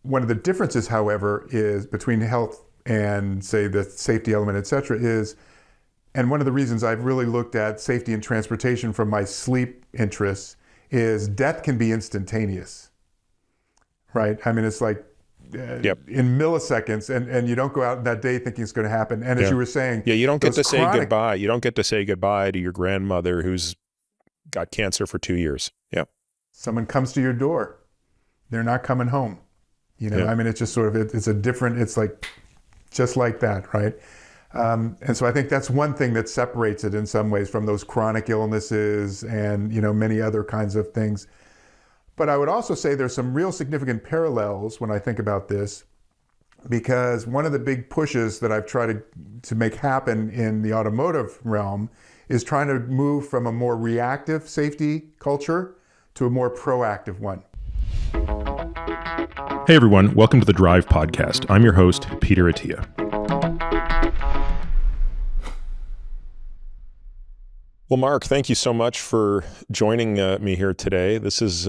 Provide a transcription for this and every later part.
one of the differences, however, is between health and, say, the safety element, et cetera, is, and one of the reasons I've really looked at safety and transportation from my sleep interests is death can be instantaneous, right? I mean, it's like in milliseconds, and you don't go out that day thinking it's going to happen. And as you were saying, you don't get to say goodbye. You don't get to say goodbye to your grandmother who's got cancer for 2 years. Yeah. Someone comes to your door. They're not coming home. You know, I mean, it's just sort of, it's a different, it's like, just like that, right? And so I think that's one thing that separates it in some ways from those chronic illnesses and, you know, many other kinds of things. But I would also say there's some real significant parallels when I think about this, because one of the big pushes that I've tried to make happen in the automotive realm is trying to move from a more reactive safety culture to a more proactive one. Hey everyone, welcome to the Drive Podcast. I'm your host, Peter Attia. Well, Mark, thank you so much for joining me here today. This is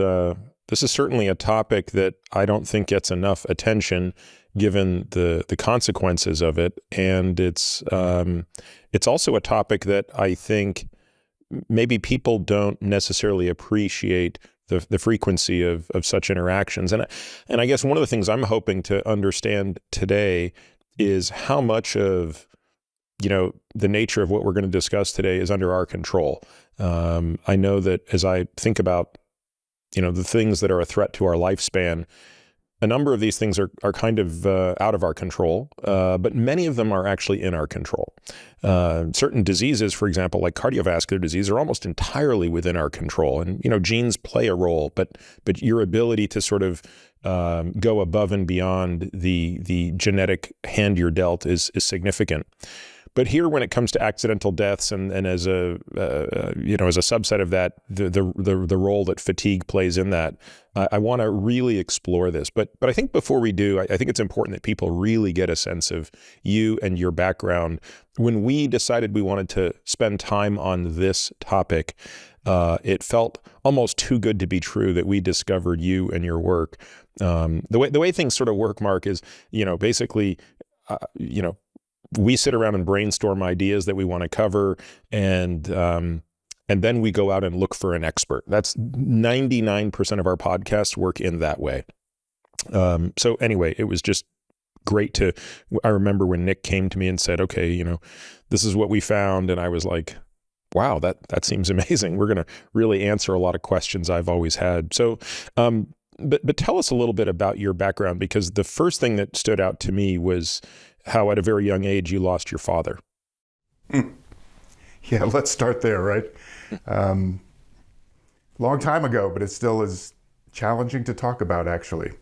certainly a topic that I don't think gets enough attention given the consequences of it, and it's also a topic that I think maybe people don't necessarily appreciate the frequency of such interactions. And I guess one of the things I'm hoping to understand today is how much of, you know, the nature of what we're going to discuss today is under our control. I know that as I think about, you know, the things that are a threat to our lifespan, a number of these things are kind of out of our control, but many of them are actually in our control. Certain diseases, for example, like cardiovascular disease, are almost entirely within our control. And, you know, genes play a role, but your ability to sort of go above and beyond the genetic hand you're dealt is significant. But here, when it comes to accidental deaths, and as a as a subset of that, the role that fatigue plays in that, I want to really explore this. But I think before we do, I think it's important that people really get a sense of you and your background. When we decided we wanted to spend time on this topic, it felt almost too good to be true that we discovered you and your work. The way things sort of work, Mark, is, you know, basically, we sit around and brainstorm ideas that we want to cover, and then we go out and look for an expert. That's 99% of our podcasts work in that way. So anyway, it was just great I remember when Nick came to me and said, okay, you know, this is what we found. And I was like, wow, that seems amazing. We're going to really answer a lot of questions I've always had. So, but tell us a little bit about your background, because the first thing that stood out to me was how at a very young age you lost your father. Yeah, let's start there, right? Long time ago, but it still is challenging to talk about, actually.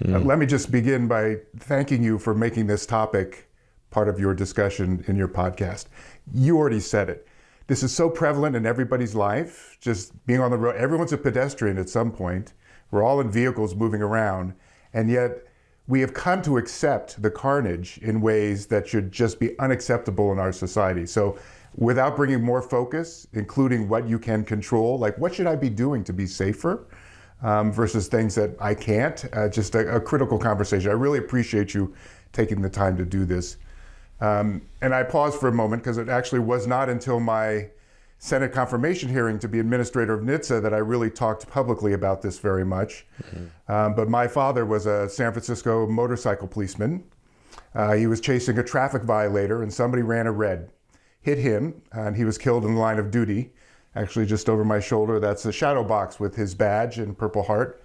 Let me just begin by thanking you for making this topic part of your discussion in your podcast. You already said it. This is so prevalent in everybody's life, just being on the road. Everyone's a pedestrian at some point. We're all in vehicles moving around, and yet we have come to accept the carnage in ways that should just be unacceptable in our society. So without bringing more focus, including what you can control, like what should I be doing to be safer versus things that I can't, just a critical conversation. I really appreciate you taking the time to do this. And I pause for a moment because it actually was not until my Senate confirmation hearing to be administrator of NHTSA that I really talked publicly about this very much. But my father was a San Francisco motorcycle policeman. He was chasing a traffic violator and somebody ran a red, hit him, and he was killed in the line of duty. Actually, just over my shoulder, that's a shadow box with his badge and Purple Heart.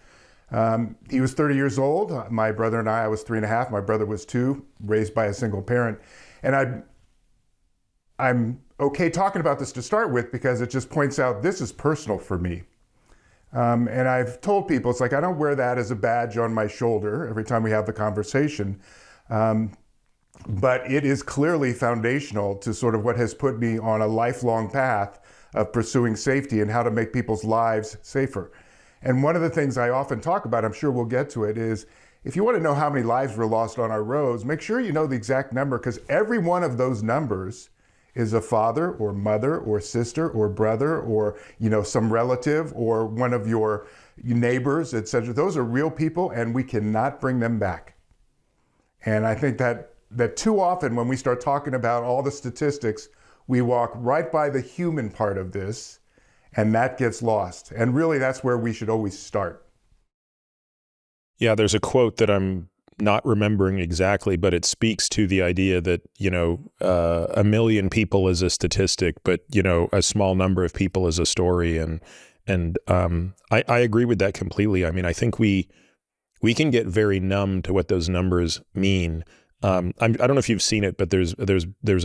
He was 30 years old. My brother and I was 3.5. My brother was 2, raised by a single parent. And I'm okay talking about this to start with because it just points out this is personal for me. And I've told people, it's like, I don't wear that as a badge on my shoulder every time we have the conversation. But it is clearly foundational to sort of what has put me on a lifelong path of pursuing safety and how to make people's lives safer. And one of the things I often talk about, I'm sure we'll get to it, is if you want to know how many lives were lost on our roads, make sure you know the exact number, because every one of those numbers is a father or mother or sister or brother or, you know, some relative or one of your your neighbors, etc. Those are real people, and we cannot bring them back. And I think that too often when we start talking about all the statistics, we walk right by the human part of this, and that gets lost. And really, that's where we should always start. Yeah, there's a quote that I'm not remembering exactly, but it speaks to the idea that, 1 million people is a statistic, but, a small number of people is a story. And I agree with that completely. I mean, I think we can get very numb to what those numbers mean. I don't know if you've seen it, but there's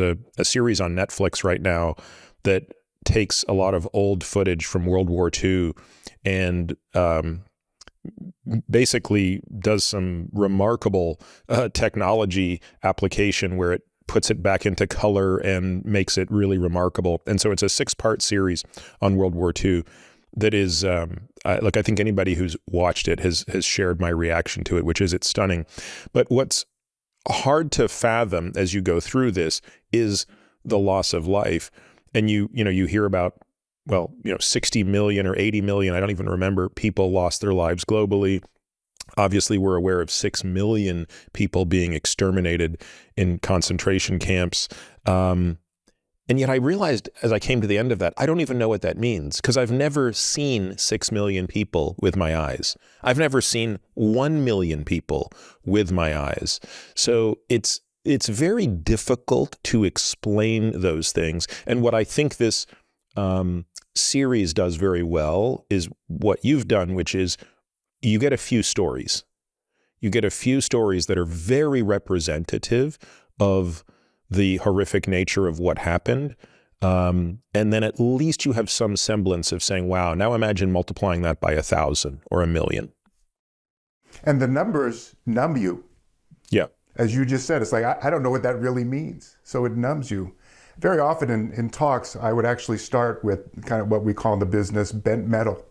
a series on Netflix right now that takes a lot of old footage from World War II and basically does some remarkable technology application where it puts it back into color and makes it really remarkable. And so it's a 6-part series on World War II that is, look, I think anybody who's watched it has shared my reaction to it, which is it's stunning. But what's hard to fathom as you go through this is the loss of life. And you hear about, 60 million or 80 million, I don't even remember, people lost their lives globally. Obviously, we're aware of 6 million people being exterminated in concentration camps. And yet I realized as I came to the end of that, I don't even know what that means, because I've never seen 6 million people with my eyes. I've never seen 1 million people with my eyes. So it's very difficult to explain those things. And what I think this series does very well is what you've done, which is you get a few stories. You get a few stories that are very representative of the horrific nature of what happened. And then at least you have some semblance of saying, wow, now imagine multiplying that by 1,000 or 1,000,000. And the numbers numb you. Yeah. As you just said, it's like, I don't know what that really means. So it numbs you. Very often in talks, I would actually start with kind of what we call in the business bent metal.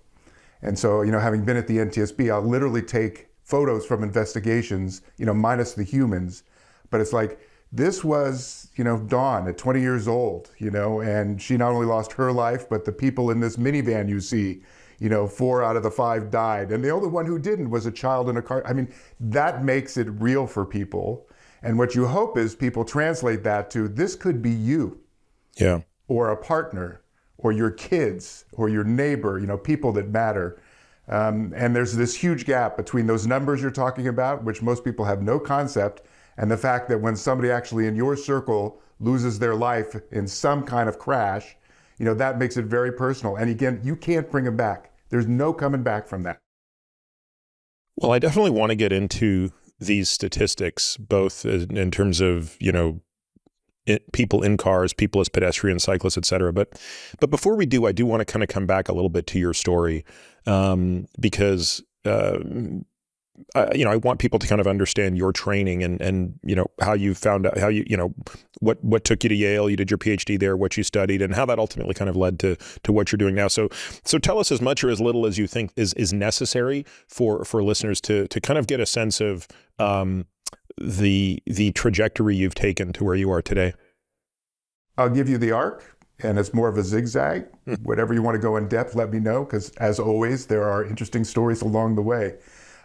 And so, having been at the NTSB, I'll literally take photos from investigations, minus the humans. But it's like, this was, Dawn at 20 years old, and she not only lost her life, but the people in this minivan you see, 4 out of the 5 died. And the only one who didn't was a child in a car. I mean, that makes it real for people. And what you hope is people translate that to, this could be you. Yeah. Or a partner, or your kids, or your neighbor, people that matter. And there's this huge gap between those numbers you're talking about, which most people have no concept, and the fact that when somebody actually in your circle loses their life in some kind of crash, that makes it very personal. And again, you can't bring them back. There's no coming back from that. Well, I definitely want to get into these statistics, both in terms of, people in cars, people as pedestrians, cyclists, et cetera. But before we do, I do want to kind of come back a little bit to your story, because I want people to kind of understand your training and how you found out, how what took you to Yale, you did your PhD there, what you studied, and how that ultimately kind of led to what you're doing now. So tell us as much or as little as you think is necessary for listeners to kind of get a sense of the trajectory you've taken to where you are today. I'll give you the arc, and it's more of a zigzag. Whatever you want to go in depth, let me know, because as always, there are interesting stories along the way.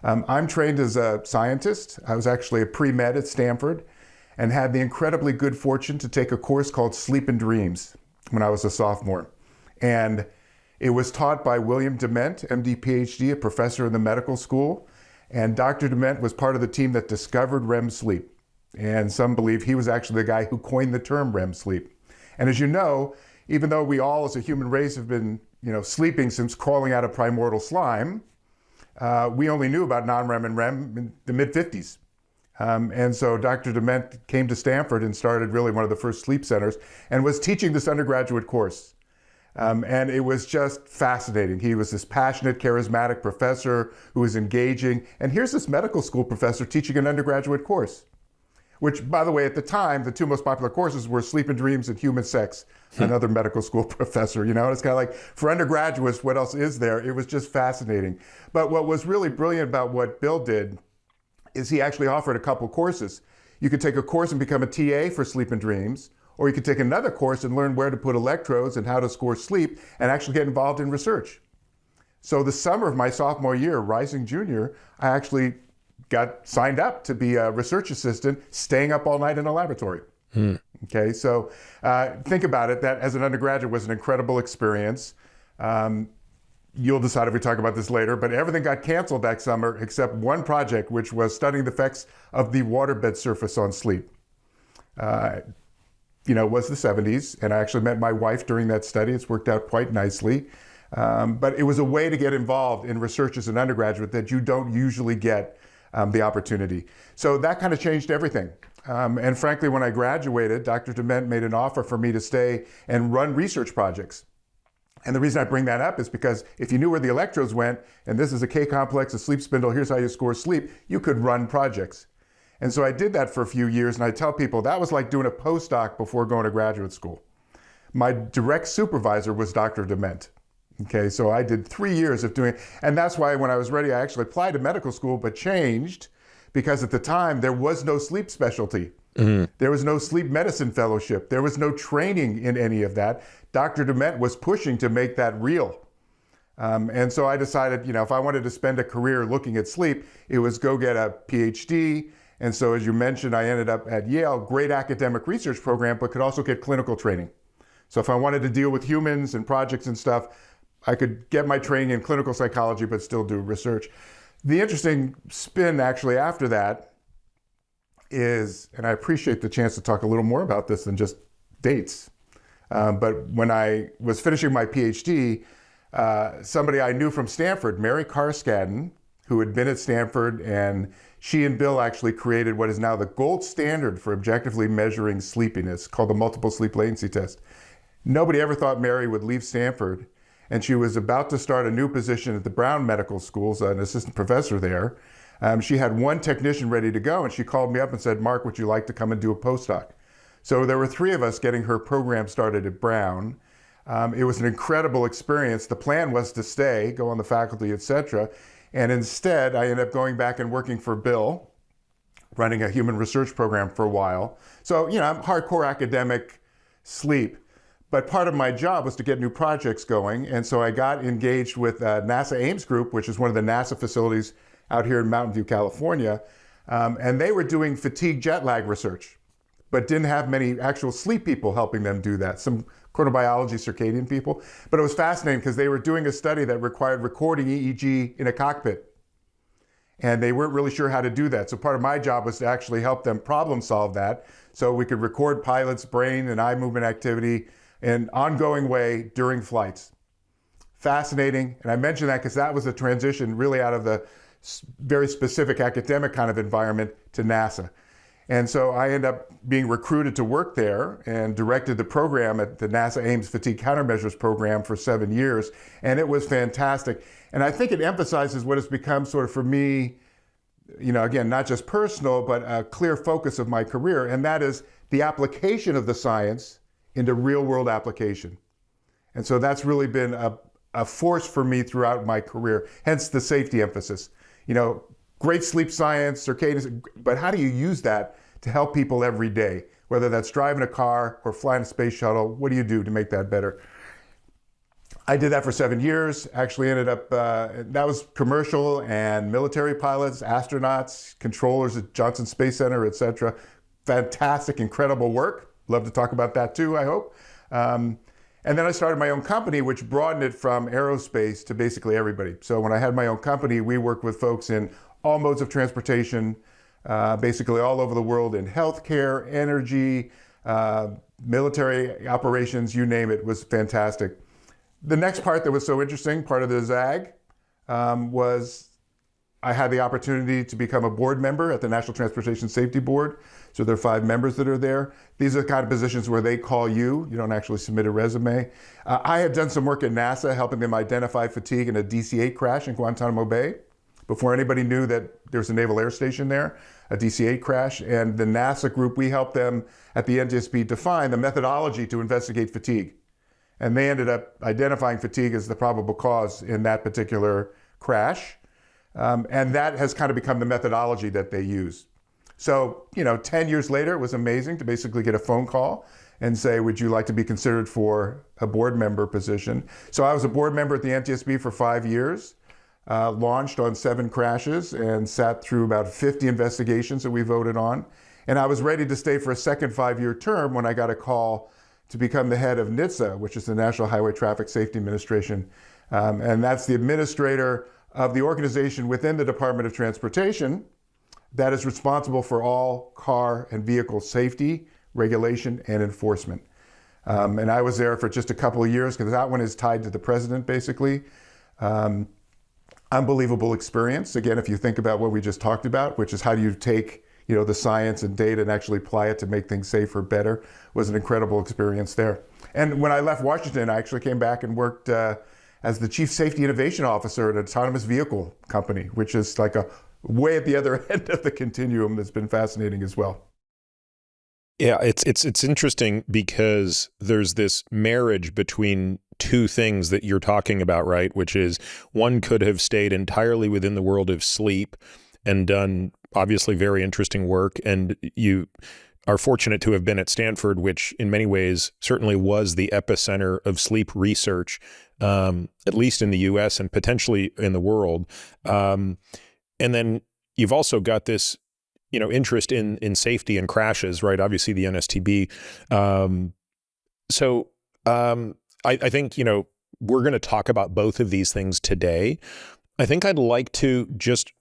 I'm trained as a scientist. I was actually a pre-med at Stanford and had the incredibly good fortune to take a course called Sleep and Dreams when I was a sophomore. And it was taught by William Dement, MD, PhD, a professor in the medical school. And Dr. Dement was part of the team that discovered REM sleep. And some believe he was actually the guy who coined the term REM sleep. And as you know, even though we all as a human race have been, sleeping since crawling out of primordial slime, we only knew about non-REM and REM in the mid-50s. And so Dr. Dement came to Stanford and started really one of the first sleep centers and was teaching this undergraduate course. And it was just fascinating. He was this passionate, charismatic professor who was engaging. And here's this medical school professor teaching an undergraduate course, which, by the way, at the time, the 2 most popular courses were Sleep and Dreams and Human Sex. Another medical school professor, it's kind of like, for undergraduates, what else is there? It was just fascinating. But what was really brilliant about what Bill did is he actually offered a couple courses. You could take a course and become a TA for Sleep and Dreams, or you could take another course and learn where to put electrodes and how to score sleep and actually get involved in research. So the summer of my sophomore year, rising junior, I actually got signed up to be a research assistant, staying up all night in a laboratory. Okay, so think about it. That as an undergraduate was an incredible experience. You'll decide if we talk about this later, but everything got canceled that summer except one project, which was studying the effects of the waterbed surface on sleep. It was the 70s, and I actually met my wife during that study. It's worked out quite nicely. But it was a way to get involved in research as an undergraduate that you don't usually get the opportunity. So that kind of changed everything. And frankly, when I graduated, Dr. Dement made an offer for me to stay and run research projects. And the reason I bring that up is because if you knew where the electrodes went, and this is a K complex, a sleep spindle, here's how you score sleep, you could run projects. And so I did that for a few years, and I tell people that was like doing a postdoc before going to graduate school. My direct supervisor was Dr. Dement. Okay, so I did 3 years of doing, and that's why when I was ready, I actually applied to medical school, but changed because at the time there was no sleep specialty. There was no sleep medicine fellowship. There was no training in any of that. Dr. Dement was pushing to make that real. And so I decided, if I wanted to spend a career looking at sleep, it was go get a PhD. And so as you mentioned, I ended up at Yale, great academic research program, but could also get clinical training. So if I wanted to deal with humans and projects and stuff, I could get my training in clinical psychology, but still do research. The interesting spin actually after that is, and I appreciate the chance to talk a little more about this than just dates. But when I was finishing my PhD, somebody I knew from Stanford, Mary Carskadden, who had been at Stanford, and she and Bill actually created what is now the gold standard for objectively measuring sleepiness, called the multiple sleep latency test. Nobody ever thought Mary would leave Stanford, and she was about to start a new position at the Brown Medical School, as an assistant professor there. She had one technician ready to go, and she called me up and said, "Mark, would you like to come and do a postdoc?" So there were 3 of us getting her program started at Brown. It was an incredible experience. The plan was to stay, go on the faculty, etc. And instead, I ended up going back and working for Bill, running a human research program for a while. So, I'm hardcore academic sleep. But part of my job was to get new projects going. And so I got engaged with NASA Ames Group, which is one of the NASA facilities out here in Mountain View, California. And they were doing fatigue jet lag research, but didn't have many actual sleep people helping them do that. Some chronobiology, circadian people. But it was fascinating because they were doing a study that required recording EEG in a cockpit. And they weren't really sure how to do that. So part of my job was to actually help them problem solve that so we could record pilots' brain and eye movement activity in an ongoing way during flights. Fascinating. And I mention that because that was a transition really out of the very specific academic kind of environment to NASA. And so I ended up being recruited to work there and directed the program at the NASA Ames Fatigue Countermeasures program for 7 years. And it was fantastic. And I think it emphasizes what has become sort of for me, again, not just personal, but a clear focus of my career. And that is the application of the science into real world application. And so that's really been a force for me throughout my career, hence the safety emphasis. Great sleep science, circadian, but how do you use that to help people every day? Whether that's driving a car or flying a space shuttle, what do you do to make that better? I did that for 7 years, actually ended up, that was commercial and military pilots, astronauts, controllers at Johnson Space Center, etc. Fantastic, incredible work. Love to talk about that too, I hope. And then I started my own company, which broadened it from aerospace to basically everybody. So when I had my own company, we worked with folks in all modes of transportation, basically all over the world in healthcare, energy, military operations, you name it, was fantastic. The next part that was so interesting, part of the ZAG, was I had the opportunity to become a board member at the National Transportation Safety Board. So there are 5 members that are there. These are the kind of positions where they call you. You don't actually submit a resume. I had done some work at NASA, helping them identify fatigue in a DC-8 crash in Guantanamo Bay, before anybody knew that there's a naval air station there, a DC-8 crash. And the NASA group, we helped them at the NTSB define the methodology to investigate fatigue. And they ended up identifying fatigue as the probable cause in that particular crash. And that has kind of become the methodology that they use. So, 10 years later, it was amazing to basically get a phone call and say, would you like to be considered for a board member position? So I was a board member at the NTSB for 5 years, launched on 7 crashes and sat through about 50 investigations that we voted on. And I was ready to stay for a second 5-year term when I got a call to become the head of NHTSA, which is the National Highway Traffic Safety Administration. And that's the administrator of the organization within the Department of Transportation that is responsible for all car and vehicle safety, regulation, and enforcement. And I was there for just a couple of years because that one is tied to the president, basically. Unbelievable experience. Again, if you think about what we just talked about, which is how do you take the science and data and actually apply it to make things safer, better, was an incredible experience there. And when I left Washington, I actually came back and worked as the Chief Safety Innovation Officer at an autonomous vehicle company, which is like a way at the other end of the continuum that's been fascinating as well. Yeah, it's interesting because there's this marriage between two things that you're talking about, right? Which is one could have stayed entirely within the world of sleep and done obviously very interesting work. And you are fortunate to have been at Stanford, which in many ways certainly was the epicenter of sleep research, at least in the US and potentially in the world. And then you've also got this interest in safety and crashes, right? Obviously the NSTB. I think, we're going to talk about both of these things today. I think I'd like to just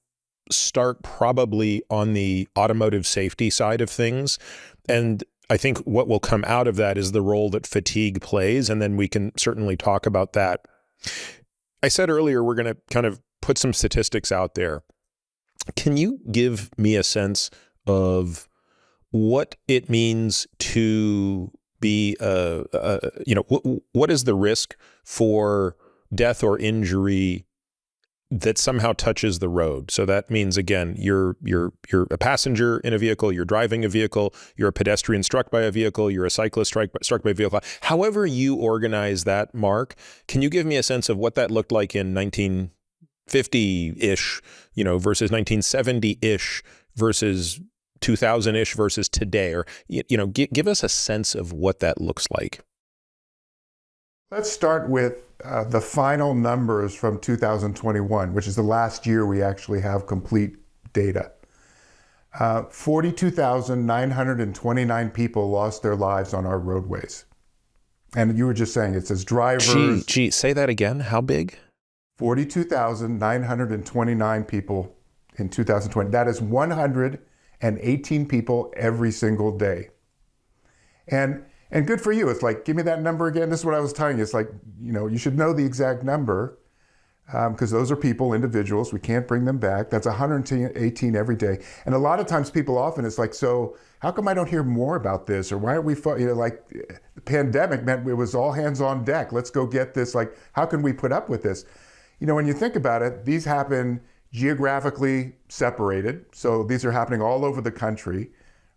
start probably on the automotive safety side of things. And I think what will come out of that is the role that fatigue plays. And then we can certainly talk about that. I said earlier, we're going to kind of put some statistics out there. Can you give me a sense of what it means to be, what is the risk for death or injury that somehow touches the road? So that means, again, you're a passenger in a vehicle, you're driving a vehicle, you're a pedestrian struck by a vehicle, you're a cyclist struck by a vehicle. However you organize that, Mark, can you give me a sense of what that looked like in 1950-ish, versus 1970-ish versus 2000-ish versus today? Or, give us a sense of what that looks like. Let's start with the final numbers from 2021, which is the last year we actually have complete data. 42,929 people lost their lives on our roadways. And you were just saying, it says drivers. Gee, say that again. How big? 42,929 people in 2020. That is 118 people every single day. And good for you. It's like, give me that number again. This is what I was telling you. It's like, you should know the exact number because those are people, individuals. We can't bring them back. That's 118 every day. And a lot of times people often, it's like, so how come I don't hear more about this? Or why aren't we, like the pandemic meant it was all hands on deck. Let's go get this. Like, how can we put up with this? When you think about it, these happen geographically separated. So these are happening all over the country,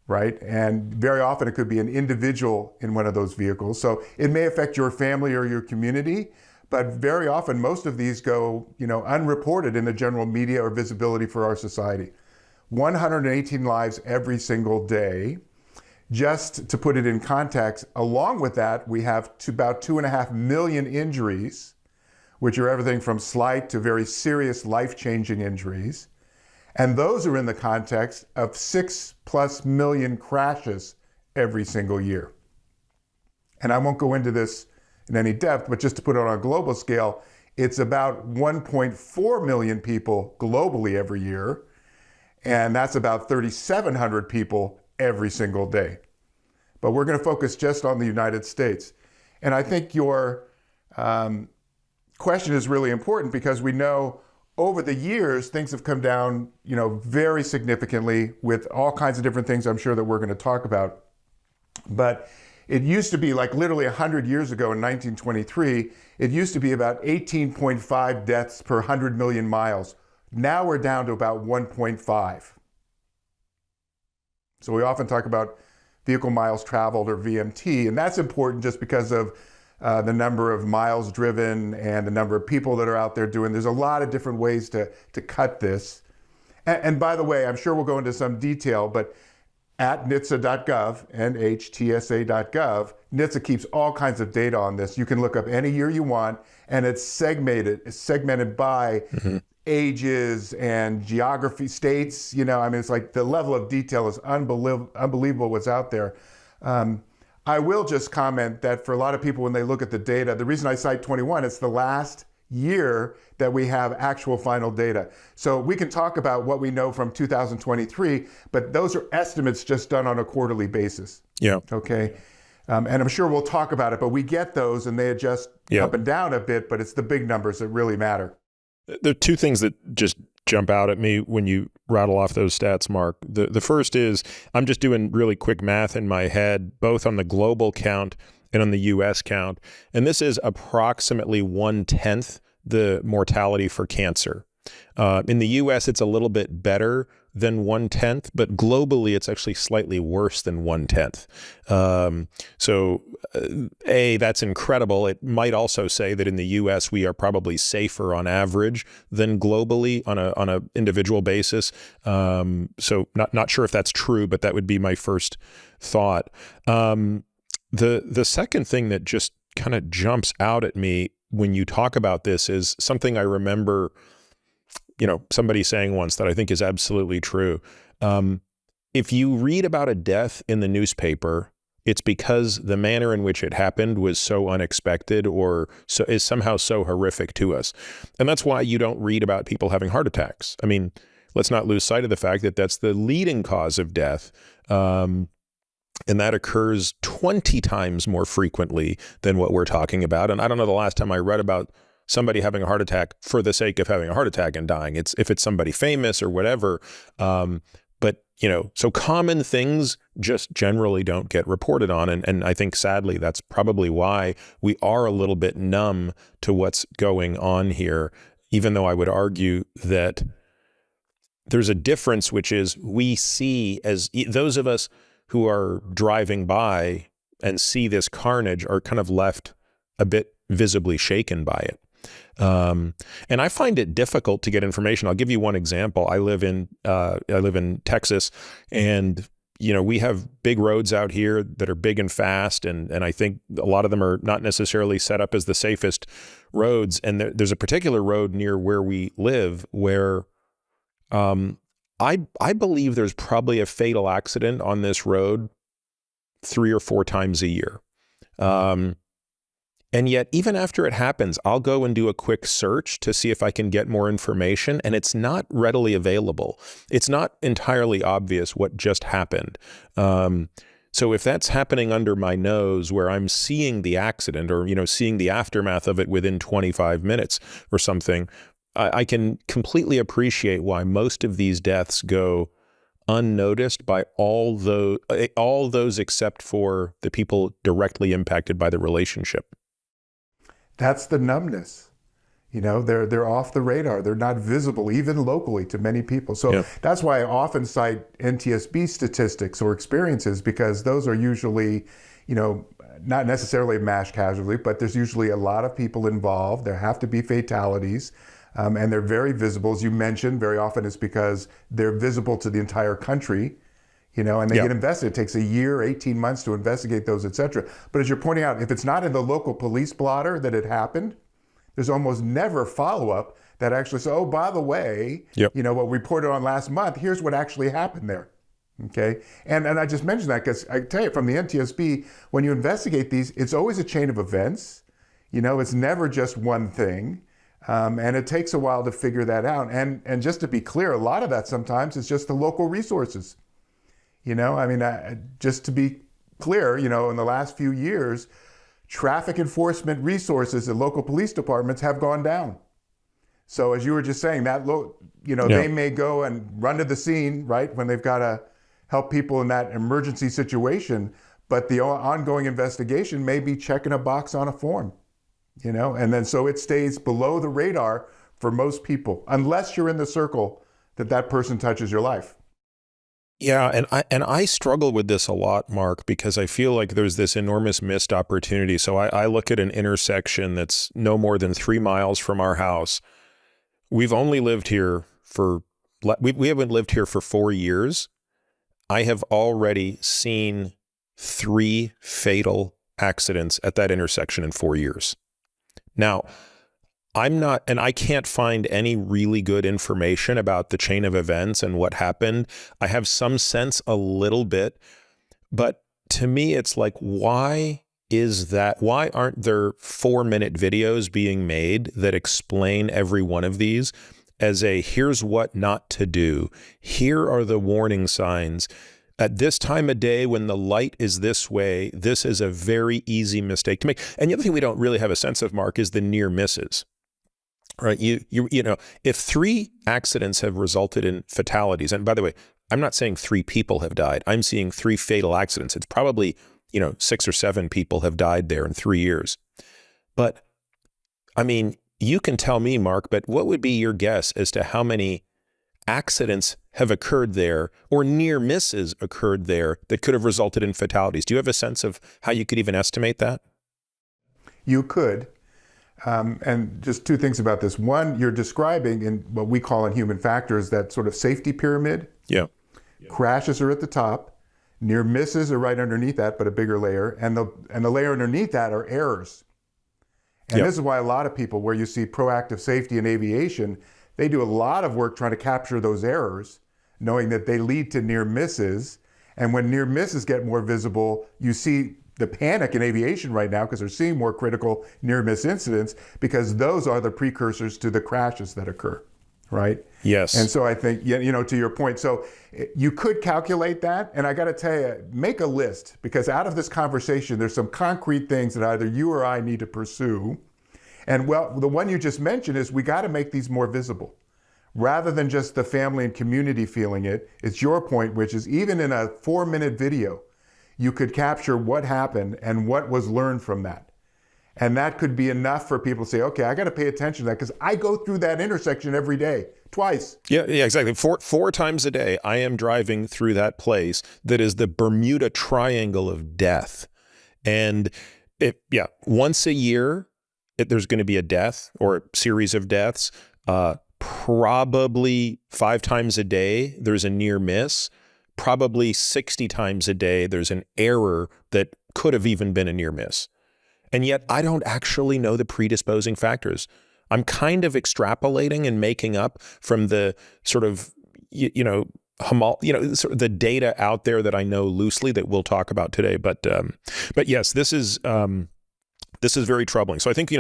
right? And very often it could be an individual in one of those vehicles. So it may affect your family or your community, but very often most of these go, unreported in the general media or visibility for our society. 118 lives every single day. Just to put it in context, along with that, we have about 2.5 million injuries, which are everything from slight to very serious life-changing injuries. And those are in the context of 6+ million crashes every single year. And I won't go into this in any depth, but just to put it on a global scale, it's about 1.4 million people globally every year. And that's about 3,700 people every single day. But we're going to focus just on the United States. And I think your question is really important because we know over the years, things have come down, very significantly with all kinds of different things I'm sure that we're going to talk about. But it used to be like literally 100 years ago in 1923, it used to be about 18.5 deaths per 100 million miles. Now we're down to about 1.5. So we often talk about vehicle miles traveled or VMT, and that's important just because of the number of miles driven and the number of people that are out there doing. There's a lot of different ways to cut this. And by the way, I'm sure we'll go into some detail, but at NHTSA.gov, NHTSA.gov. NHTSA keeps all kinds of data on this. You can look up any year you want, and it's segmented by ages and geography, states. It's like the level of detail is unbelievable what's out there. I will just comment that for a lot of people, when they look at the data, the reason I cite 21, it's the last year that we have actual final data. So we can talk about what we know from 2023, but those are estimates just done on a quarterly basis. Yeah. Okay. And I'm sure we'll talk about it, but we get those and they adjust up and down a bit, but it's the big numbers that really matter. There are two things that just jump out at me when you rattle off those stats, Mark. The first is, I'm just doing really quick math in my head, both on the global count and on the U.S. count. And this is approximately 1/10 the mortality for cancer. In the U.S., it's a little bit better than 1/10, but globally, it's actually slightly worse than 1/10. That's incredible. It might also say that in the U.S., we are probably safer on average than globally on a individual basis. So not sure if that's true, but that would be my first thought. The second thing that just kind of jumps out at me when you talk about this is something I remember, somebody saying once that I think is absolutely true. If you read about a death in the newspaper, it's because the manner in which it happened was so unexpected or is somehow so horrific to us. And that's why you don't read about people having heart attacks. I mean, let's not lose sight of the fact that that's the leading cause of death. And that occurs 20 times more frequently than what we're talking about. And I don't know the last time I read about somebody having a heart attack for the sake of having a heart attack and dying. It's if it's somebody famous or whatever. So common things just generally don't get reported on. And I think sadly, that's probably why we are a little bit numb to what's going on here, even though I would argue that there's a difference, which is we see, as those of us who are driving by and see this carnage are kind of left a bit visibly shaken by it. And I find it difficult to get information. I'll give you one example. I live in Texas, and we have big roads out here that are big and fast, and I think a lot of them are not necessarily set up as the safest roads. And there's a particular road near where we live where I believe there's probably a fatal accident on this road 3 or 4 times a year. And yet, even after it happens, I'll go and do a quick search to see if I can get more information, and it's not readily available. It's not entirely obvious what just happened. So if that's happening under my nose where I'm seeing the accident or, seeing the aftermath of it within 25 minutes or something, I can completely appreciate why most of these deaths go unnoticed by all those except for the people directly impacted by the relationship. That's the numbness. They're off the radar. They're not visible, even locally, to many people. So That's why I often cite NTSB statistics or experiences, because those are usually, not necessarily a mass casualty, but there's usually a lot of people involved. There have to be fatalities. And they're very visible, as you mentioned. Very often it's because they're visible to the entire country, and they get invested. It takes a year, 18 months to investigate those, et cetera. But as you're pointing out, if it's not in the local police blotter that it happened, there's almost never follow-up that actually says, oh, by the way, what we reported on last month, here's what actually happened there. Okay. And I just mentioned that because I tell you, from the NTSB, when you investigate these, it's always a chain of events. It's never just one thing. And it takes a while to figure that out. And just to be clear, a lot of that sometimes is just the local resources. Just to be clear, in the last few years, traffic enforcement resources at local police departments have gone down. So as you were just saying, they may go and run to the scene, right, when they've got to help people in that emergency situation, but the ongoing investigation may be checking a box on a form. And then so it stays below the radar for most people, unless you're in the circle that person touches your life. Yeah, and I struggle with this a lot, Mark, because I feel like there's this enormous missed opportunity. So I look at an intersection that's no more than 3 miles from our house. We've only lived here we haven't lived here for 4 years. I have already seen 3 fatal accidents at that intersection in 4 years. Now, I can't find any really good information about the chain of events and what happened. I have some sense a little bit, but to me, it's like, why is that? Why aren't there 4-minute videos being made that explain every one of these as here's what not to do. Here are the warning signs. At this time of day, when the light is this way, this is a very easy mistake to make. And the other thing we don't really have a sense of, Mark, is the near misses. Right? You know, if 3 accidents have resulted in fatalities, and by the way, I'm not saying 3 people have died. I'm seeing 3 fatal accidents. It's probably, 6 or 7 people have died there in 3 years. But I mean, you can tell me, Mark, but what would be your guess as to how many accidents have occurred there or near misses occurred there that could have resulted in fatalities? Do you have a sense of how you could even estimate that? You could. And just 2 things about this. One, you're describing in what we call in human factors that sort of safety pyramid. Yeah. Crashes are at the top. Near misses are right underneath that, but a bigger layer. And the layer underneath that are errors. And This is why a lot of people, where you see proactive safety in aviation, they do a lot of work trying to capture those errors, knowing that they lead to near misses. And when near misses get more visible, you see the panic in aviation right now because they're seeing more critical near miss incidents because those are the precursors to the crashes that occur, right? Yes. And so I think, to your point, so you could calculate that. And I got to tell you, make a list, because out of this conversation, there's some concrete things that either you or I need to pursue. And well, the one you just mentioned is we got to make these more visible. Rather than just the family and community feeling it, it's your point, which is even in a 4-minute video, you could capture what happened and what was learned from that. And that could be enough for people to say, okay, I got to pay attention to that because I go through that intersection every day, twice. Yeah, exactly. Four times a day, I am driving through that place that is the Bermuda Triangle of death. And once a year, there's going to be a death or a series of deaths. Probably 5 times a day, there's a near miss. Probably 60 times a day, there's an error that could have even been a near miss. And yet I don't actually know the predisposing factors. I'm kind of extrapolating and making up from the sort of, sort of the data out there that I know loosely that we'll talk about today. But yes, this is very troubling. So I think,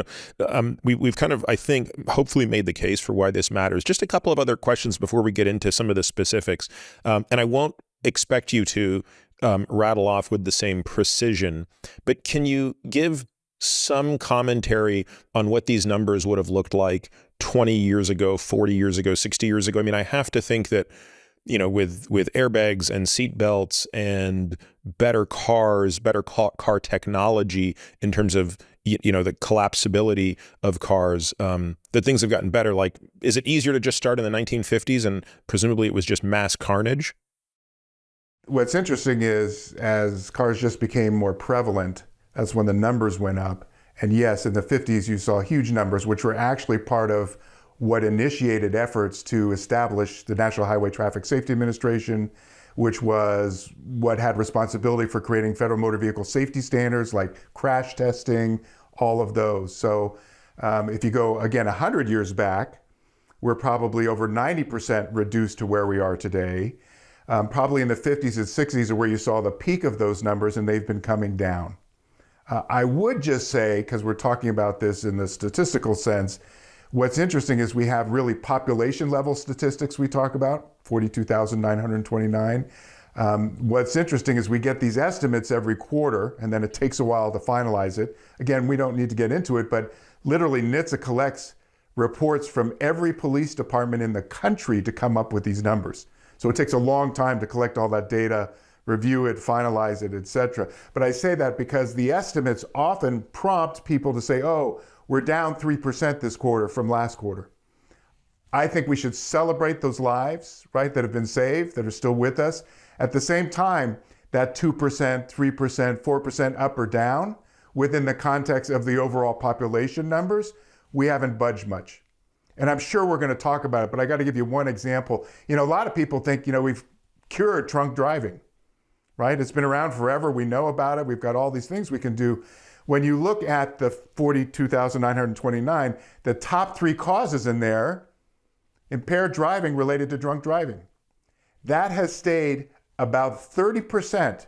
we've kind of, I think, hopefully made the case for why this matters. Just a couple of other questions before we get into some of the specifics. And I won't expect you to rattle off with the same precision, but can you give some commentary on what these numbers would have looked like 20 years ago, 40 years ago, 60 years ago? I mean, I have to think that, with airbags and seat belts and better cars, better car technology in terms of, the collapsibility of cars, that things have gotten better. Like, is it easier to just start in the 1950s and presumably it was just mass carnage? What's interesting is as cars just became more prevalent, that's when the numbers went up. And yes, in the 50s, you saw huge numbers, which were actually part of what initiated efforts to establish the National Highway Traffic Safety Administration, which was what had responsibility for creating federal motor vehicle safety standards like crash testing, all of those. So if you go, again, 100 years back, we're probably over 90% reduced to where we are today. Probably in the 50s and 60s are where you saw the peak of those numbers, and they've been coming down. I would just say, because we're talking about this in the statistical sense, what's interesting is we have really population level statistics we talk about, 42,929. What's interesting is we get these estimates every quarter, and then it takes a while to finalize it. Again, we don't need to get into it, but literally NHTSA collects reports from every police department in the country to come up with these numbers. So it takes a long time to collect all that data, review it, finalize it, et cetera. But I say that because the estimates often prompt people to say, oh, we're down 3% this quarter from last quarter. I think we should celebrate those lives, right, that have been saved, that are still with us. At the same time, that 2%, 3%, 4% up or down within the context of the overall population numbers, we haven't budged much. And I'm sure we're going to talk about it, but I got to give you one example. A lot of people think, we've cured drunk driving, right? It's been around forever. We know about it. We've got all these things we can do. When you look at the 42,929, the top 3 causes in there, impaired driving related to drunk driving. That has stayed about 30%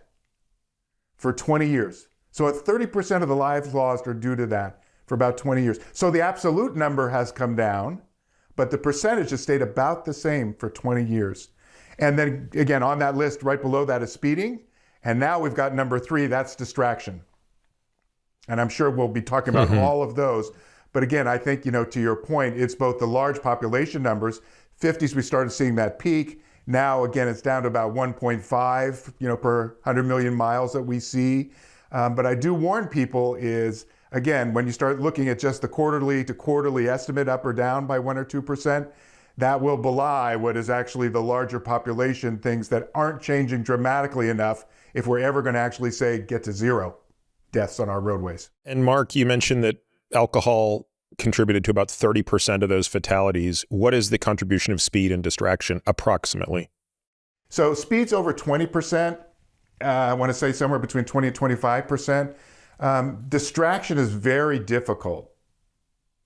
for 20 years. So 30% of the lives lost are due to that for about 20 years. So the absolute number has come down, but the percentage has stayed about the same for 20 years. And then again, on that list, right below that is speeding. And now we've got number 3, that's distraction. And I'm sure we'll be talking about all of those. But again, I think, to your point, it's both the large population numbers. 50s, we started seeing that peak. Now, again, it's down to about 1.5, per 100 million miles that we see. But I do warn people is, again, when you start looking at just the quarterly to quarterly estimate up or down by 1 or 2%, that will belie what is actually the larger population, things that aren't changing dramatically enough if we're ever going to actually say get to 0 deaths on our roadways. And Mark, you mentioned that alcohol contributed to about 30% of those fatalities. What is the contribution of speed and distraction approximately? So speed's over 20%. I want to say somewhere between 20 and 25%. Distraction is very difficult,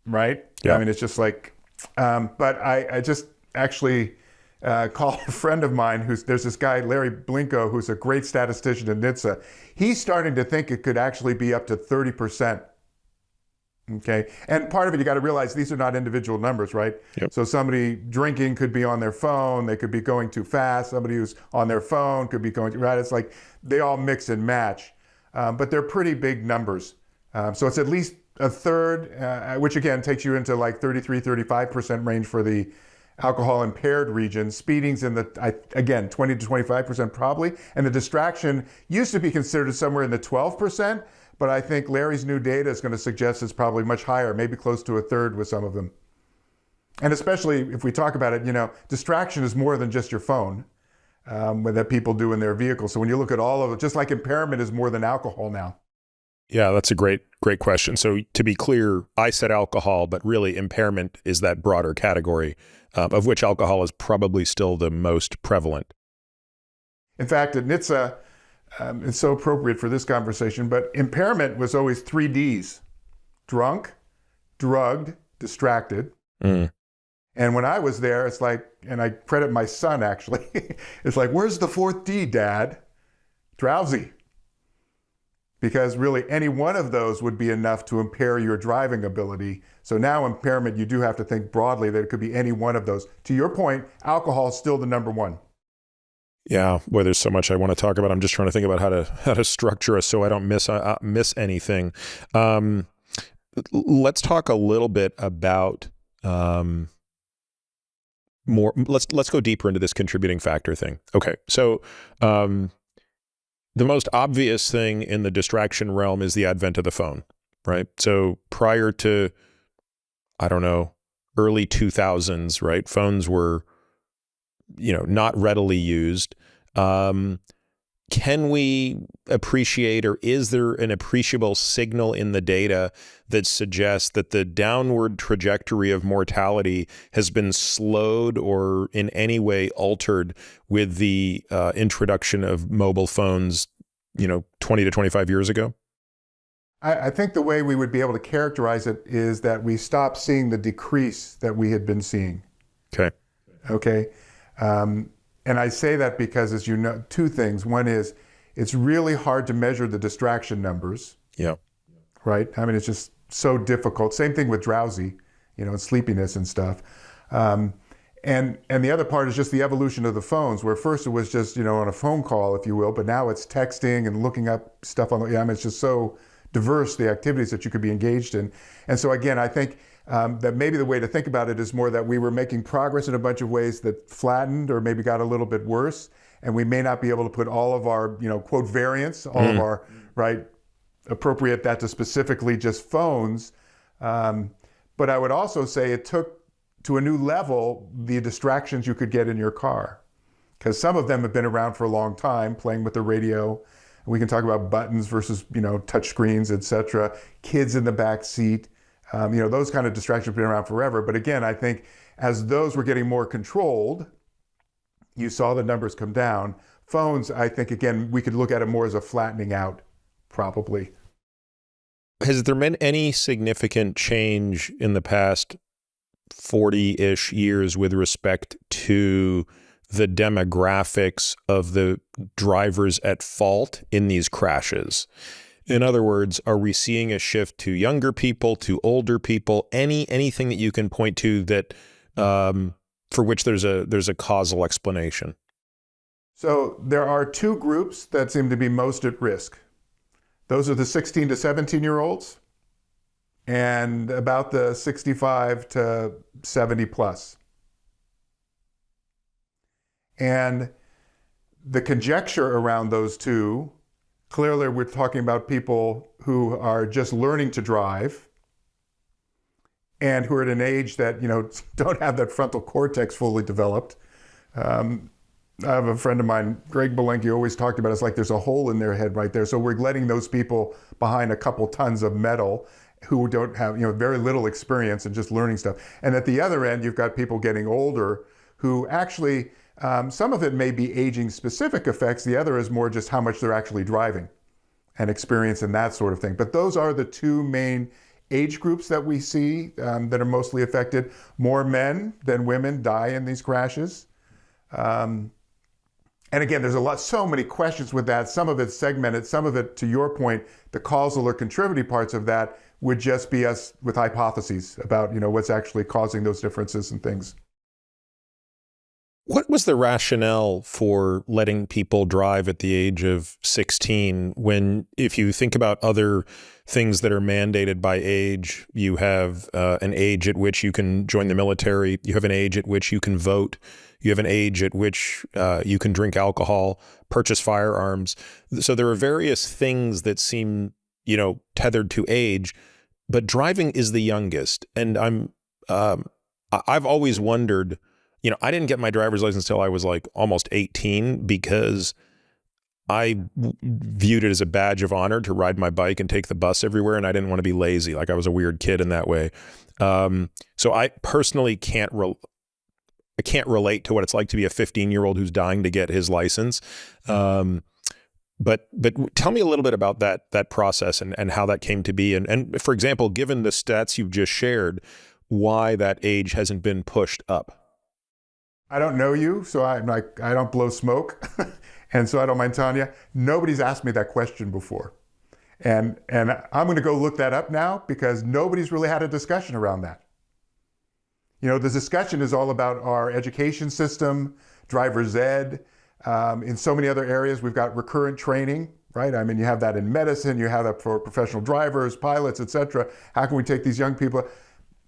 right? Yeah. I mean, it's just like, but I just actually called a friend of mine there's this guy, Larry Blinko, who's a great statistician in NHTSA. He's starting to think it could actually be up to 30%. Okay. And part of it, you got to realize these are not individual numbers, right? Yep. So somebody drinking could be on their phone. They could be going too fast. Somebody who's on their phone could be going, right? It's like they all mix and match, but they're pretty big numbers. So it's at least a third, which again takes you into like 33, 35% range for the alcohol impaired region. Speeding's in again, 20 to 25% probably. And the distraction used to be considered somewhere in the 12%. But I think Larry's new data is going to suggest it's probably much higher, maybe close to a third with some of them. And especially if we talk about it, distraction is more than just your phone that people do in their vehicle. So when you look at all of it, just like impairment is more than alcohol now. Yeah, that's a great question. So to be clear, I said alcohol, but really impairment is that broader category of which alcohol is probably still the most prevalent. In fact, at NHTSA, it's so appropriate for this conversation, but impairment was always 3 Ds: drunk, drugged, distracted. And when I was there, it's like, and I credit my son actually, it's like, where's the 4th D, Dad? Drowsy. Because really any one of those would be enough to impair your driving ability. So now impairment, you do have to think broadly that it could be any one of those. To your point, alcohol is still the number 1. Yeah, boy, there's so much I want to talk about. I'm just trying to think about how to structure us so I don't miss anything. Let's talk a little bit about more. Let's go deeper into this contributing factor thing. Okay, so the most obvious thing in the distraction realm is the advent of the phone, right? So prior to, I don't know, early 2000s, right? Phones were not readily used. Can we appreciate, or is there an appreciable signal in the data that suggests that the downward trajectory of mortality has been slowed or in any way altered with the introduction of mobile phones, 20 to 25 years ago? I think the way we would be able to characterize it is that we stopped seeing the decrease that we had been seeing. Okay. And I say that because, as you know, 2 things. One is it's really hard to measure the distraction numbers. Yeah. Right? I mean, it's just so difficult. Same thing with drowsy, and sleepiness and stuff. And the other part is just the evolution of the phones, where first it was just, on a phone call, if you will, but now it's texting and looking up stuff on the, it's just so diverse, the activities that you could be engaged in. And so again, I think that maybe the way to think about it is more that we were making progress in a bunch of ways that flattened or maybe got a little bit worse. And we may not be able to put all of our, quote, variants, all of our, right, appropriate that to specifically just phones. But I would also say it took to a new level the distractions you could get in your car. Because some of them have been around for a long time, playing with the radio. We can talk about buttons versus, touch screens, et cetera. Kids in the back seat. Those kind of distractions have been around forever. But again, I think as those were getting more controlled, you saw the numbers come down. Phones, I think, again, we could look at it more as a flattening out, probably. Has there been any significant change in the past 40-ish years with respect to the demographics of the drivers at fault in these crashes? In other words, are we seeing a shift to younger people, to older people? Anything that you can point to that for which there's a causal explanation? So there are two groups that seem to be most at risk. Those are the 16 to 17-year-olds and about the 65 to 70 plus. And the conjecture around those two, clearly we're talking about people who are just learning to drive and who are at an age that, don't have that frontal cortex fully developed. I have a friend of mine, Greg Belenky, always talked about it's like there's a hole in their head right there. So we're letting those people behind a couple tons of metal who don't have, very little experience and just learning stuff. And at the other end, you've got people getting older who actually, some of it may be aging specific effects. The other is more just how much they're actually driving and experience and that sort of thing. But those are the two main age groups that we see that are mostly affected. More men than women die in these crashes. And again, there's so many questions with that. Some of it's segmented, some of it, to your point, the causal or contributing parts of that would just be us with hypotheses about, what's actually causing those differences and things. What was the rationale for letting people drive at the age of 16 when, if you think about other things that are mandated by age, you have an age at which you can join the military, you have an age at which you can vote, you have an age at which you can drink alcohol, purchase firearms. So there are various things that seem, tethered to age, but driving is the youngest. And I've always wondered, I didn't get my driver's license till I was like almost 18 because I viewed it as a badge of honor to ride my bike and take the bus everywhere. And I didn't want to be lazy. Like I was a weird kid in that way. So I personally can't relate to what it's like to be a 15-year-old who's dying to get his license. But tell me a little bit about that process and how that came to be. And for example, given the stats you've just shared, why that age hasn't been pushed up. I don't know you, so I don't blow smoke. And so I don't mind telling you, nobody's asked me that question before. And I'm going to go look that up now because nobody's really had a discussion around that. The discussion is all about our education system, driver's ed. In so many other areas, we've got recurrent training, right? I mean, you have that in medicine, you have that for professional drivers, pilots, et cetera. How can we take these young people?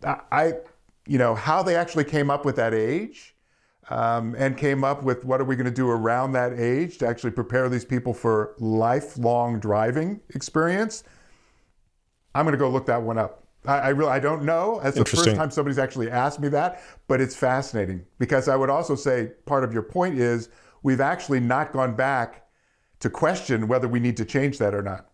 How they actually came up with that age and came up with what are we going to do around that age to actually prepare these people for lifelong driving experience. I'm going to go look that one up. I don't know. That's the first time somebody's actually asked me that, but it's fascinating because I would also say part of your point is we've actually not gone back to question whether we need to change that or not.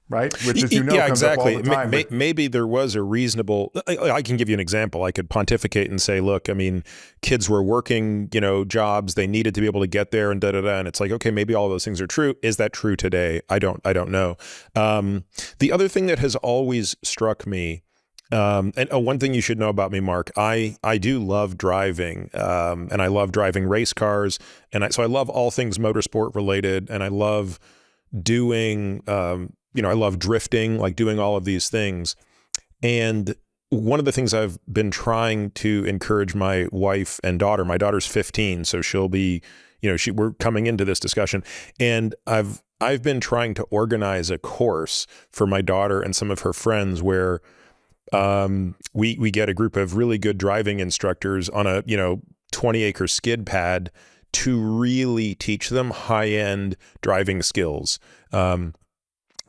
Right? Which, as yeah, comes exactly. up all the time. Maybe there was a reasonable, I can give you an example. I could pontificate and say, look, I mean, kids were working, jobs, they needed to be able to get there and da-da-da. And it's like, okay, maybe all of those things are true. Is that true today? I don't know. The other thing that has always struck me, and one thing you should know about me, Mark, I do love driving, and I love driving race cars. And so I love all things motorsport related, and I love doing, I love drifting, like doing all of these things. And one of the things I've been trying to encourage my wife and daughter, my daughter's 15, so she'll be, we're coming into this discussion, and I've been trying to organize a course for my daughter and some of her friends where we get a group of really good driving instructors on a 20-acre skid pad to really teach them high-end driving skills.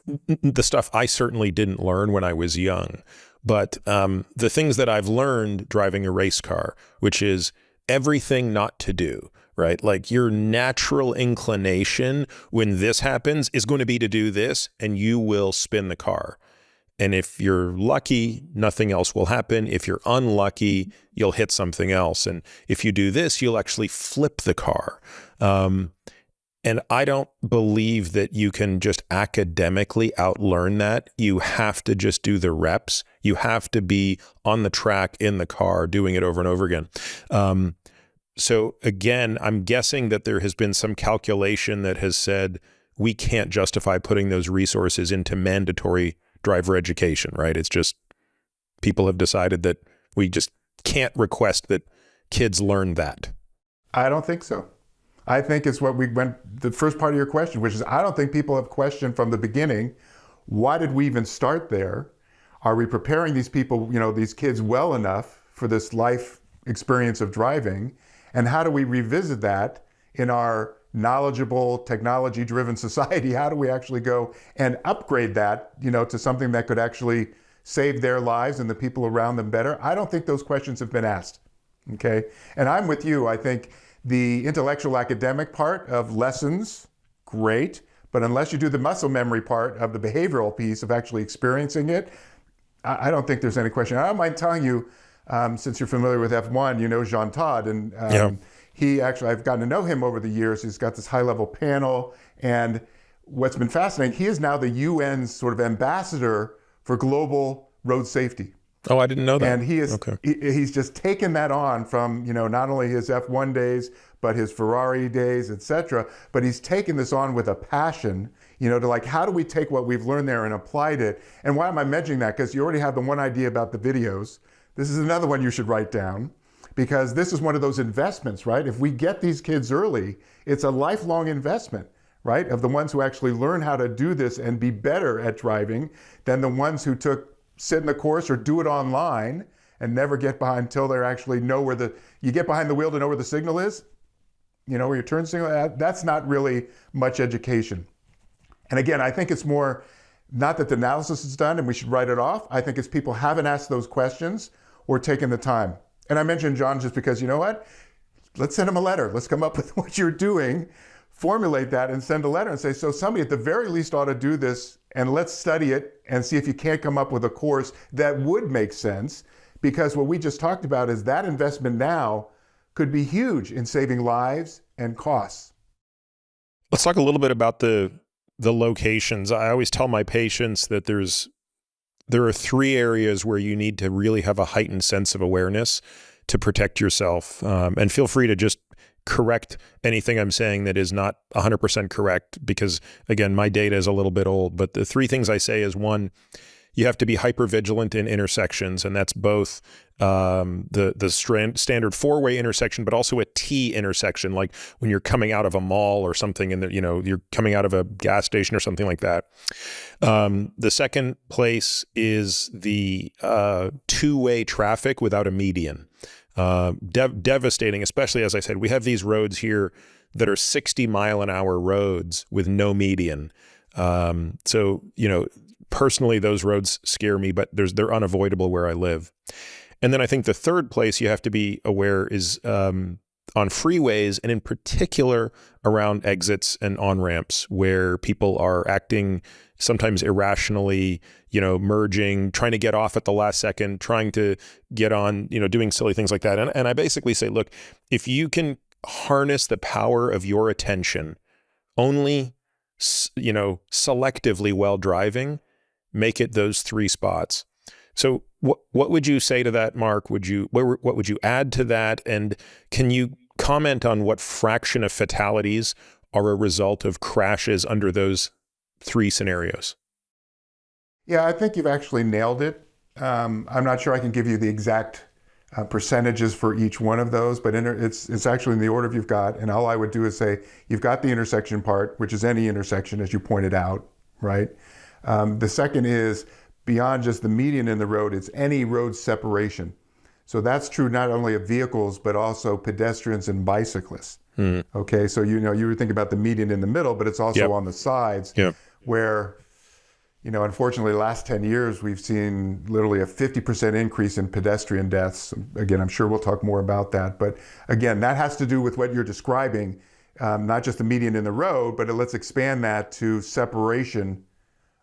The stuff I certainly didn't learn when I was young, but the things that I've learned driving a race car, which is everything not to do, right? Like your natural inclination when this happens is going to be to do this, and you will spin the car. And if you're lucky, nothing else will happen. If you're unlucky, you'll hit something else. And if you do this, you'll actually flip the car. And I don't believe that you can just academically outlearn that. You have to just do the reps. You have to be on the track in the car doing it over and over again. So again, I'm guessing that there has been some calculation that has said we can't justify putting those resources into mandatory driver education, right? It's just people have decided that we just can't request that kids learn that. I don't think so. I think it's what we went, the first part of your question, which is I don't think people have questioned from the beginning, why did we even start there? Are we preparing these people, these kids well enough for this life experience of driving? And how do we revisit that in our knowledgeable, technology-driven society? How do we actually go and upgrade that, to something that could actually save their lives and the people around them better? I don't think those questions have been asked, okay? And I'm with you. I think the intellectual academic part of lessons, great, but unless you do the muscle memory part of the behavioral piece of actually experiencing it, I don't think there's any question. I don't mind telling you, since you're familiar with F1, you know Jean Todt, and he actually, I've gotten to know him over the years. He's got this high-level panel, and what's been fascinating, he is now the UN's sort of ambassador for global road safety. Oh, I didn't know that. And he is, he's just taken that on from, not only his F1 days, but his Ferrari days, et cetera. But he's taken this on with a passion, to like, how do we take what we've learned there and applied it? And why am I mentioning that? Because you already have the one idea about the videos. This is another one you should write down, because this is one of those investments, right? If we get these kids early, it's a lifelong investment, right? Of the ones who actually learn how to do this and be better at driving than the ones who sit in the course or do it online and never get behind until they actually know where you get behind the wheel to know where the signal is, where your turn signal, that's not really much education. And again, I think it's more, not that the analysis is done and we should write it off. I think it's people haven't asked those questions or taken the time. And I mentioned John just because, you know what? Let's send him a letter. Let's come up with what you're doing, formulate that and send a letter and say, so somebody at the very least ought to do this, and let's study it and see if you can't come up with a course that would make sense. Because what we just talked about is that investment now could be huge in saving lives and costs. Let's talk a little bit about the locations. I always tell my patients that there are three areas where you need to really have a heightened sense of awareness to protect yourself. And feel free to just correct anything I'm saying that is not 100% correct, because again, my data is a little bit old. But the three things I say is, one, you have to be hypervigilant in intersections, and that's both the standard four-way intersection, but also a T intersection, like when you're coming out of a mall or something, and you're coming out of a gas station or something like that. The second place is the two-way traffic without a median. Devastating, especially, as I said, we have these roads here that are 60-mile-an-hour roads with no median. So, personally, those roads scare me, but they're unavoidable where I live. And then I think the third place you have to be aware is on freeways, and in particular around exits and on-ramps, where people are acting sometimes irrationally, merging, trying to get off at the last second, trying to get on, doing silly things like that. And I basically say, look, if you can harness the power of your attention only, selectively while driving, make it those three spots. So what would you say to that, Mark? What would you add to that? And can you comment on what fraction of fatalities are a result of crashes under those three scenarios? Yeah, I think you've actually nailed it. I'm not sure I can give you the exact percentages for each one of those, but it's actually in the order you've got. And all I would do is say, you've got the intersection part, which is any intersection, as you pointed out, right? The second is beyond just the median in the road, it's any road separation. So that's true not only of vehicles, but also pedestrians and bicyclists. Okay, so you were thinking about the median in the middle, but it's also on the sides where, unfortunately, the last 10 years, we've seen literally a 50% increase in pedestrian deaths. Again, I'm sure we'll talk more about that. But again, that has to do with what you're describing, not just the median in the road, but let's expand that to separation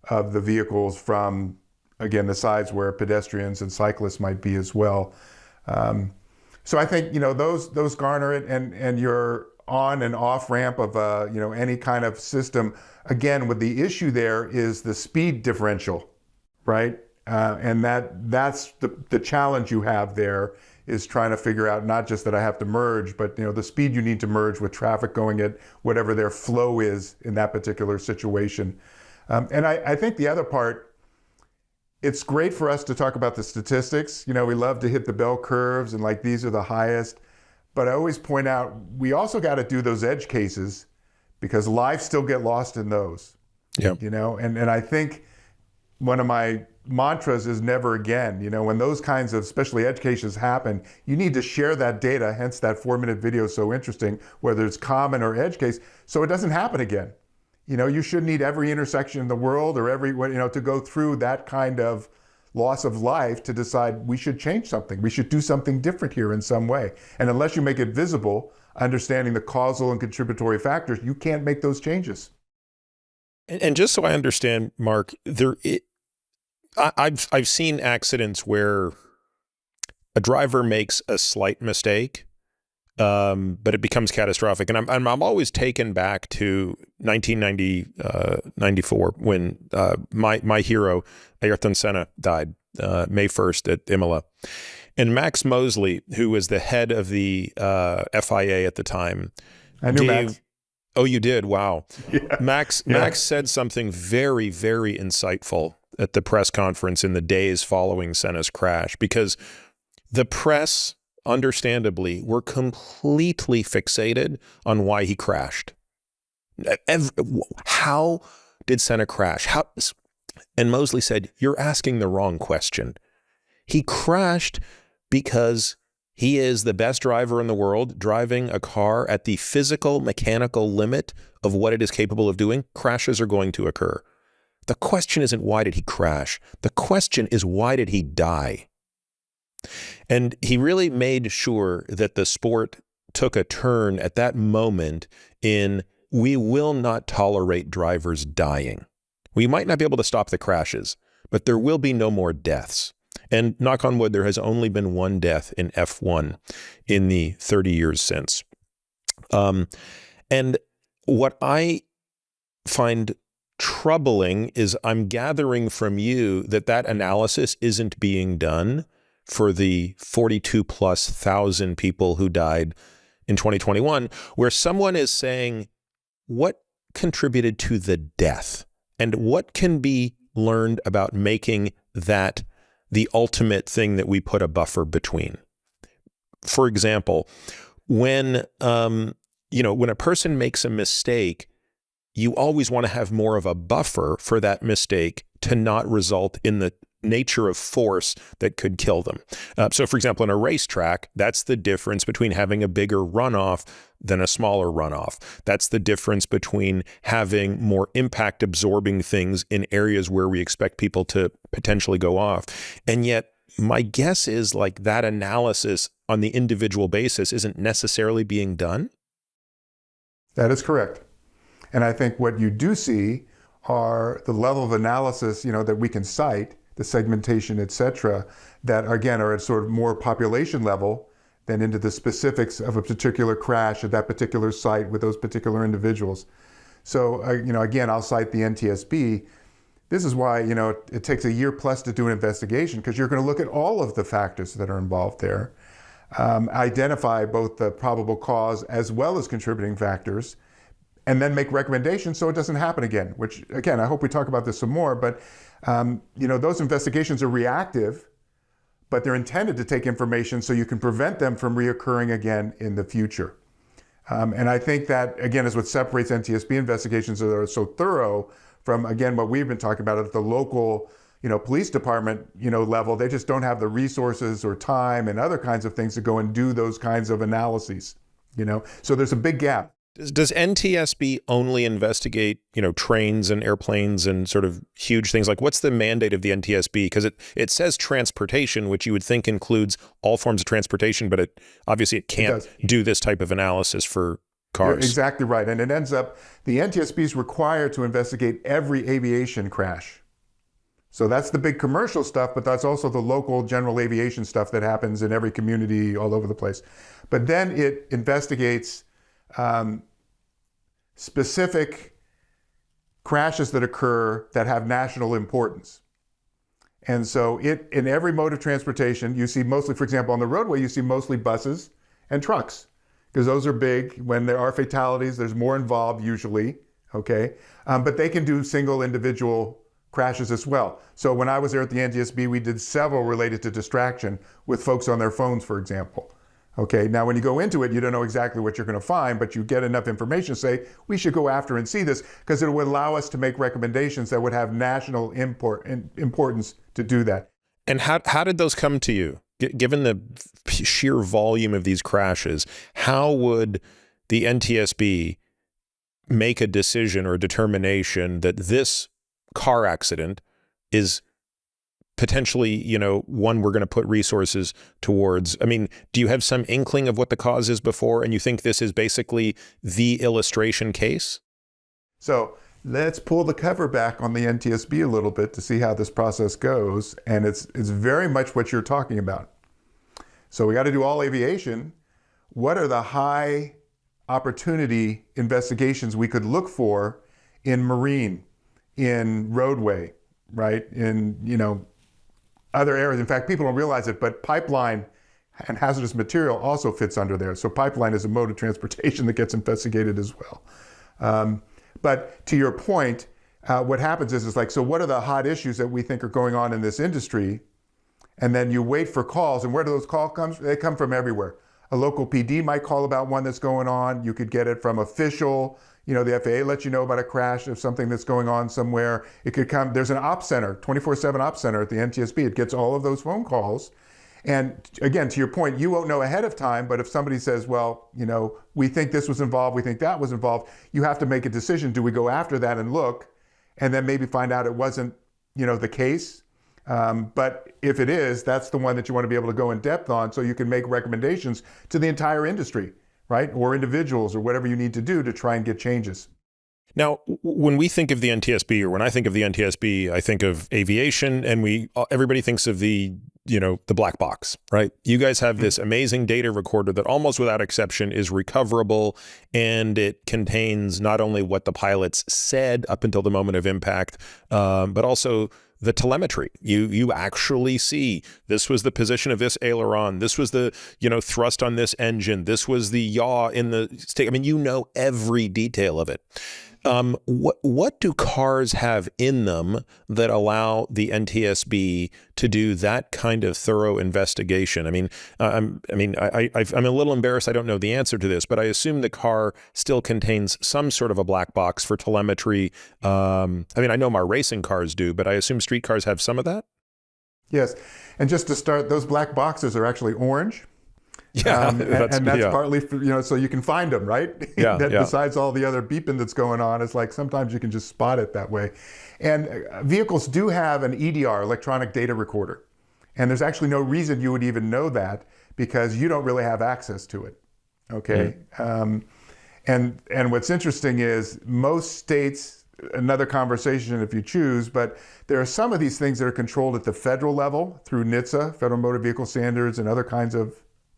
of the vehicles from again, the sides where pedestrians and cyclists might be as well. So I think, those garner it, and your on and off ramp of, any kind of system. Again, with the issue there is the speed differential, right? And that's the challenge you have there, is trying to figure out not just that I have to merge, but the speed you need to merge with traffic going at whatever their flow is in that particular situation. And I think the other part, it's great for us to talk about the statistics. We love to hit the bell curves and like these are the highest. But I always point out, we also got to do those edge cases, because lives still get lost in those. Yeah. And I think one of my mantras is never again. When those kinds of, especially edge cases happen, you need to share that data, hence that 4-minute video is so interesting, whether it's common or edge case, so it doesn't happen again. You shouldn't need every intersection in the world or to go through that kind of loss of life to decide we should change something. We should do something different here in some way. And unless you make it visible, understanding the causal and contributory factors, you can't make those changes. And just so I understand, Mark, I've seen accidents where a driver makes a slight mistake, but it becomes catastrophic. And I'm always taken back to 1994 when my hero Ayrton Senna died May 1st at Imola, and Max Mosley, who was the head of the FIA at the time, I knew Max. Oh, you did? Wow. Yeah. Max said something very, very insightful at the press conference in the days following Senna's crash, because the press, understandably, were completely fixated on why he crashed. How did Senna crash? And Mosley said, "You're asking the wrong question. He crashed because he is the best driver in the world, driving a car at the physical, mechanical limit of what it is capable of doing. Crashes are going to occur. The question isn't why did he crash? The question is why did he die?" And he really made sure that the sport took a turn at that moment in, we will not tolerate drivers dying. We might not be able to stop the crashes, but there will be no more deaths. And knock on wood, there has only been one death in F1 in the 30 years since. And what I find troubling is I'm gathering from you that analysis isn't being done for the 42,000+ people who died in 2021, where someone is saying, what contributed to the death? And what can be learned about making that the ultimate thing that we put a buffer between? For example, when a person makes a mistake, you always want to have more of a buffer for that mistake to not result in the nature of force that could kill them. So for example, in a racetrack, that's the difference between having a bigger runoff than a smaller runoff. That's the difference between having more impact absorbing things in areas where we expect people to potentially go off. And yet my guess is like that analysis on the individual basis isn't necessarily being done. That is correct. And I think what you do see are the level of analysis, that we can cite, the segmentation, et cetera, that again are at sort of more population level than into the specifics of a particular crash at that particular site with those particular individuals. So, again, I'll cite the NTSB. This is why, it takes a year plus to do an investigation, because you're going to look at all of the factors that are involved there, identify both the probable cause as well as contributing factors, and then make recommendations so it doesn't happen again, which, again, I hope we talk about this some more, but those investigations are reactive, but they're intended to take information so you can prevent them from reoccurring again in the future. And I think that, again, is what separates NTSB investigations that are so thorough from, again, what we've been talking about at the local, police department, level. They just don't have the resources or time and other kinds of things to go and do those kinds of analyses, So there's a big gap. Does NTSB only investigate, trains and airplanes and sort of huge things? Like, what's the mandate of the NTSB? Because it says transportation, which you would think includes all forms of transportation, but it can't do this type of analysis for cars. You're exactly right. And it ends up, the NTSB is required to investigate every aviation crash. So that's the big commercial stuff, but that's also the local general aviation stuff that happens in every community all over the place. But then it investigates specific crashes that occur that have national importance. And so in every mode of transportation, you see mostly, for example, on the roadway, you see mostly buses and trucks, because those are big. When there are fatalities, there's more involved usually, okay? But they can do single individual crashes as well. So when I was there at the NTSB, we did several related to distraction with folks on their phones, for example. Okay, now when you go into it, you don't know exactly what you're going to find, but you get enough information to say, we should go after and see this, because it would allow us to make recommendations that would have national importance to do that. And how did those come to you? Given the sheer volume of these crashes, how would the NTSB make a decision or a determination that this car accident is potentially, one we're going to put resources towards? I mean, do you have some inkling of what the cause is before, and you think this is basically the illustration case? So let's pull the cover back on the NTSB a little bit to see how this process goes. And it's very much what you're talking about. So we got to do all aviation. What are the high opportunity investigations we could look for in marine, in roadway, right? In, other areas. In fact, people don't realize it, but pipeline and hazardous material also fits under there. So pipeline is a mode of transportation that gets investigated as well. But to your point, what happens is like, so what are the hot issues that we think are going on in this industry? And then you wait for calls. And where do those calls come? They come from everywhere. A local PD might call about one that's going on. You could get it from official. The FAA lets you know about a crash of something that's going on somewhere. It could come, there's an ops center, 24/7 ops center at the NTSB. It gets all of those phone calls. And again, to your point, you won't know ahead of time, but if somebody says, well, we think this was involved, we think that was involved, you have to make a decision. Do we go after that and look, and then maybe find out it wasn't, the case? But if it is, that's the one that you want to be able to go in depth on, so you can make recommendations to the entire industry, right? Or individuals, or whatever you need to do to try and get changes. Now, when we think of the NTSB, or when I think of the NTSB, I think of aviation, and everybody thinks of the black box, right? You guys have this amazing data recorder that almost without exception is recoverable, and it contains not only what the pilots said up until the moment of impact, but also the telemetry. You actually see, this was the position of this aileron, this was the thrust on this engine, this was the yaw in the stick. I mean, every detail of it. What do cars have in them that allow the NTSB to do that kind of thorough investigation? I mean, I'm a little embarrassed I don't know the answer to this, but I assume the car still contains some sort of a black box for telemetry. I know my racing cars do, but I assume street cars have some of that? Yes. And just to start, those black boxes are actually orange. Yeah, and that's partly for, so you can find them, right? Yeah, Besides all the other beeping that's going on, it's like sometimes you can just spot it that way. And vehicles do have an EDR, electronic data recorder. And there's actually no reason you would even know that, because you don't really have access to it, okay? And what's interesting is most states, another conversation if you choose, but there are some of these things that are controlled at the federal level through NHTSA, Federal Motor Vehicle Standards, and other kinds of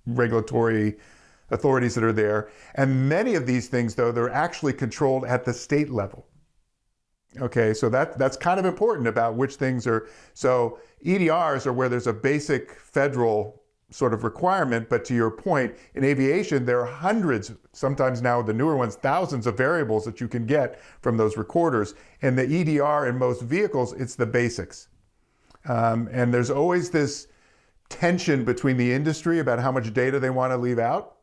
regulatory authorities that are there. And many of these things, though, they're actually controlled at the state level. Okay, so that's kind of important about which things are. So EDRs are where there's a basic federal sort of requirement, but to your point, in aviation, there are hundreds, sometimes now the newer ones, thousands of variables that you can get from those recorders. And the EDR in most vehicles, it's the basics. And there's always this tension between the industry about how much data they want to leave out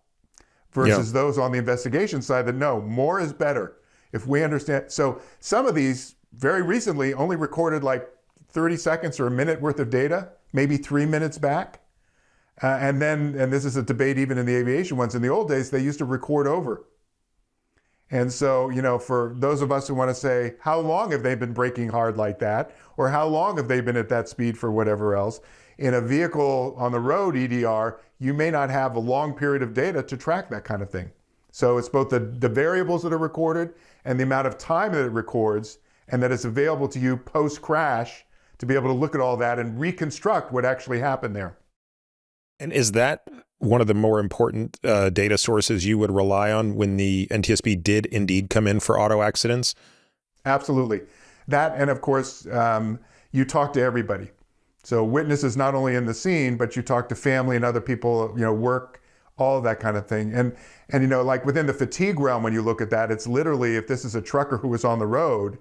versus those on the investigation side that no, more is better. If we understand, so some of these very recently only recorded like 30 seconds or a minute worth of data, maybe 3 minutes back. And this is a debate even in the aviation ones, in the old days, they used to record over. And so, for those of us who want to say, how long have they been braking hard like that? Or how long have they been at that speed for whatever else? In a vehicle on the road EDR, you may not have a long period of data to track that kind of thing. So it's both the variables that are recorded and the amount of time that it records and that it's available to you post-crash to be able to look at all that and reconstruct what actually happened there. And is that one of the more important data sources you would rely on when the NTSB did indeed come in for auto accidents? Absolutely. That, and of course, you talk to everybody. So witnesses not only in the scene, but you talk to family and other people, work, all of that kind of thing. And like within the fatigue realm, when you look at that, it's literally, if this is a trucker who was on the road,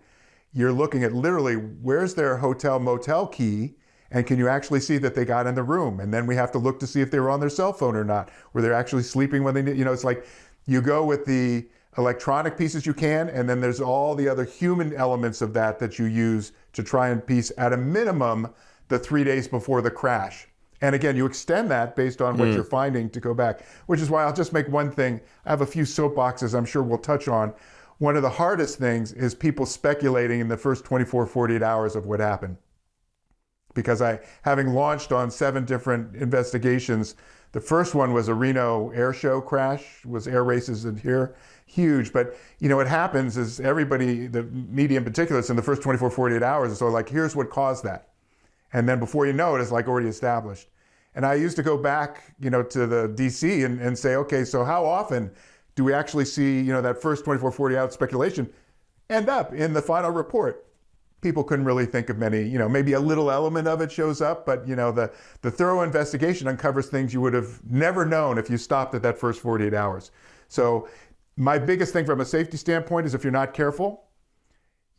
you're looking at literally, where's their hotel motel key? And can you actually see that they got in the room? And then we have to look to see if they were on their cell phone or not. Were they actually sleeping when they need, it's like you go with the electronic pieces you can, and then there's all the other human elements of that you use to try and piece at a minimum the 3 days before the crash. And again, you extend that based on what you're finding to go back, which is why I'll just make one thing. I have a few soapboxes I'm sure we'll touch on. One of the hardest things is people speculating in the first 24, 48 hours of what happened. Because having launched on 7 different investigations, the first one was a Reno air show crash, was air races in here, huge. But what happens is everybody, the media in particular, it's in the first 24, 48 hours, so like, here's what caused that. And then before you know it, it's like already established. And I used to go back, to the DC and say, okay, so how often do we actually see, that first 24, 48 hour speculation end up in the final report? People couldn't really think of many, maybe a little element of it shows up, but the thorough investigation uncovers things you would have never known if you stopped at that first 48 hours. So my biggest thing from a safety standpoint is if you're not careful,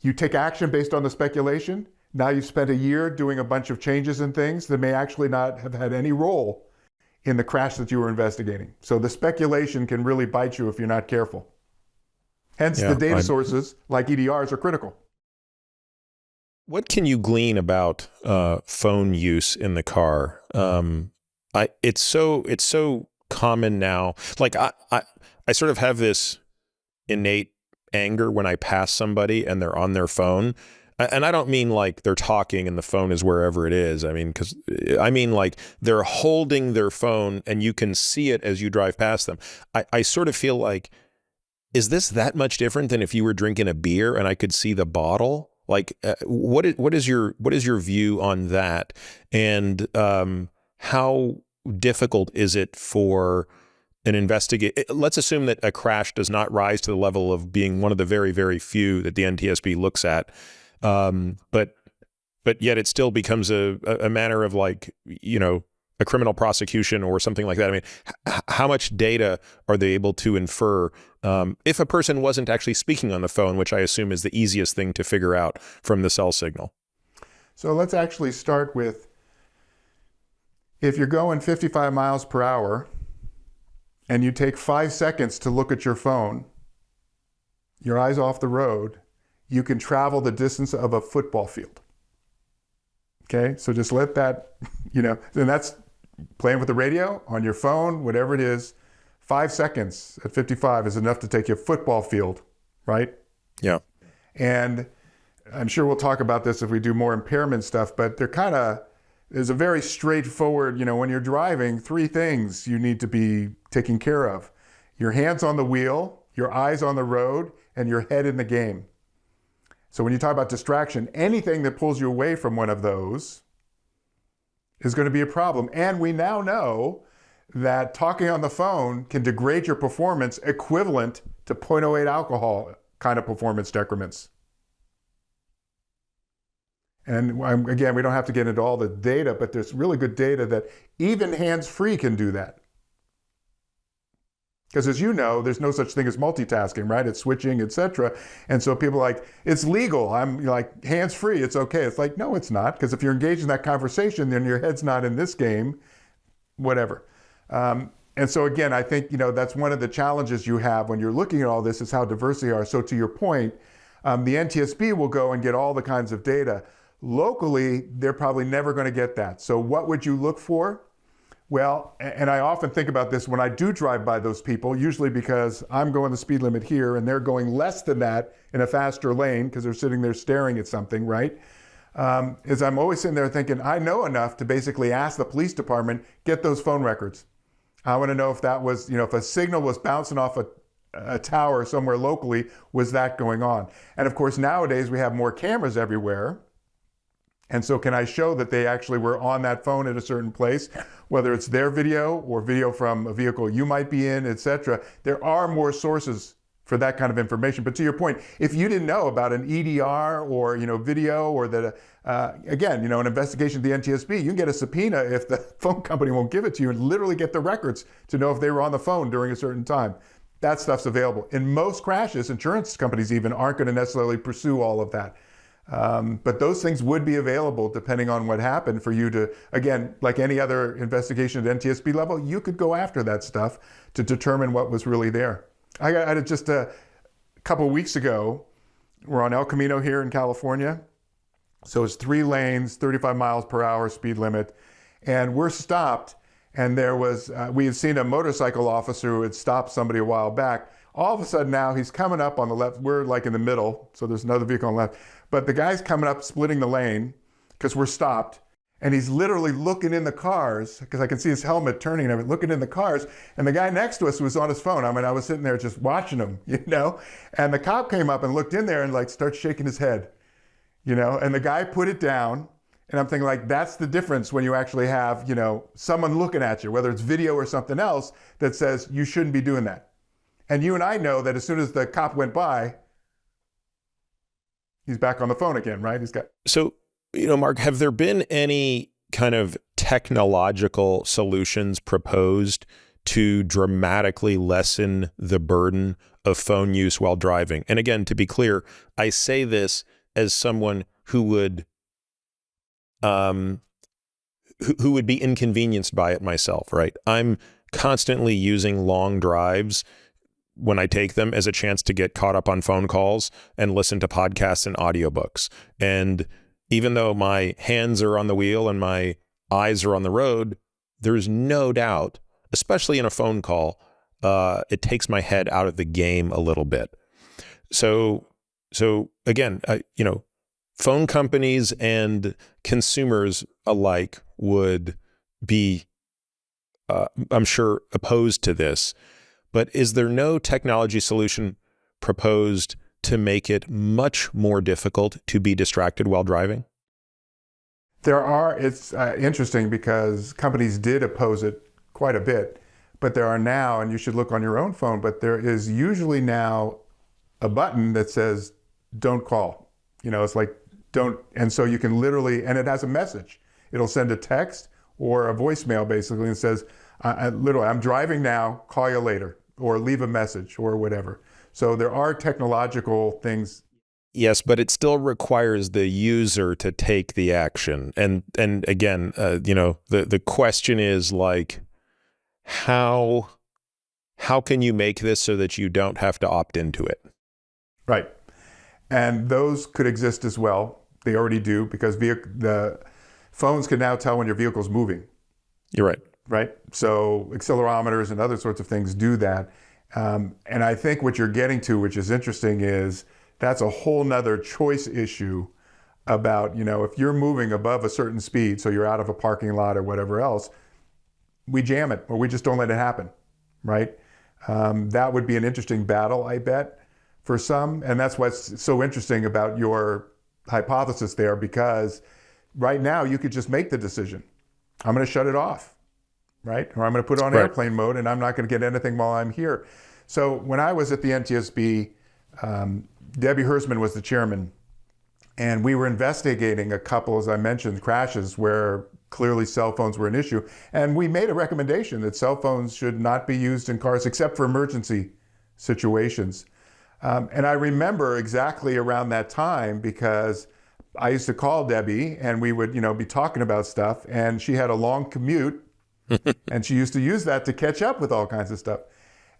you take action based on the speculation. Now you've spent a year doing a bunch of changes and things that may actually not have had any role in the crash that you were investigating. So the speculation can really bite you if you're not careful. Hence the data sources like EDRs are critical. What can you glean about phone use in the car? It's so common now. Like I sort of have this innate anger when I pass somebody and they're on their phone. And I don't mean like they're talking and the phone is wherever it is. I mean like they're holding their phone and you can see it as you drive past them. I sort of feel like, is this that much different than if you were drinking a beer and I could see the bottle? Like, what is your view on that? And how difficult is it for an investigator? Let's assume that a crash does not rise to the level of being one of the very, very few that the NTSB looks at. But yet it still becomes a matter of like, a criminal prosecution or something like that. I mean, how much data are they able to infer if a person wasn't actually speaking on the phone, which I assume is the easiest thing to figure out from the cell signal? So let's actually start with, if you're going 55 miles per hour and you take 5 seconds to look at your phone, your eyes off the road, you can travel the distance of a football field. Okay, so just let that, and that's playing with the radio, on your phone, whatever it is. 5 seconds at 55 is enough to take you a football field, right? Yeah. And I'm sure we'll talk about this if we do more impairment stuff, but there's a very straightforward, when you're driving, 3 things you need to be taking care of. Your hands on the wheel, your eyes on the road, and your head in the game. So when you talk about distraction, anything that pulls you away from one of those is going to be a problem. And we now know that talking on the phone can degrade your performance equivalent to 0.08 alcohol kind of performance decrements. And again, we don't have to get into all the data, but there's really good data that even hands-free can do that. Because as you know, there's no such thing as multitasking, right? It's switching, etc. And so people are like, it's legal. I'm like, hands-free, it's okay. It's like, no, it's not. Because if you're engaged in that conversation, then your head's not in this game, whatever. And so again, I think, that's one of the challenges you have when you're looking at all this is how diverse they are. So to your point, the NTSB will go and get all the kinds of data. Locally, they're probably never going to get that. So what would you look for? Well, and I often think about this when I do drive by those people, usually because I'm going the speed limit here and they're going less than that in a faster lane because they're sitting there staring at something, right? Is I'm always sitting there thinking, I know enough to basically ask the police department, get those phone records. I want to know if that was, if a signal was bouncing off a tower somewhere locally, was that going on? And of course, nowadays we have more cameras everywhere. And so can I show that they actually were on that phone at a certain place, whether it's their video or video from a vehicle you might be in, et cetera. There are more sources for that kind of information. But to your point, if you didn't know about an EDR or video or that, again, an investigation to the NTSB, you can get a subpoena if the phone company won't give it to you and literally get the records to know if they were on the phone during a certain time. That stuff's available. In most crashes, insurance companies even aren't going to necessarily pursue all of that. But those things would be available depending on what happened for you to, again, like any other investigation at NTSB level, you could go after that stuff to determine what was really there. I got just a couple of weeks ago, we're on El Camino here in California. So it's 3 lanes, 35 miles per hour speed limit. And we're stopped. And there was, we had seen a motorcycle officer who had stopped somebody a while back. All of a sudden now he's coming up on the left. We're like in the middle. So there's another vehicle on the left. But the guy's coming up, splitting the lane because we're stopped. And he's literally looking in the cars because I can see his helmet turning and everything, looking in the cars. And the guy next to us was on his phone. I mean, I was sitting there just watching him, And the cop came up and looked in there and starts shaking his head, And the guy put it down. And I'm thinking that's the difference when you actually have, someone looking at you, whether it's video or something else that says you shouldn't be doing that. And you and I know that as soon as the cop went by, he's back on the phone again, right? So, Mark, have there been any kind of technological solutions proposed to dramatically lessen the burden of phone use while driving? And again, to be clear, I say this as someone who would be inconvenienced by it myself, right? I'm constantly using long drives when I take them as a chance to get caught up on phone calls and listen to podcasts and audiobooks. And even though my hands are on the wheel and my eyes are on the road, there's no doubt, especially in a phone call, it takes my head out of the game a little bit. So again, phone companies and consumers alike would be, I'm sure, opposed to this. But is there no technology solution proposed to make it much more difficult to be distracted while driving? There are. It's interesting because companies did oppose it quite a bit, but there are now, and you should look on your own phone, but there is usually now a button that says, don't call. It's like, don't, and so you can literally, and it has a message. It'll send a text or a voicemail basically and says, I'm driving now, call you later, or leave a message or whatever. So there are technological things. Yes, but it still requires the user to take the action. And again, the question is how can you make this so that you don't have to opt into it? Right. And those could exist as well. They already do because the phones can now tell when your vehicle's moving. You're right. Right? So accelerometers and other sorts of things do that. And I think what you're getting to, which is interesting, is that's a whole nother choice issue about, if you're moving above a certain speed, so you're out of a parking lot or whatever else, we jam it or we just don't let it happen, right? That would be an interesting battle, I bet, for some. And that's what's so interesting about your hypothesis there, because right now you could just make the decision. I'm going to shut it off. Right? Or I'm going to put it on airplane mode and I'm not going to get anything while I'm here. So when I was at the NTSB, Debbie Hersman was the chairman, and we were investigating a couple, as I mentioned, crashes where clearly cell phones were an issue. And we made a recommendation that cell phones should not be used in cars except for emergency situations. And I remember exactly around that time because I used to call Debbie and we would, be talking about stuff, and she had a long commute. And she used to use that to catch up with all kinds of stuff.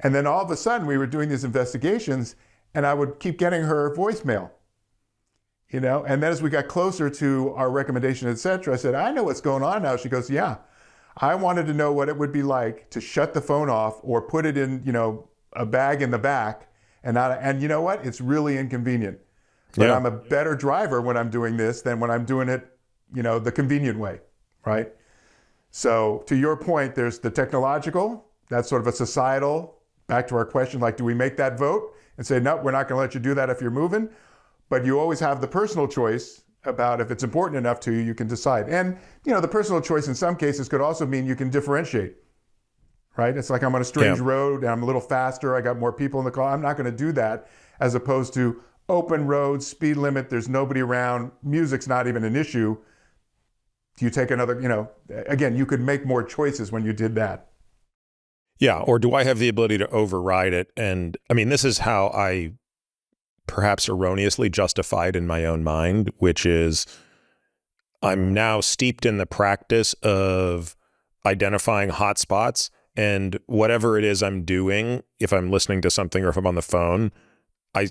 And then all of a sudden we were doing these investigations and I would keep getting her voicemail, And then as we got closer to our recommendation, et cetera, I said, I know what's going on now. She goes, yeah, I wanted to know what it would be like to shut the phone off or put it in, a bag in the back. And you know what? It's really inconvenient. But I'm a better driver when I'm doing this than when I'm doing it, the convenient way, right? So to your point, there's the technological, that's sort of a societal, back to our question, do we make that vote and say, no, we're not going to let you do that if you're moving? But you always have the personal choice about if it's important enough to you, you can decide. And, the personal choice in some cases could also mean you can differentiate, right? It's like I'm on a strange road and I'm a little faster. I got more people in the car. I'm not going to do that, as opposed to open roads, speed limit, there's nobody around, music's not even an issue. Do you take another, again, you could make more choices when you did that. Yeah. Or do I have the ability to override it? And I mean, this is how I perhaps erroneously justified in my own mind, which is I'm now steeped in the practice of identifying hotspots, and whatever it is I'm doing, if I'm listening to something or if I'm on the phone, I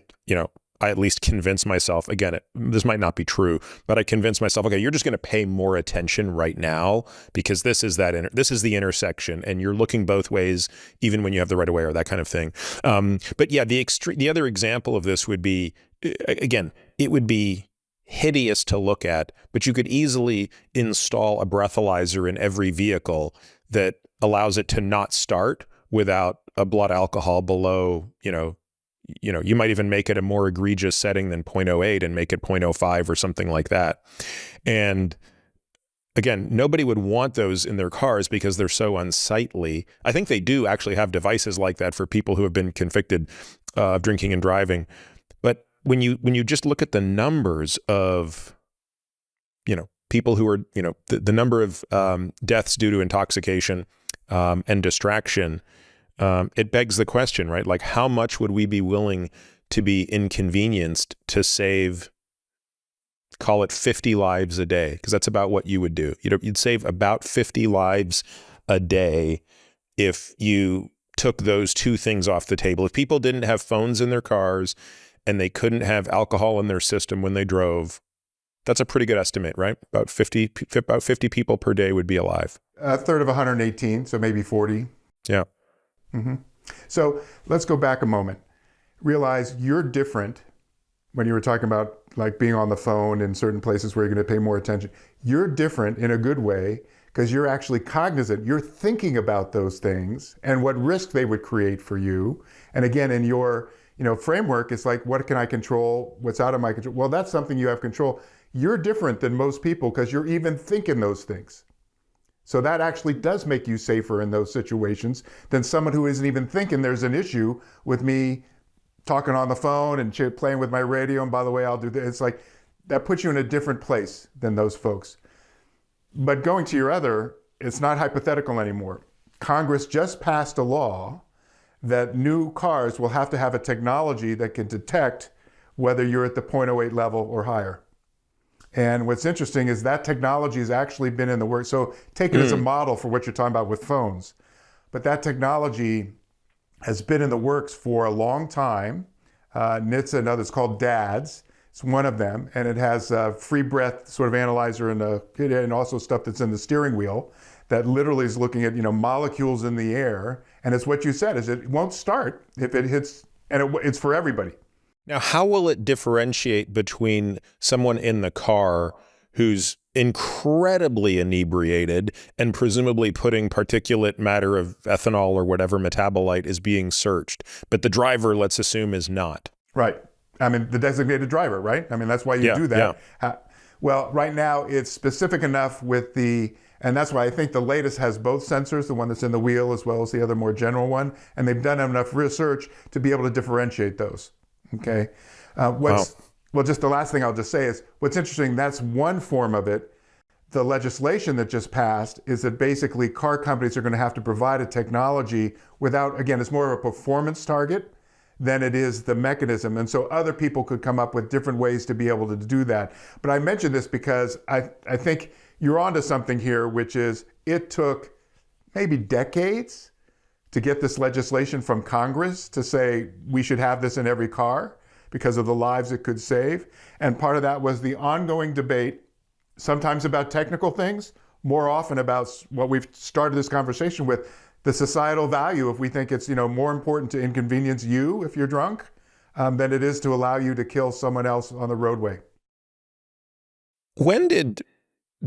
at least convince myself, again, this might not be true, but I convince myself, okay, you're just going to pay more attention right now because this is the intersection, and you're looking both ways, even when you have the right of way or that kind of thing. But yeah, the other example of this would be, again, it would be hideous to look at, but you could easily install a breathalyzer in every vehicle that allows it to not start without a blood alcohol below, you might even make it a more egregious setting than 0.08 and make it 0.05 or something like that. And again, nobody would want those in their cars because they're so unsightly. I think they do actually have devices like that for people who have been convicted of drinking and driving. But when you just look at the numbers of, people who are, the number of deaths due to intoxication and distraction, it begs the question, right? Like, how much would we be willing to be inconvenienced to save, call it 50 lives a day? Because that's about what you would do. You'd save about 50 lives a day if you took those two things off the table. If people didn't have phones in their cars and they couldn't have alcohol in their system when they drove, that's a pretty good estimate, right? About 50 people per day would be alive. A third of 118, so maybe 40. Yeah. Mm-hmm. So let's go back a moment. Realize you're different when you were talking about like being on the phone in certain places where you're going to pay more attention. You're different in a good way because you're actually cognizant. You're thinking about those things and what risk they would create for you. And again, in your framework, it's like, what can I control? What's out of my control? Well, that's something you have control. You're different than most people because you're even thinking those things. So that actually does make you safer in those situations than someone who isn't even thinking there's an issue with me talking on the phone and playing with my radio. And by the way, I'll do this. It's like that puts you in a different place than those folks. But going to your other, it's not hypothetical anymore. Congress just passed a law that new cars will have to have a technology that can detect whether you're at the 0.08 level or higher. And what's interesting is that technology has actually been in the works. So take it as a model for what you're talking about with phones. But that technology has been in the works for a long time. NHTSA and others, called DADS. It's one of them. And it has a free breath sort of analyzer and also stuff that's in the steering wheel that literally is looking at molecules in the air. And it's what you said, is it won't start if it hits, and it's for everybody. Now, how will it differentiate between someone in the car who's incredibly inebriated and presumably putting particulate matter of ethanol or whatever metabolite is being searched, but the driver, let's assume, is not? Right. I mean, the designated driver, right? I mean, that's why you do that. Yeah. Well, right now it's specific enough and that's why I think the latest has both sensors, the one that's in the wheel as well as the other more general one, and they've done enough research to be able to differentiate those. Okay. Well, just the last thing I'll just say is what's interesting, that's one form of it. The legislation that just passed is that basically car companies are going to have to provide a technology without, again, it's more of a performance target than it is the mechanism. And so other people could come up with different ways to be able to do that. But I mention this because I think you're onto something here, which is it took maybe decades to get this legislation from Congress to say we should have this in every car because of the lives it could save. And part of that was the ongoing debate, sometimes about technical things, more often about what we've started this conversation with, the societal value. If we think it's more important to inconvenience you if you're drunk than it is to allow you to kill someone else on the roadway. When did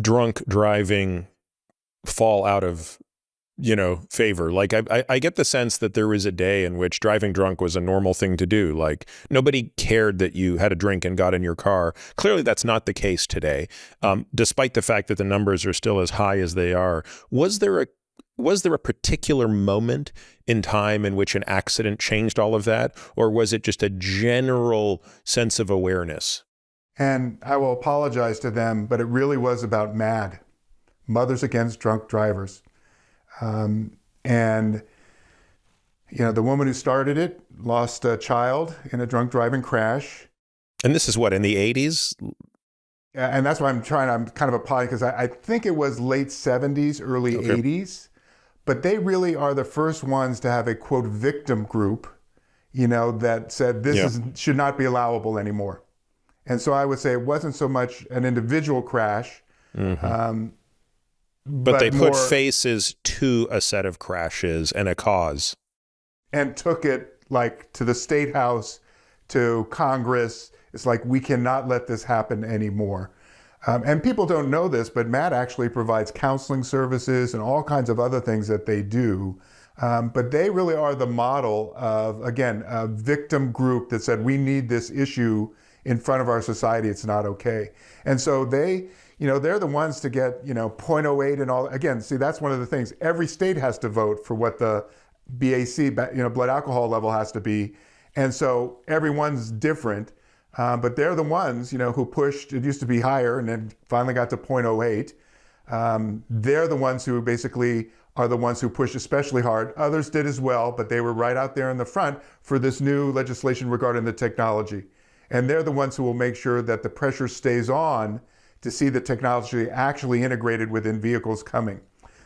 drunk driving fall out of favor. Like I get the sense that there was a day in which driving drunk was a normal thing to do. Like nobody cared that you had a drink and got in your car. Clearly that's not the case today. Despite the fact that the numbers are still as high as they are. Was there a particular moment in time in which an accident changed all of that? Or was it just a general sense of awareness? And I will apologize to them, but it really was about MAD, Mothers Against Drunk Drivers. And the woman who started it lost a child in a drunk driving crash. And this is what, in the 80s? And that's why I'm kind of applying, because I think it was late 70s, early 80s. But they really are the first ones to have a, quote, victim group, that said this should not be allowable anymore. And so I would say it wasn't so much an individual crash, but they put faces to a set of crashes and a cause. And took it like to the State House, to Congress. It's like, we cannot let this happen anymore. And people don't know this, but MAD actually provides counseling services and all kinds of other things that they do. But they really are the model of, again, a victim group that said, we need this issue in front of our society. It's not okay. And so they're the ones to get, 0.08 and all. Again, see, that's one of the things. Every state has to vote for what the BAC, blood alcohol level has to be. And so everyone's different. But they're the ones, who pushed. It used to be higher and then finally got to 0.08. They're the ones who basically are the ones who pushed especially hard. Others did as well, but they were right out there in the front for this new legislation regarding the technology. And they're the ones who will make sure that the pressure stays on to see the technology actually integrated within vehicles coming.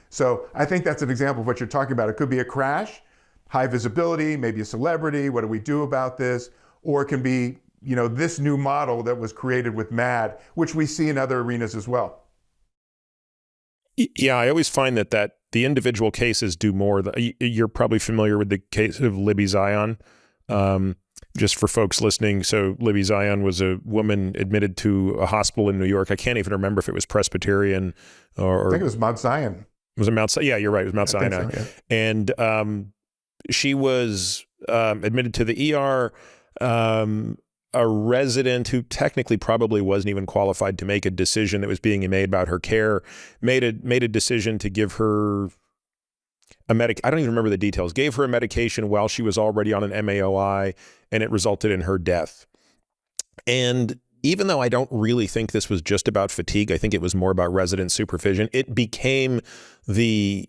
So I think that's an example of what you're talking about. It could be a crash, high visibility, maybe a celebrity. What do we do about this? Or it can be, this new model that was created with MAD, which we see in other arenas as well. Yeah, I always find that the individual cases do more. You're probably familiar with the case of Libby Zion. Just for folks listening, so Libby Zion was a woman admitted to a hospital in New York. I can't even remember if it was Presbyterian or I think it was Mount Zion. Was it Mount Zion? Yeah, you're right. It was Mount Sinai. So, yeah. And she was admitted to the ER. A resident who technically probably wasn't even qualified to make a decision that was being made about her care made a decision to give her I don't even remember the details, gave her a medication while she was already on an MAOI, and it resulted in her death. And even though I don't really think this was just about fatigue, I think it was more about resident supervision, it became the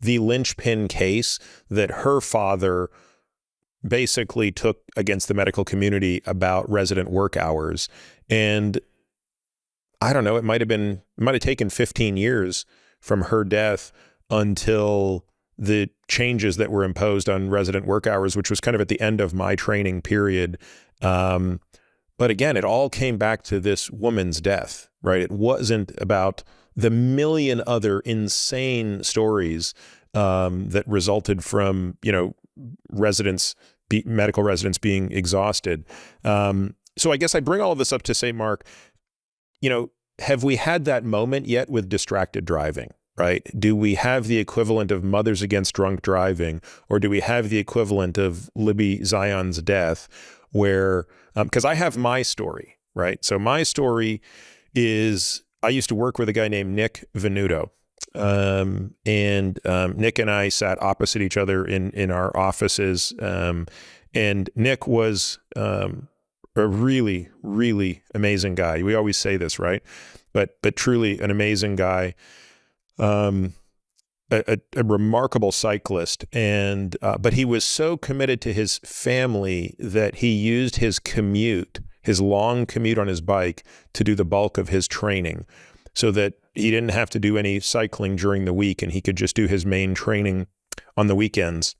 linchpin case that her father basically took against the medical community about resident work hours. And I don't know, it might have taken 15 years from her death until the changes that were imposed on resident work hours, which was kind of at the end of my training period. But again, it all came back to this woman's death, right? It wasn't about the million other insane stories that resulted from, medical residents being exhausted. So I guess I bring all of this up to say, Mark, have we had that moment yet with distracted driving? Right? Do we have the equivalent of Mothers Against Drunk Driving, or do we have the equivalent of Libby Zion's death where, because I have my story, right? So my story is, I used to work with a guy named Nick Venuto. And Nick and I sat opposite each other in our offices. And Nick was a really, really amazing guy. We always say this, right? But truly an amazing guy. A remarkable cyclist, and but he was so committed to his family that he used his long commute on his bike to do the bulk of his training, so that he didn't have to do any cycling during the week and he could just do his main training on the weekends.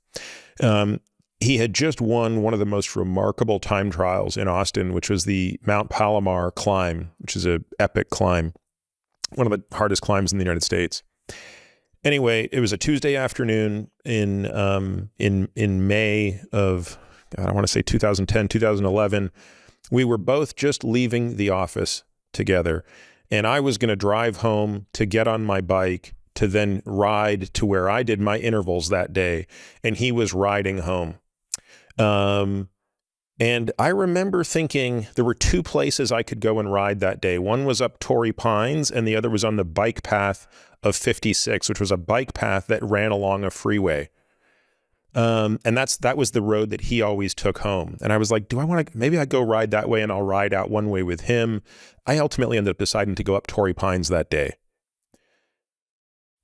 He had just won one of the most remarkable time trials in Austin, which was the Mount Palomar climb, which is an epic climb, one of the hardest climbs in the United States. Anyway, it was a Tuesday afternoon in May of, I want to say 2010, 2011. We were both just leaving the office together, and I was going to drive home to get on my bike to then ride to where I did my intervals that day, and he was riding home. And I remember thinking there were two places I could go and ride that day. One was up Torrey Pines, and the other was on the bike path of 56, which was a bike path that ran along a freeway. And that was the road that he always took home. And I was like, maybe I go ride that way and I'll ride out one way with him. I ultimately ended up deciding to go up Torrey Pines that day.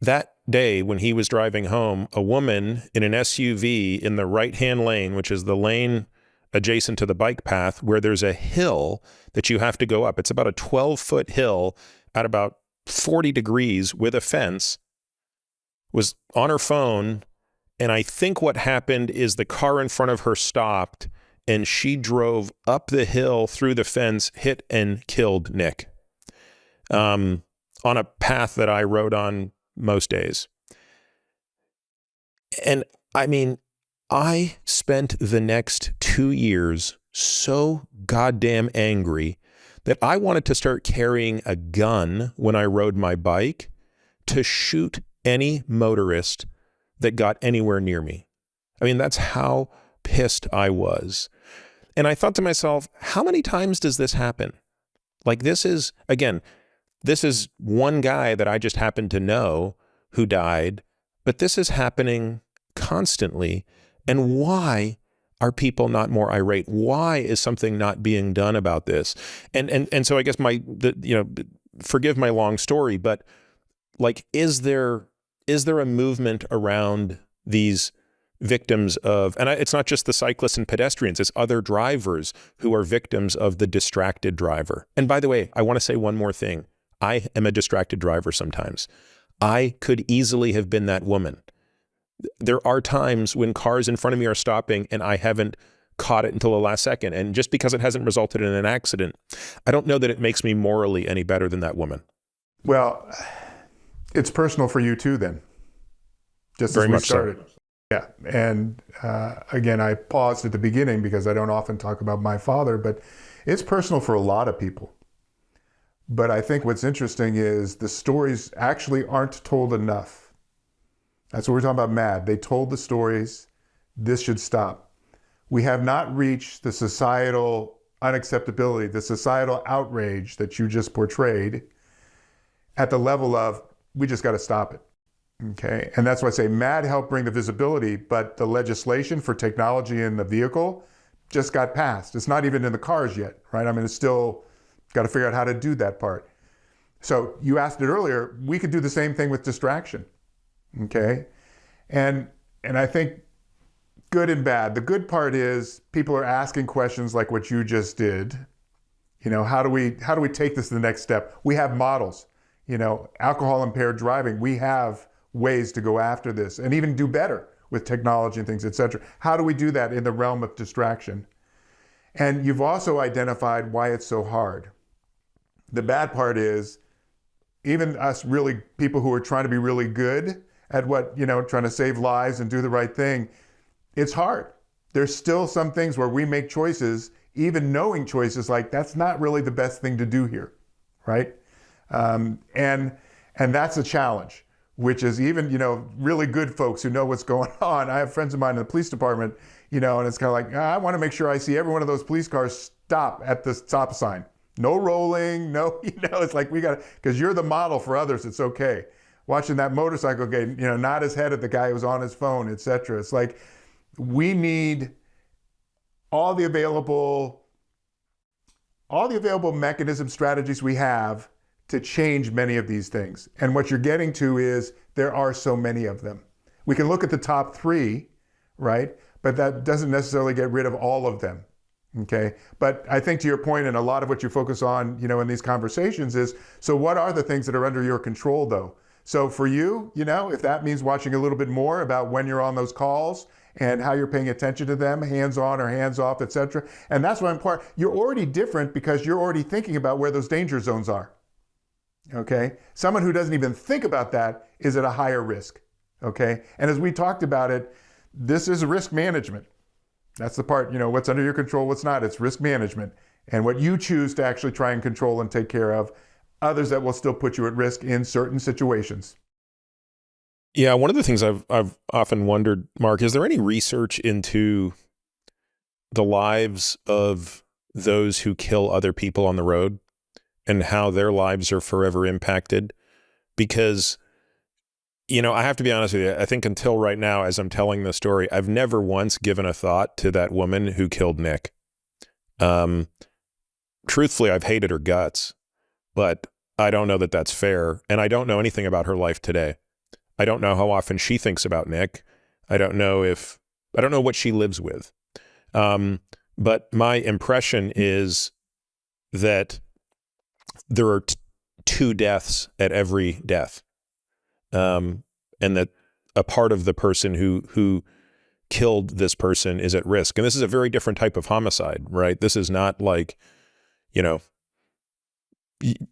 That day when he was driving home, a woman in an SUV in the right-hand lane, which is the lane adjacent to the bike path, where there's a hill that you have to go up. It's about a 12-foot hill at about 40 degrees with a fence, was on her phone. And I think what happened is the car in front of her stopped and she drove up the hill through the fence, hit and killed Nick on a path that I rode on most days. And I mean, I spent the next 2 years so goddamn angry that I wanted to start carrying a gun when I rode my bike to shoot any motorist that got anywhere near me. I mean, that's how pissed I was. And I thought to myself, how many times does this happen? Like, this is one guy that I just happened to know who died, but this is happening constantly. And why are people not more irate? Why is something not being done about this? And so I guess forgive my long story, but like, is there a movement around these victims of, and it's not just the cyclists and pedestrians, it's other drivers who are victims of the distracted driver. And by the way, I want to say one more thing. I am a distracted driver sometimes. I could easily have been that woman. There are times when cars in front of me are stopping and I haven't caught it until the last second. And just because it hasn't resulted in an accident, I don't know that it makes me morally any better than that woman. Well, it's personal for you too then. Just Very as we much started. So. Yeah. And again, I paused at the beginning because I don't often talk about my father, but it's personal for a lot of people. But I think what's interesting is the stories actually aren't told enough. That's what we're talking about, MAD. They told the stories. This should stop. We have not reached the societal unacceptability, the societal outrage that you just portrayed at the level of, we just got to stop it. Okay. And that's why I say MAD helped bring the visibility, but the legislation for technology in the vehicle just got passed. It's not even in the cars yet, right? I mean, it's still got to figure out how to do that part. So you asked it earlier, we could do the same thing with distraction. Okay. And I think good and bad. The good part is people are asking questions like what you just did. You know, how do we take this to the next step? We have models, alcohol impaired driving. We have ways to go after this and even do better with technology and things, et cetera. How do we do that in the realm of distraction? And you've also identified why it's so hard. The bad part is even us really people who are trying to be really good at what, trying to save lives and do the right thing, it's hard. There's still some things where we make choices, even knowing choices like that's not really the best thing to do here, right? And that's a challenge, which is even, really good folks who know what's going on. I have friends of mine in the police department, and it's kind of like, I want to make sure I see every one of those police cars stop at the stop sign. No rolling, no, it's like because you're the model for others, it's okay. Watching that motorcycle get, nod his head at the guy who was on his phone, et cetera. It's like, we need all the available mechanism strategies we have to change many of these things. And what you're getting to is there are so many of them. We can look at the top 3, right? But that doesn't necessarily get rid of all of them. Okay. But I think to your point, and a lot of what you focus on, in these conversations is, so what are the things that are under your control though? So for you, if that means watching a little bit more about when you're on those calls and how you're paying attention to them, hands on or hands off, et cetera. And that's why you're already different because you're already thinking about where those danger zones are. Okay. Someone who doesn't even think about that is at a higher risk. Okay. And as we talked about it, this is risk management. That's the part, what's under your control, what's not. It's risk management. And what you choose to actually try and control and take care of, others that will still put you at risk in certain situations. Yeah, one of the things I've often wondered, Mark, is there any research into the lives of those who kill other people on the road and how their lives are forever impacted? Because, I have to be honest with you, I think until right now, as I'm telling the story, I've never once given a thought to that woman who killed Nick. Truthfully, I've hated her guts, but I don't know that that's fair. And I don't know anything about her life today. I don't know how often she thinks about Nick. I don't know what she lives with. But my impression is that there are two deaths at every death. And that a part of the person who killed this person is at risk. And this is a very different type of homicide, right? This is not like,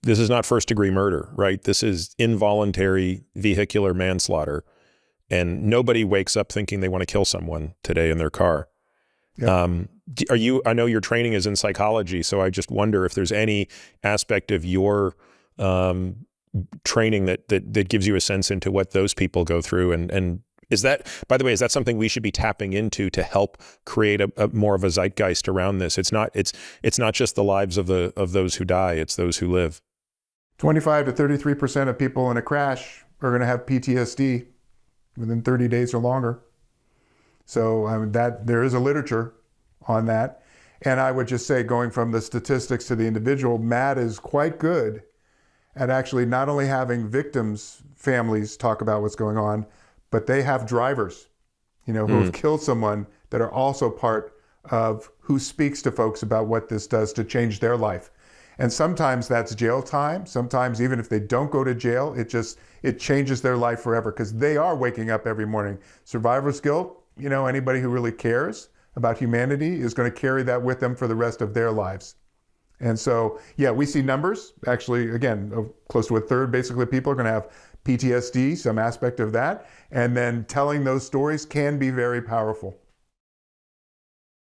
this is not first degree murder, right? This is involuntary vehicular manslaughter. And nobody wakes up thinking they want to kill someone today in their car. Yep. I know your training is in psychology, so I just wonder if there's any aspect of your training that gives you a sense into what those people go through. And is that, by the way, is that something we should be tapping into to help create a more of a zeitgeist around this? It's not just the lives of those who die, it's those who live. 25 to 33% of people in a crash are going to have PTSD within 30 days or longer. So that there is a literature on that. And I would just say, going from the statistics to the individual, Matt is quite good at actually not only having victims' families talk about what's going on, but they have drivers, who have killed someone that are also part of who speaks to folks about what this does to change their life. And sometimes that's jail time. Sometimes even if they don't go to jail, it changes their life forever because they are waking up every morning. Survivor's guilt, anybody who really cares about humanity is going to carry that with them for the rest of their lives. And so, yeah, we see numbers, actually, again, of close to a third, basically, people are going to have PTSD, some aspect of that. And then telling those stories can be very powerful.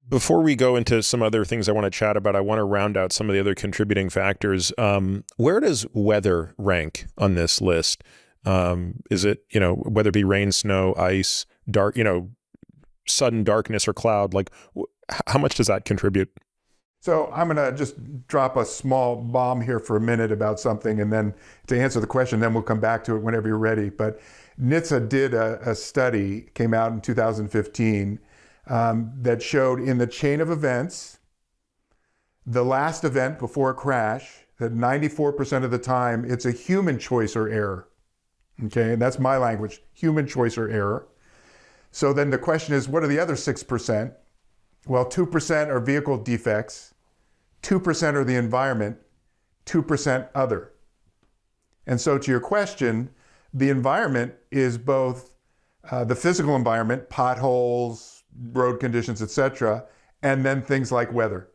Before we go into some other things I want to chat about, I want to round out some of the other contributing factors. Where does weather rank on this list? Is it, whether it be rain, snow, ice, dark, sudden darkness or cloud, like how much does that contribute? So I'm going to just drop a small bomb here for a minute about something, and then to answer the question, then we'll come back to it whenever you're ready. But NHTSA did a study, came out in 2015, that showed in the chain of events, the last event before a crash, that 94% of the time it's a human choice or error. Okay, and that's my language, human choice or error. So then the question is, what are the other 6%? Well, 2% are vehicle defects, 2% are the environment, 2% other. And so to your question, the environment is both the physical environment, potholes, road conditions, etc., and then things like weather.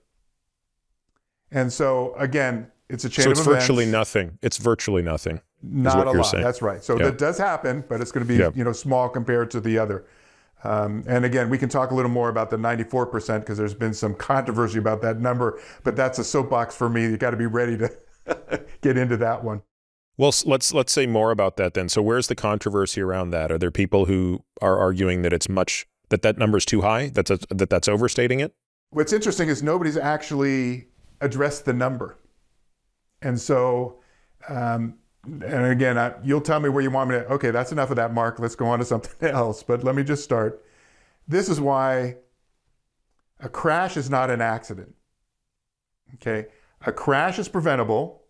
And so again, it's a chain of events. So it's virtually nothing. It's virtually nothing. Not a lot. That's right. So that does happen, but it's going to be small compared to the other. And again, we can talk a little more about the 94% because there's been some controversy about that number, but that's a soapbox for me. You got to be ready to get into that one. Well, let's say more about that then. So where's the controversy around that? Are there people who are arguing that it's that number's too high, that's overstating it? What's interesting is nobody's actually addressed the number. And so, and again, you'll tell me where you want me to, okay, that's enough of that, Mark. Let's go on to something else. But let me just start. This is why a crash is not an accident. Okay? A crash is preventable.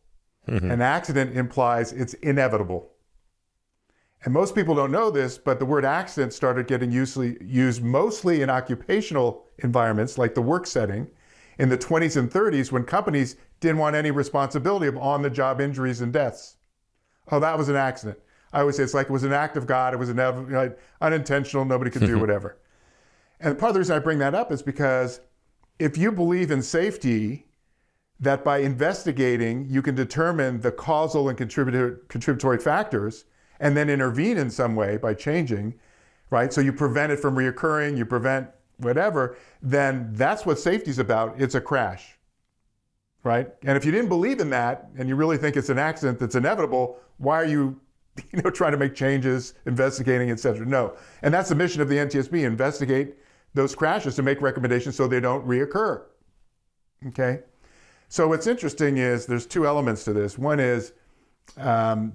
Mm-hmm. An accident implies it's inevitable. And most people don't know this, but the word accident started getting used mostly in occupational environments like the work setting in the 20s and 30s when companies didn't want any responsibility of on-the-job injuries and deaths. Oh, that was an accident. I always say it's like it was an act of God. It was unintentional. Nobody could do whatever. And part of the reason I bring that up is because if you believe in safety, that by investigating, you can determine the causal and contributory factors and then intervene in some way by changing, right? So you prevent it from reoccurring, you prevent whatever, then that's what safety's about. It's a crash, right? And if you didn't believe in that and you really think it's an accident that's inevitable, why are you trying to make changes, investigating, et cetera. No. And that's the mission of the NTSB, investigate those crashes to make recommendations so they don't reoccur. Okay? So what's interesting is there's two elements to this. One is, as a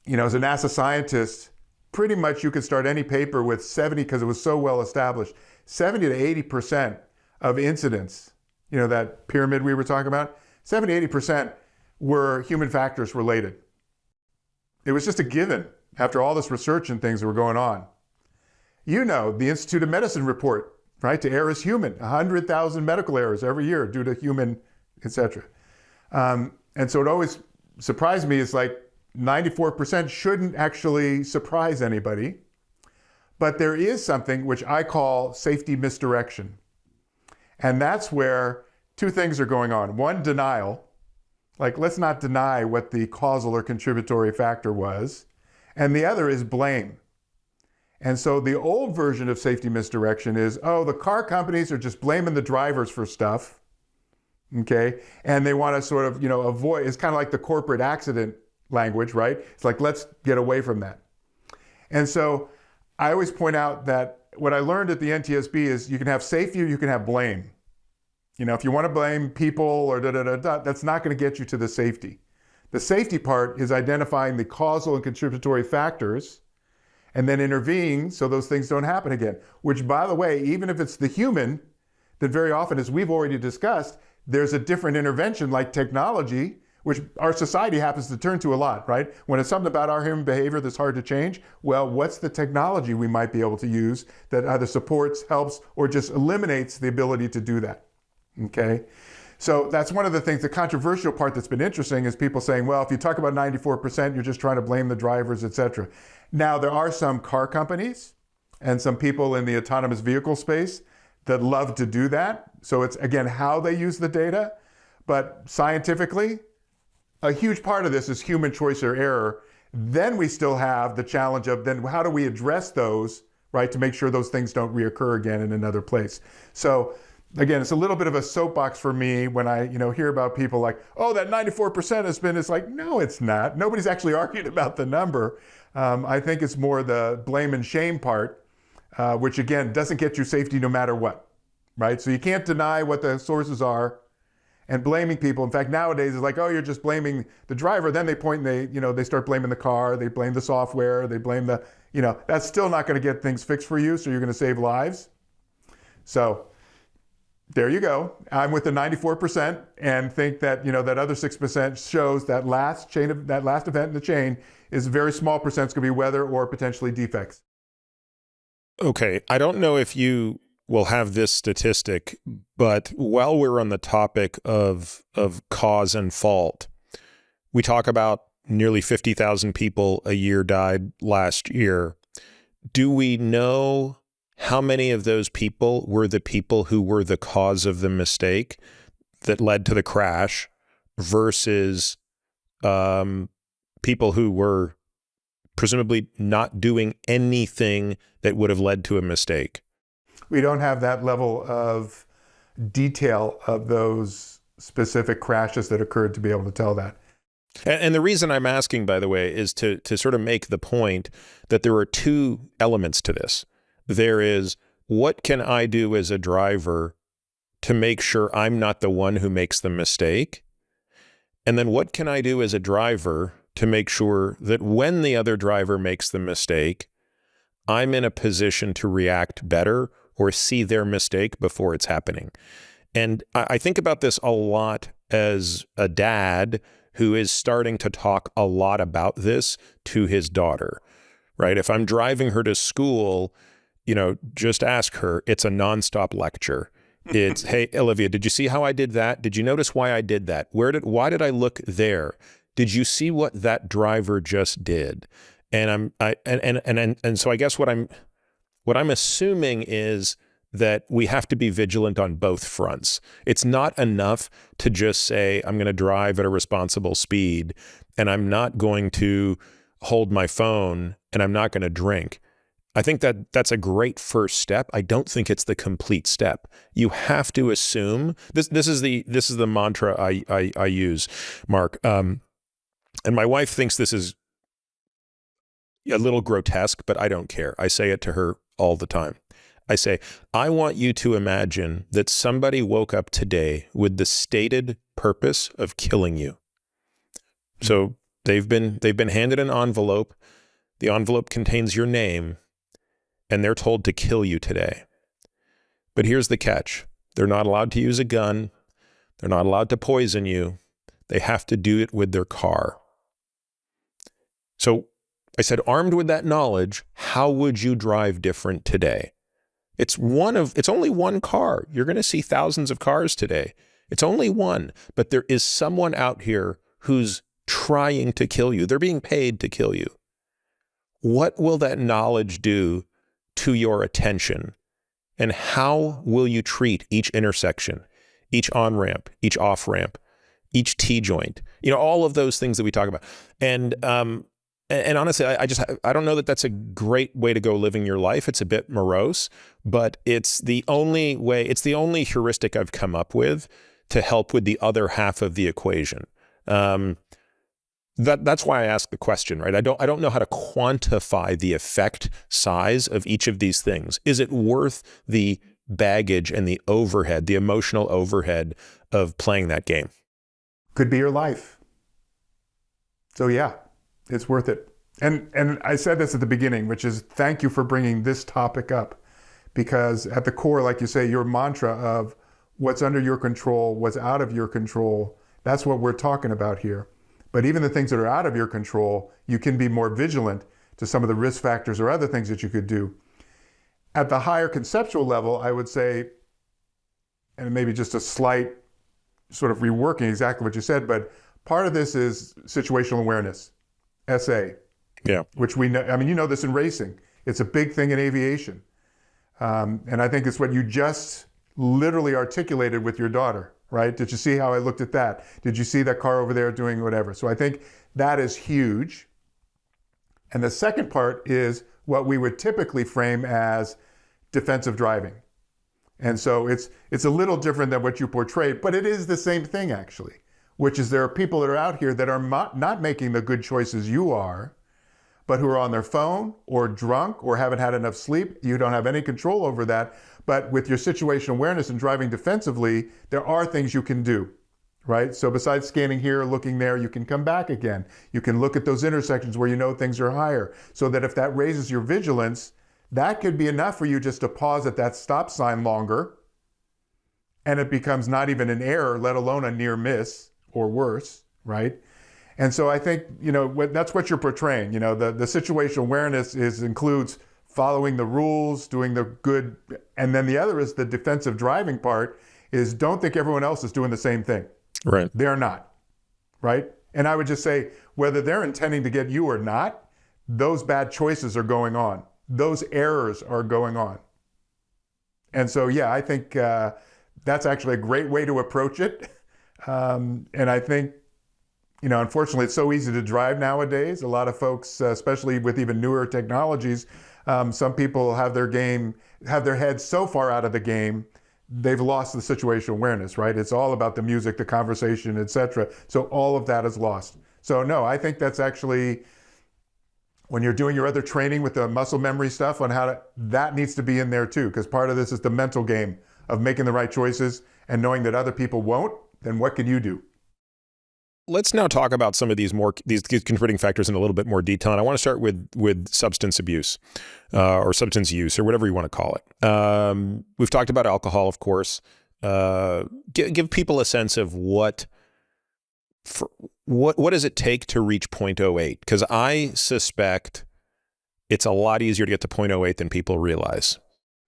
NASA scientist, pretty much you could start any paper with 70, because it was so well established, 70 to 80% of incidents, that pyramid we were talking about, 70, 80% were human factors related. It was just a given after all this research and things that were going on. The Institute of Medicine report, right? To err is human, 100,000 medical errors every year due to human, et cetera. And so it always surprised me, is like 94% shouldn't actually surprise anybody. But there is something which I call safety misdirection. And that's where two things are going on. One, denial. Like, let's not deny what the causal or contributory factor was. And the other is blame. And so the old version of safety misdirection is, the car companies are just blaming the drivers for stuff. Okay? And they want to sort of, avoid, it's kind of like the corporate accident language, right? It's like, let's get away from that. And so I always point out that what I learned at the NTSB is you can have safety or you can have blame. If you want to blame people or that's not going to get you to the safety. The safety part is identifying the causal and contributory factors and then intervening so those things don't happen again. Which, by the way, even if it's the human, then very often, as we've already discussed, there's a different intervention like technology, which our society happens to turn to a lot, right? When it's something about our human behavior that's hard to change, well, what's the technology we might be able to use that either supports, helps, or just eliminates the ability to do that? Okay, so that's one of the things, the controversial part that's been interesting is people saying, well, if you talk about 94%, you're just trying to blame the drivers, et cetera. Now, there are some car companies and some people in the autonomous vehicle space that love to do that. So it's, again, how they use the data. But scientifically, a huge part of this is human choice or error. Then we still have the challenge of then how do we address those, right, to make sure those things don't reoccur again in another place. So again, it's a little bit of a soapbox for me when I, hear about people like, that 94% has been, it's like, no, it's not. Nobody's actually argued about the number. I think it's more the blame and shame part, which again, doesn't get you safety no matter what, right? So you can't deny what the sources are and blaming people. In fact, nowadays it's like, you're just blaming the driver. Then they point and they start blaming the car, they blame the software, they blame the, that's still not going to get things fixed for you. So you're going to save lives. So there you go. I'm with the 94% and think that, that other 6% shows that last event in the chain is a very small percent. It's going to be weather or potentially defects. Okay. I don't know if you will have this statistic, but while we're on the topic of cause and fault, we talk about nearly 50,000 people a year died last year. Do we know how many of those people were the people who were the cause of the mistake that led to the crash versus people who were presumably not doing anything that would have led to a mistake? We don't have that level of detail of those specific crashes that occurred to be able to tell that. And the reason I'm asking, by the way, is to sort of make the point that there are two elements to this. There is, what can I do as a driver to make sure I'm not the one who makes the mistake? And then what can I do as a driver to make sure that when the other driver makes the mistake, I'm in a position to react better or see their mistake before it's happening? And I think about this a lot as a dad who is starting to talk a lot about this to his daughter, right? If I'm driving her to school, just ask her. It's a nonstop lecture. It's, hey, Olivia, did you see how I did that? Did you notice why I did that? Why did I look there? Did you see what that driver just did? And so I guess what I'm assuming is that we have to be vigilant on both fronts. It's not enough to just say, I'm going to drive at a responsible speed and I'm not going to hold my phone and I'm not going to drink. I think that that's a great first step. I don't think it's the complete step. You have to assume this is the mantra I use, Mark. And my wife thinks this is a little grotesque, but I don't care. I say it to her all the time. I say, I want you to imagine that somebody woke up today with the stated purpose of killing you. So they've been handed an envelope. The envelope contains your name, and they're told to kill you today. But here's the catch. They're not allowed to use a gun. They're not allowed to poison you. They have to do it with their car. So I said, armed with that knowledge, how would you drive different today? It's only one car. You're going to see thousands of cars today. It's only one, but there is someone out here who's trying to kill you. They're being paid to kill you. What will that knowledge do to your attention? And how will you treat each intersection, each on-ramp, each off-ramp, each T-joint? All of those things that we talk about. And honestly, I don't know that that's a great way to go living your life. It's a bit morose, but it's the only heuristic I've come up with to help with the other half of the equation. That's why I asked the question, right? I don't know how to quantify the effect size of each of these things. Is it worth the baggage and the overhead, the emotional overhead of playing that game? Could be your life. So yeah, it's worth it. And I said this at the beginning, which is thank you for bringing this topic up, because at the core, like you say, your mantra of what's under your control, what's out of your control, that's what we're talking about here. But even the things that are out of your control, you can be more vigilant to some of the risk factors or other things that you could do. At the higher conceptual level, I would say, and maybe just a slight sort of reworking exactly what you said, but part of this is situational awareness, SA. Yeah. Which we know, you know this in racing. It's a big thing in aviation. And I think it's what you just literally articulated with your daughter, right? Did you see how I looked at that? Did you see that car over there doing whatever? So I think that is huge. And the second part is what we would typically frame as defensive driving. And so it's a little different than what you portrayed, but it is the same thing actually, which is there are people that are out here that are not making the good choices you are, but who are on their phone or drunk or haven't had enough sleep. You don't have any control over that. But with your situational awareness and driving defensively, there are things you can do, right? So besides scanning here, looking there, you can come back again. You can look at those intersections where you know things are higher, so that if that raises your vigilance, that could be enough for you just to pause at that stop sign longer, and it becomes not even an error, let alone a near miss or worse, right? And so I think, that's what you're portraying. The situational awareness includes following the rules, doing the good. And then the other is the defensive driving part is don't think everyone else is doing the same thing. Right. They're not, right? And I would just say, whether they're intending to get you or not, those bad choices are going on. Those errors are going on. And so, yeah, I think that's actually a great way to approach it. And I think, unfortunately, it's so easy to drive nowadays. A lot of folks, especially with even newer technologies, some people have their heads so far out of the game, they've lost the situational awareness, right? It's all about the music, the conversation, etc. So all of that is lost. So no, I think that's actually, when you're doing your other training with the muscle memory stuff on that needs to be in there too, because part of this is the mental game of making the right choices and knowing that other people won't, then what can you do? Let's now talk about some of these contributing factors in a little bit more detail. And I want to start with substance abuse or substance use or whatever you want to call it. We've talked about alcohol, of course. Give people a sense of what does it take to reach 0.08? Because I suspect it's a lot easier to get to 0.08 than people realize.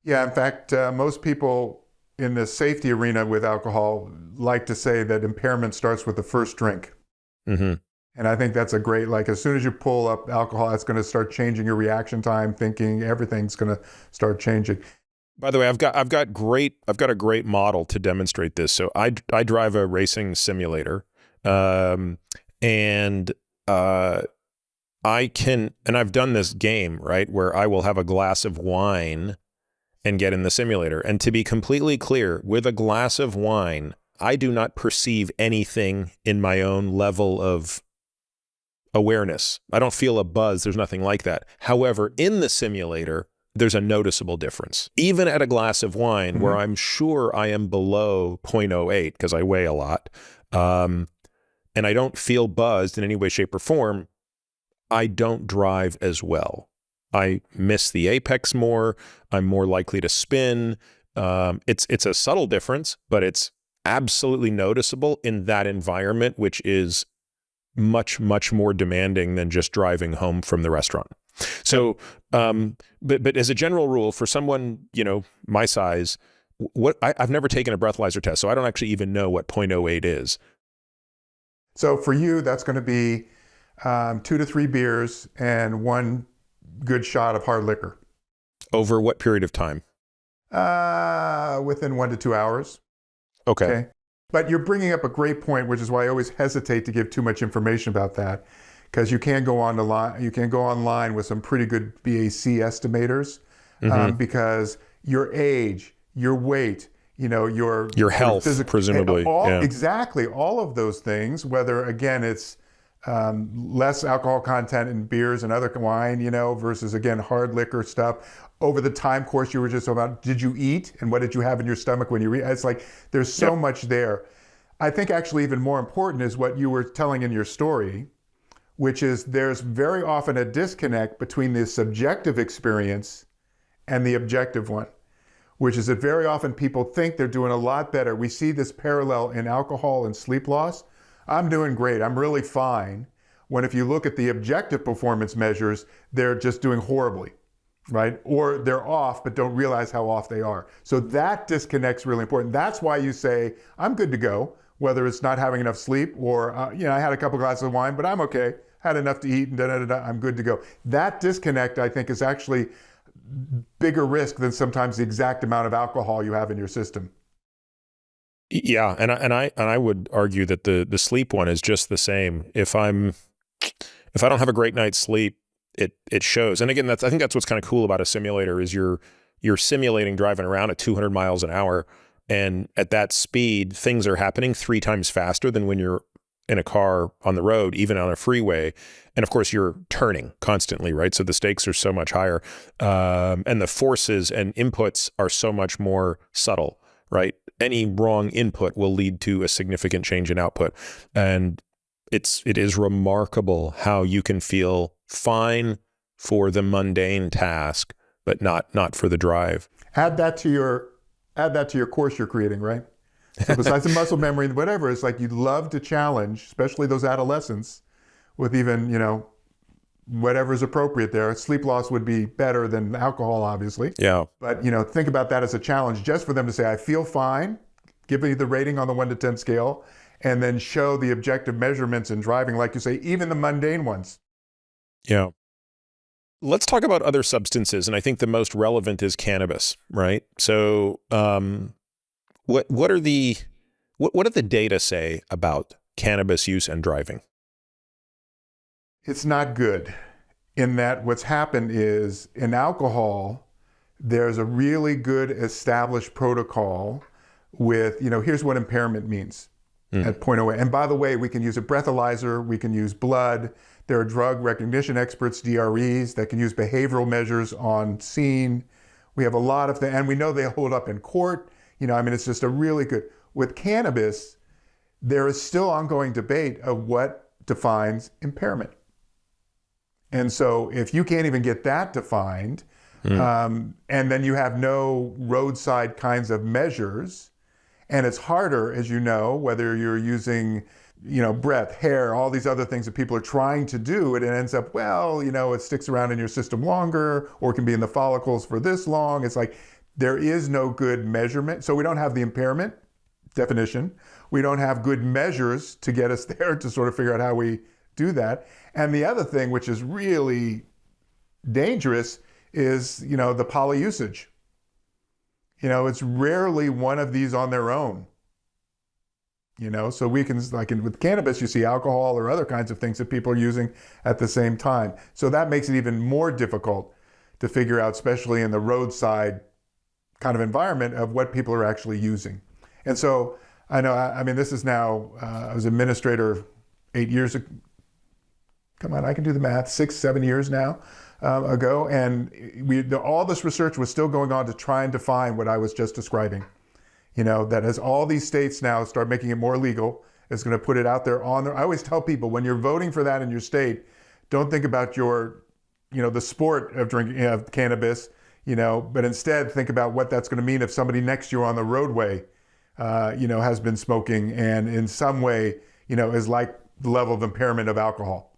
Yeah, in fact, most people in the safety arena with alcohol like to say that impairment starts with the first drink. Mm-hmm. And I think that's a great, as soon as you pull up alcohol, that's going to start changing your reaction time, thinking, everything's going to start changing. By the way, I've got a great model to demonstrate this. So I drive a racing simulator, and I've done this game, right, where I will have a glass of wine and get in the simulator. And to be completely clear, with a glass of wine, I do not perceive anything in my own level of awareness. I don't feel a buzz. There's nothing like that. However, in the simulator, there's a noticeable difference. Even at a glass of wine, where I'm sure I am below 0.08 because I weigh a lot, and I don't feel buzzed in any way, shape, or form, I don't drive as well. I miss the apex more. I'm more likely to spin. It's a subtle difference, but it's absolutely noticeable in that environment, which is much, much more demanding than just driving home from the restaurant. So, but as a general rule, for someone, my size, I've never taken a breathalyzer test, so I don't actually even know what 0.08 is. So for you, that's going to be 2 to 3 beers and 1 good shot of hard liquor. Over what period of time? Within 1 to 2 hours. Okay. But you're bringing up a great point, which is why I always hesitate to give too much information about that, because you can go online with some pretty good BAC estimators, because your age, your weight, your health, presumably. Exactly. All of those things, whether, again, it's less alcohol content in beers and other wine, versus, again, hard liquor stuff. Over the time course you were just about, did you eat and what did you have in your stomach when you eat? It's like there's so much there. I think actually even more important is what you were telling in your story, which is there's very often a disconnect between the subjective experience and the objective one, which is that very often people think they're doing a lot better. We see this parallel in alcohol and sleep loss. I'm doing great. I'm really fine. When if you look at the objective performance measures, they're just doing horribly, right? Or they're off, but don't realize how off they are. So that disconnect's really important. That's why you say, I'm good to go, whether it's not having enough sleep or, I had a couple glasses of wine, but I'm okay. Had enough to eat and I'm good to go. That disconnect, I think, is actually bigger risk than sometimes the exact amount of alcohol you have in your system. Yeah, and I would argue that the sleep one is just the same. If I don't have a great night's sleep, it shows. And again, I think that's what's kind of cool about a simulator is you're simulating driving around at 200 miles an hour, and at that speed, things are happening 3 times faster than when you're in a car on the road, even on a freeway. And of course, you're turning constantly, right? So the stakes are so much higher, and the forces and inputs are so much more subtle, right? Any wrong input will lead to a significant change in output. And it is remarkable how you can feel fine for the mundane task, but not for the drive. Add that to your course you're creating, right? So besides the muscle memory and whatever, it's like you'd love to challenge, especially those adolescents, with even, whatever's appropriate there. Sleep loss would be better than alcohol, obviously. Yeah. But, think about that as a challenge just for them to say, I feel fine, give me the rating on the 1 to 10 scale, and then show the objective measurements in driving, like you say, even the mundane ones. Yeah. Let's talk about other substances. And I think the most relevant is cannabis, right? So what do the data say about cannabis use and driving? It's not good in that what's happened is in alcohol, there's a really good established protocol with, here's what impairment means at 0.08. And by the way, we can use a breathalyzer, we can use blood. There are drug recognition experts, DREs, that can use behavioral measures on scene. We have a lot of them, and we know they hold up in court. It's just a really good. With cannabis, there is still ongoing debate of what defines impairment. And so if you can't even get that defined, and then you have no roadside kinds of measures, and it's harder, as you know, whether you're using, breath, hair, all these other things that people are trying to do, and it ends up, it sticks around in your system longer, or it can be in the follicles for this long. It's like there is no good measurement. So we don't have the impairment definition. We don't have good measures to get us there to sort of figure out how we do that. And the other thing, which is really dangerous, is, the poly usage. It's rarely one of these on their own. So we can, with cannabis, you see alcohol or other kinds of things that people are using at the same time. So that makes it even more difficult to figure out, especially in the roadside kind of environment, of what people are actually using. And so I know, this is now, I was administrator 8 years ago, come on, I can do the math, 6-7 years now ago. And all this research was still going on to try and define what I was just describing. That as all these states now start making it more legal, it's going to put it out there on there. I always tell people, when you're voting for that in your state, don't think about the sport of drinking cannabis, but instead think about what that's going to mean if somebody next to you on the roadway, has been smoking and in some way, is like the level of impairment of alcohol.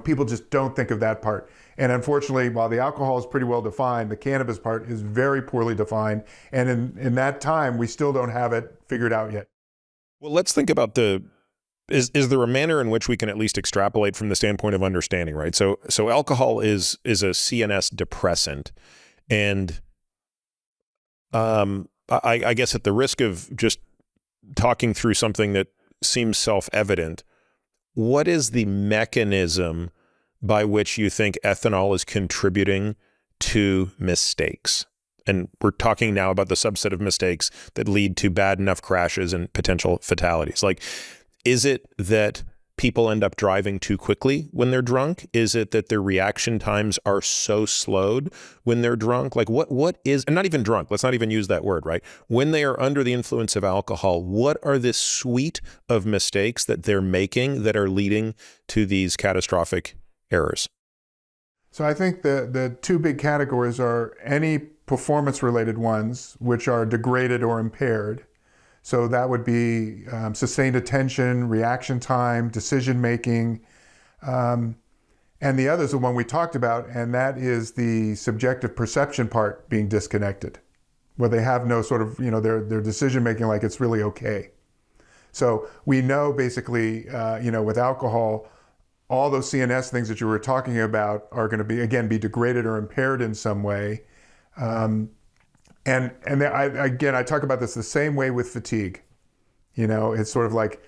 People just don't think of that part. And unfortunately, while the alcohol is pretty well defined, the cannabis part is very poorly defined. And in that time, we still don't have it figured out yet. Well, let's think about is there a manner in which we can at least extrapolate from the standpoint of understanding, right? So alcohol is a CNS depressant. And I guess at the risk of just talking through something that seems self-evident, what is the mechanism by which you think ethanol is contributing to mistakes? And we're talking now about the subset of mistakes that lead to bad enough crashes and potential fatalities. Like, is it that people end up driving too quickly when they're drunk? Is it that their reaction times are so slowed when they're drunk? Like what is, and not even drunk, let's not even use that word, right? When they are under the influence of alcohol, what are this suite of mistakes that they're making that are leading to these catastrophic errors? So I think the two big categories are any performance-related ones, which are degraded or impaired. So that would be sustained attention, reaction time, decision-making. And the other is the one we talked about, and that is the subjective perception part being disconnected, where they have no sort of, their decision-making like it's really okay. So we know basically, with alcohol, all those CNS things that you were talking about are going to be degraded or impaired in some way. And I talk about this the same way with fatigue. It's sort of like,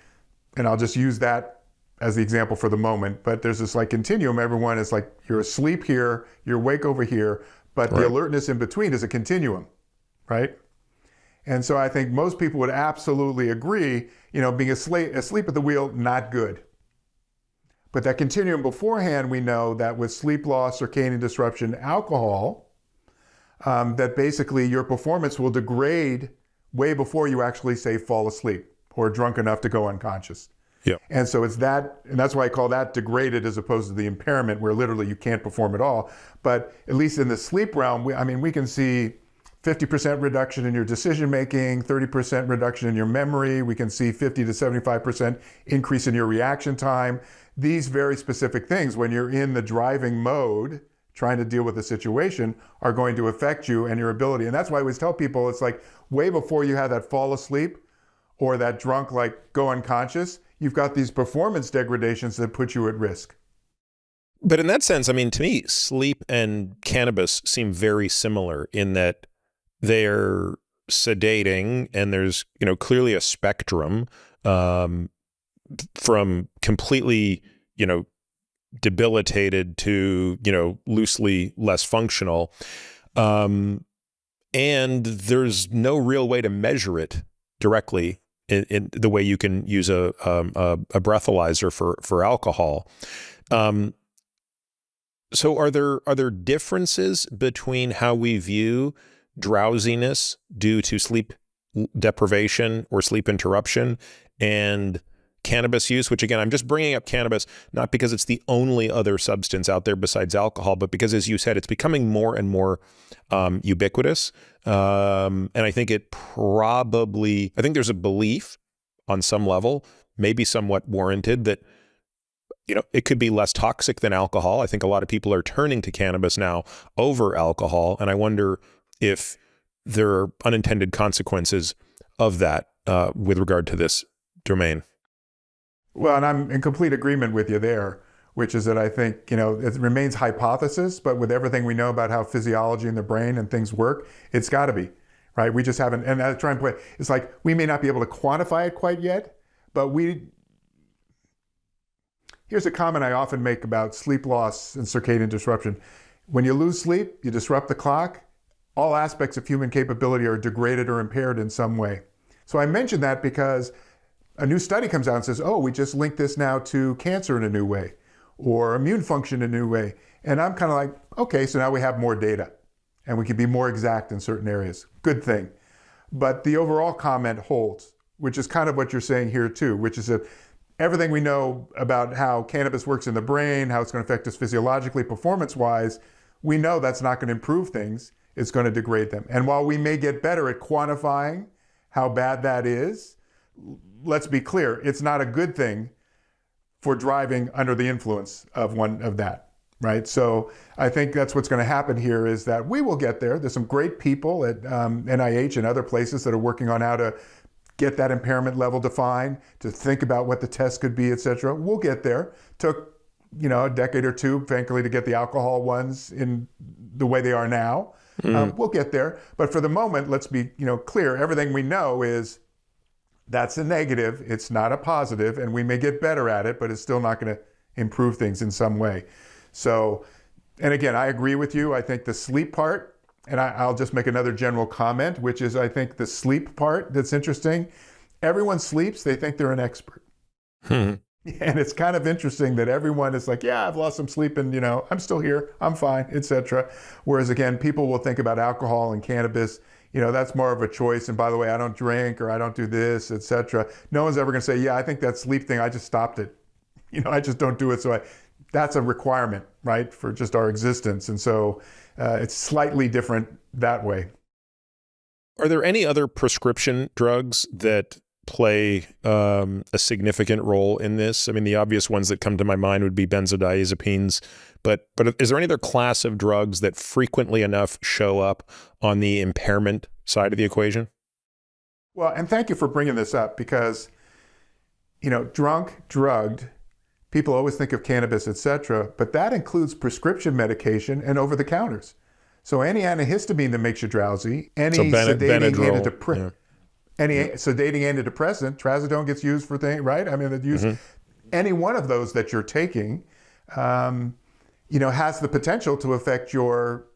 and I'll just use that as the example for the moment, but there's this like continuum. Everyone is like, you're asleep here, you're awake over here, but the alertness in between is a continuum, right? And so I think most people would absolutely agree, being asleep at the wheel, not good. But that continuum beforehand, we know that with sleep loss, circadian disruption, alcohol, that basically your performance will degrade way before you actually say fall asleep or drunk enough to go unconscious. Yeah. And so it's that, and that's why I call that degraded as opposed to the impairment where literally you can't perform at all. But at least in the sleep realm, we can see 50% reduction in your decision making, 30% reduction in your memory. We can see 50 to 75% increase in your reaction time. These very specific things, when you're in the driving mode, trying to deal with the situation, are going to affect you and your ability. And that's why I always tell people, it's like way before you have that fall asleep or that drunk, like go unconscious, you've got these performance degradations that put you at risk. But in that sense, to me, sleep and cannabis seem very similar in that they're sedating and there's, clearly a spectrum from completely, debilitated to, loosely less functional. And there's no real way to measure it directly in the way you can use a breathalyzer for alcohol. So are there differences between how we view drowsiness due to sleep deprivation or sleep interruption and cannabis use, which again, I'm just bringing up cannabis, not because it's the only other substance out there besides alcohol, but because, as you said, it's becoming more and more ubiquitous. And I think I think there's a belief on some level, maybe somewhat warranted, that it could be less toxic than alcohol. I think a lot of people are turning to cannabis now over alcohol. And I wonder if there are unintended consequences of that with regard to this domain. Well, and I'm in complete agreement with you there, which is that I think, it remains hypothesis, but with everything we know about how physiology in the brain and things work, it's got to be, right? We just haven't, and I try and play, it's like we may not be able to quantify it quite yet, but here's a comment I often make about sleep loss and circadian disruption. When you lose sleep, you disrupt the clock, all aspects of human capability are degraded or impaired in some way. So I mention that because a new study comes out and says, we just linked this now to cancer in a new way. or immune function in a new way. And I'm kind of like, okay, so now we have more data and we can be more exact in certain areas. Good thing. But the overall comment holds, which is kind of what you're saying here too, which is that everything we know about how cannabis works in the brain, how it's going to affect us physiologically, performance-wise, we know that's not going to improve things. It's going to degrade them. And while we may get better at quantifying how bad that is, let's be clear, it's not a good thing for driving under the influence of one of that, right? So I think that's what's going to happen here is that we will get there. There's some great people at NIH and other places that are working on how to get that impairment level defined, to think about what the test could be, et cetera. We'll get there. Took, a decade or two, frankly, to get the alcohol ones in the way they are now. We'll get there. But for the moment, let's be clear. Everything we know is that's a negative. It's not a positive, and we may get better at it, but it's still not going to improve things in some way. So, and again, I agree with you. I think the sleep part, and I'll just make another general comment, which is I think the sleep part that's interesting. Everyone sleeps, they think they're an expert. And it's kind of interesting that everyone is like, yeah, I've lost some sleep and, I'm still here, I'm fine, etc. Whereas again, people will think about alcohol and cannabis, that's more of a choice. And by the way, I don't drink or I don't do this, etc. No one's ever going to say, yeah, I think that sleep thing, I just stopped it. I just don't do it. So that's a requirement, right, for just our existence. And so it's slightly different that way. Are there any other prescription drugs that play a significant role in this? I mean, the obvious ones that come to my mind would be benzodiazepines, but is there any other class of drugs that frequently enough show up on the impairment side of the equation? Well, and thank you for bringing this up because, drunk, drugged, people always think of cannabis, et cetera, but that includes prescription medication and over-the-counters. So any antihistamine that makes you drowsy, any sedating antidepressant, any sedating antidepressant, trazodone gets used for things, right? I mean, any one of those that you're taking, has the potential to affect your,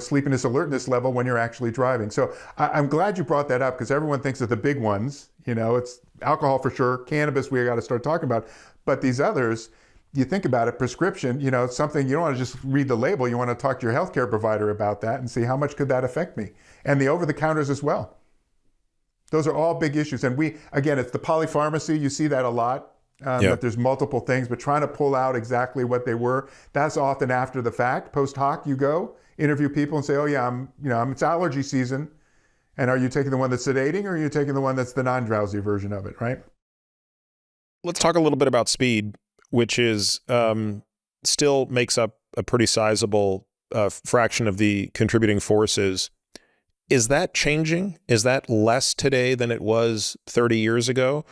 sleepiness, alertness level when you're actually driving. So I'm glad you brought that up because everyone thinks of the big ones. It's alcohol for sure, cannabis we got to start talking about, but these others, you think about it, prescription, it's something you don't want to just read the label. You want to talk to your healthcare provider about that and see how much could that affect me, and the over-the-counters as well. Those are all big issues. And again, it's the polypharmacy. You see that a lot, that there's multiple things, but trying to pull out exactly what they were, that's often after the fact. Post hoc, you go interview people and say, oh yeah, it's allergy season. And are you taking the one that's sedating or are you taking the one that's the non-drowsy version of it, right? Let's talk a little bit about speed, which is still makes up a pretty sizable fraction of the contributing forces. Is that changing? Is that less today than it was 30 years ago?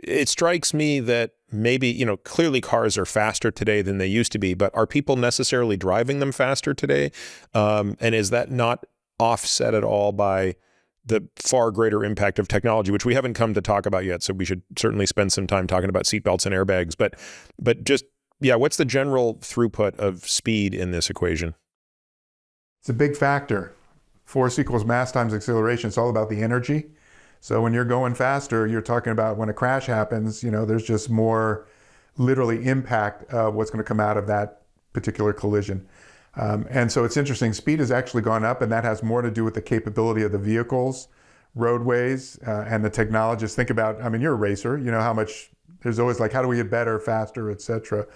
It strikes me that maybe, clearly cars are faster today than they used to be, but are people necessarily driving them faster today? And is that not offset at all by the far greater impact of technology, which we haven't come to talk about yet, so we should certainly spend some time talking about seatbelts and airbags. But just, what's the general throughput of speed in this equation? It's a big factor. Force equals mass times acceleration. It's all about the energy. So when you're going faster, you're talking about when a crash happens, there's just more literally impact of what's going to come out of that particular collision. And so it's interesting, speed has actually gone up, and that has more to do with the capability of the vehicles, roadways, and the technologists. Think about, you're a racer, how much, there's always like, how do we get better, faster, et cetera.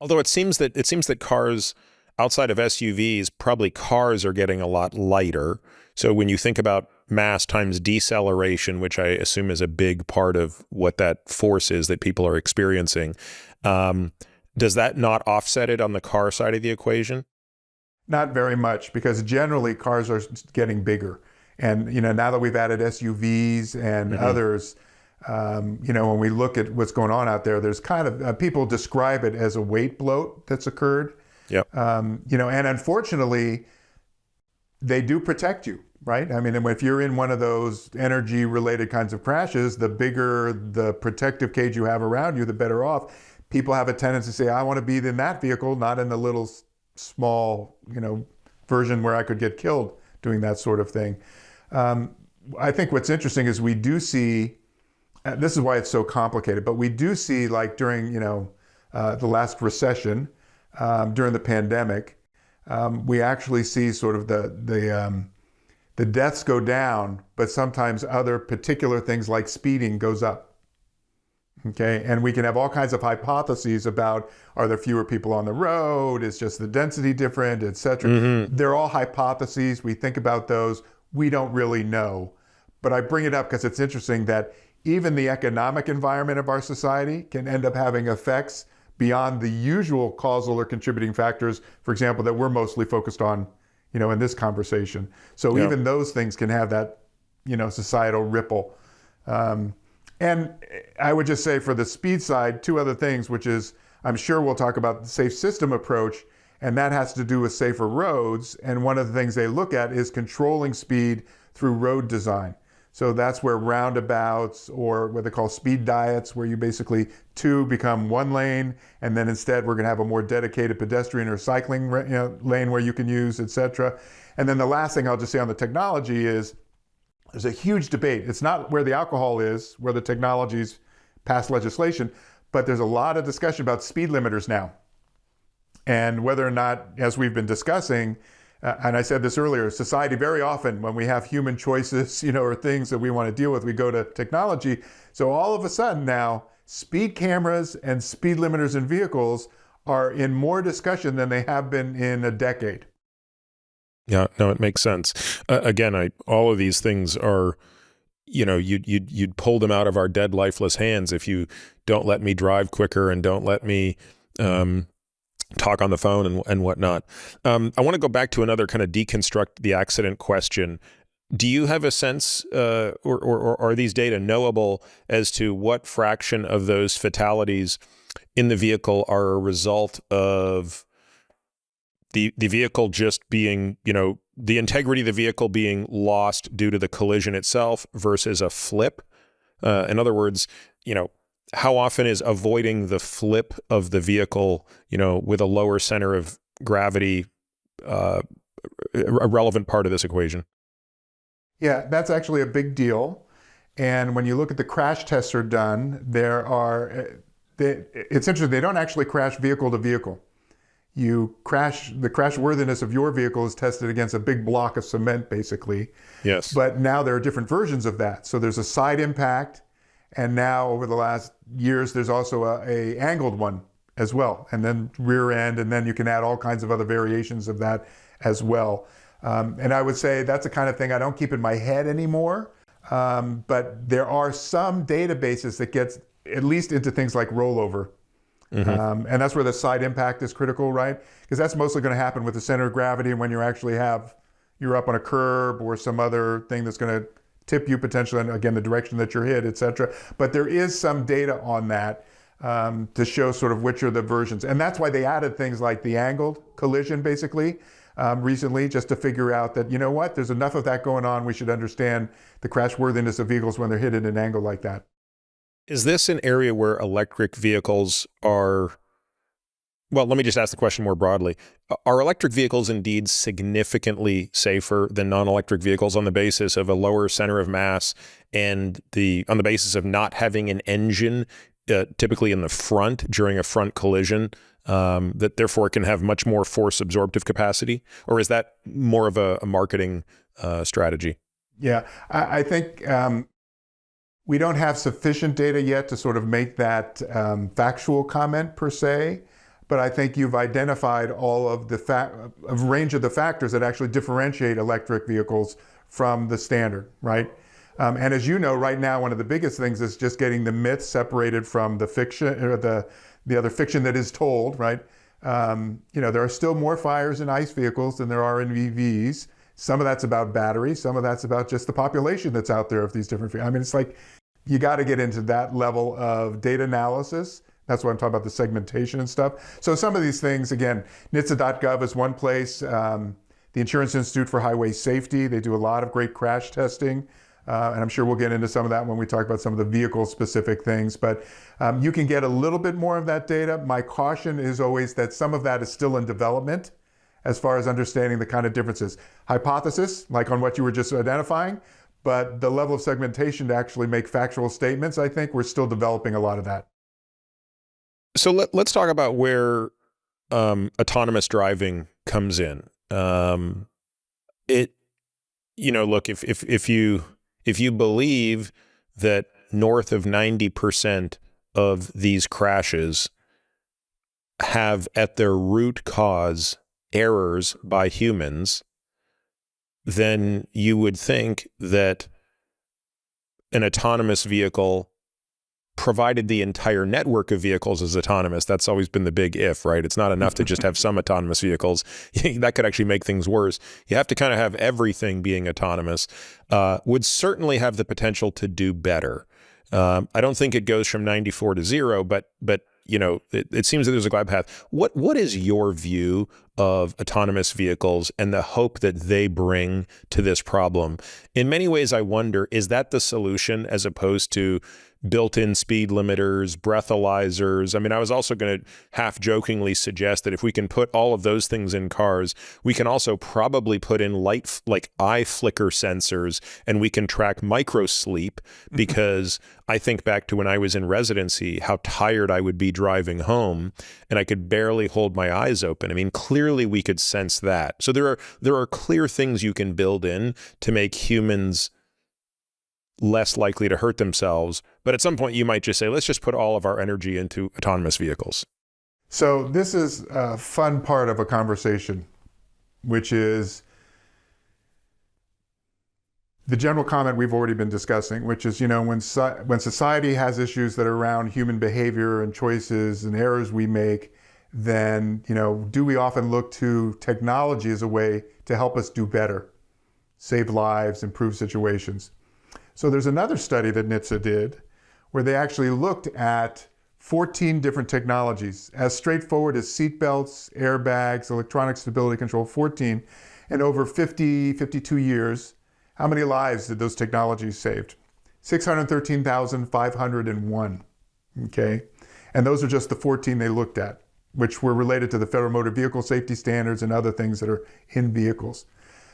Although it seems that cars, outside of SUVs, probably cars are getting a lot lighter. So when you think about mass times deceleration, which I assume is a big part of what that force is that people are experiencing, does that not offset it on the car side of the equation? Not very much, because generally cars are getting bigger. And, now that we've added SUVs and others, when we look at what's going on out there, there's kind of, people describe it as a weight bloat that's occurred. Yep. And unfortunately, they do protect you, right? If you're in one of those energy-related kinds of crashes, the bigger the protective cage you have around you, the better off. People have a tendency to say, I want to be in that vehicle, not in the little small, version where I could get killed doing that sort of thing. I think what's interesting is we do see this is why it's so complicated, but we do see, like during, the last recession, during the pandemic, we actually see sort of the deaths go down, but sometimes other particular things like speeding goes up. Okay, and we can have all kinds of hypotheses about, are there fewer people on the road? Is just the density different, et cetera? Mm-hmm. They're all hypotheses. We think about those. We don't really know. But I bring it up because it's interesting that even the economic environment of our society can end up having effects beyond the usual causal or contributing factors, for example, that we're mostly focused on, in this conversation. So even those things can have that, societal ripple. And I would just say for the speed side, two other things, which is, I'm sure we'll talk about the safe system approach, and that has to do with safer roads. And one of the things they look at is controlling speed through road design. So that's where roundabouts, or what they call speed diets, where you basically two become one lane, and then instead we're going to have a more dedicated pedestrian or cycling lane where you can use, et cetera. And then the last thing I'll just say on the technology is, there's a huge debate. It's not where the alcohol is, where the technologies pass legislation, but there's a lot of discussion about speed limiters now. And whether or not, as we've been discussing, and I said this earlier, society very often, when we have human choices, or things that we want to deal with, we go to technology. So all of a sudden now, speed cameras and speed limiters in vehicles are in more discussion than they have been in a decade. Yeah, no, it makes sense. Again, all of these things are, you'd pull them out of our dead, lifeless hands if you don't let me drive quicker and don't let me talk on the phone and whatnot. I want to go back to another kind of deconstruct the accident question. Do you have a sense, or are these data knowable as to what fraction of those fatalities in the vehicle are a result of the vehicle just being, the integrity of the vehicle being lost due to the collision itself versus a flip? In other words, how often is avoiding the flip of the vehicle, with a lower center of gravity, a relevant part of this equation? Yeah, that's actually a big deal. And when you look at the crash tests are done, it's interesting, they don't actually crash vehicle to vehicle. The crashworthiness of your vehicle is tested against a big block of cement, basically. Yes. But now there are different versions of that. So there's a side impact, and now over the last years, there's also a angled one as well, and then rear end, and then you can add all kinds of other variations of that as well. And I would say that's the kind of thing I don't keep in my head anymore. But there are some databases that gets at least into things like rollover. Mm-hmm. And that's where the side impact is critical, right? Because that's mostly going to happen with the center of gravity when you're up on a curb or some other thing that's going to tip you potentially, and again, the direction that you're hit, et cetera. But there is some data on that to show sort of which are the versions. And that's why they added things like the angled collision, basically, recently, just to figure out that, there's enough of that going on. We should understand the crashworthiness of vehicles when they're hit at an angle like that. Is this an area where electric vehicles are, well, let me just ask the question more broadly. Are electric vehicles indeed significantly safer than non-electric vehicles on the basis of a lower center of mass and on the basis of not having an engine typically in the front during a front collision, that therefore can have much more force absorptive capacity? Or is that more of a marketing strategy? Yeah, I think we don't have sufficient data yet to sort of make that factual comment per se, but I think you've identified all of the range of the factors that actually differentiate electric vehicles from the standard, right? And as you know, right now, one of the biggest things is just getting the myth separated from the fiction, or the other fiction that is told, right? There are still more fires in ICE vehicles than there are in EVs. Some of that's about batteries. Some of that's about just the population that's out there of these different. I mean, it's like you got to get into that level of data analysis. That's why I'm talking about the segmentation and stuff. So some of these things, again, NHTSA.gov is one place. The Insurance Institute for Highway Safety, they do a lot of great crash testing. And I'm sure we'll get into some of that when we talk about some of the vehicle-specific things. But you can get a little bit more of that data. My caution is always that some of that is still in development as far as understanding the kind of differences. Hypothesis, like on what you were just identifying, but the level of segmentation to actually make factual statements, I think we're still developing a lot of that. So let's talk about where autonomous driving comes in. Look, if you believe that north of 90% of these crashes have at their root cause errors by humans, then you would think that an autonomous vehicle, provided the entire network of vehicles is autonomous, that's always been the big if, right? It's not enough to just have some autonomous vehicles. That could actually make things worse. You have to kind of have everything being autonomous, would certainly have the potential to do better. I don't think it goes from 94 to 0, but it seems that there's a glide path. What is your view of autonomous vehicles and the hope that they bring to this problem? In many ways, I wonder, is that the solution as opposed to built-in speed limiters, breathalyzers? I mean, I was also going to half jokingly suggest that if we can put all of those things in cars, we can also probably put in light, like eye flicker sensors, and we can track micro sleep, because I think back to when I was in residency, how tired I would be driving home, and I could barely hold my eyes open. I mean, clearly we could sense that. So there are clear things you can build in to make humans less likely to hurt themselves. But at some point you might just say, let's just put all of our energy into autonomous vehicles. So this is a fun part of a conversation, which is the general comment we've already been discussing, which is, when society has issues that are around human behavior and choices and errors we make, then, do we often look to technology as a way to help us do better, save lives, improve situations? So there's another study that NHTSA did where they actually looked at 14 different technologies, as straightforward as seatbelts, airbags, electronic stability control, 14, and over 52 years, how many lives did those technologies save? 613,501, okay? And those are just the 14 they looked at, which were related to the Federal Motor Vehicle Safety Standards and other things that are in vehicles.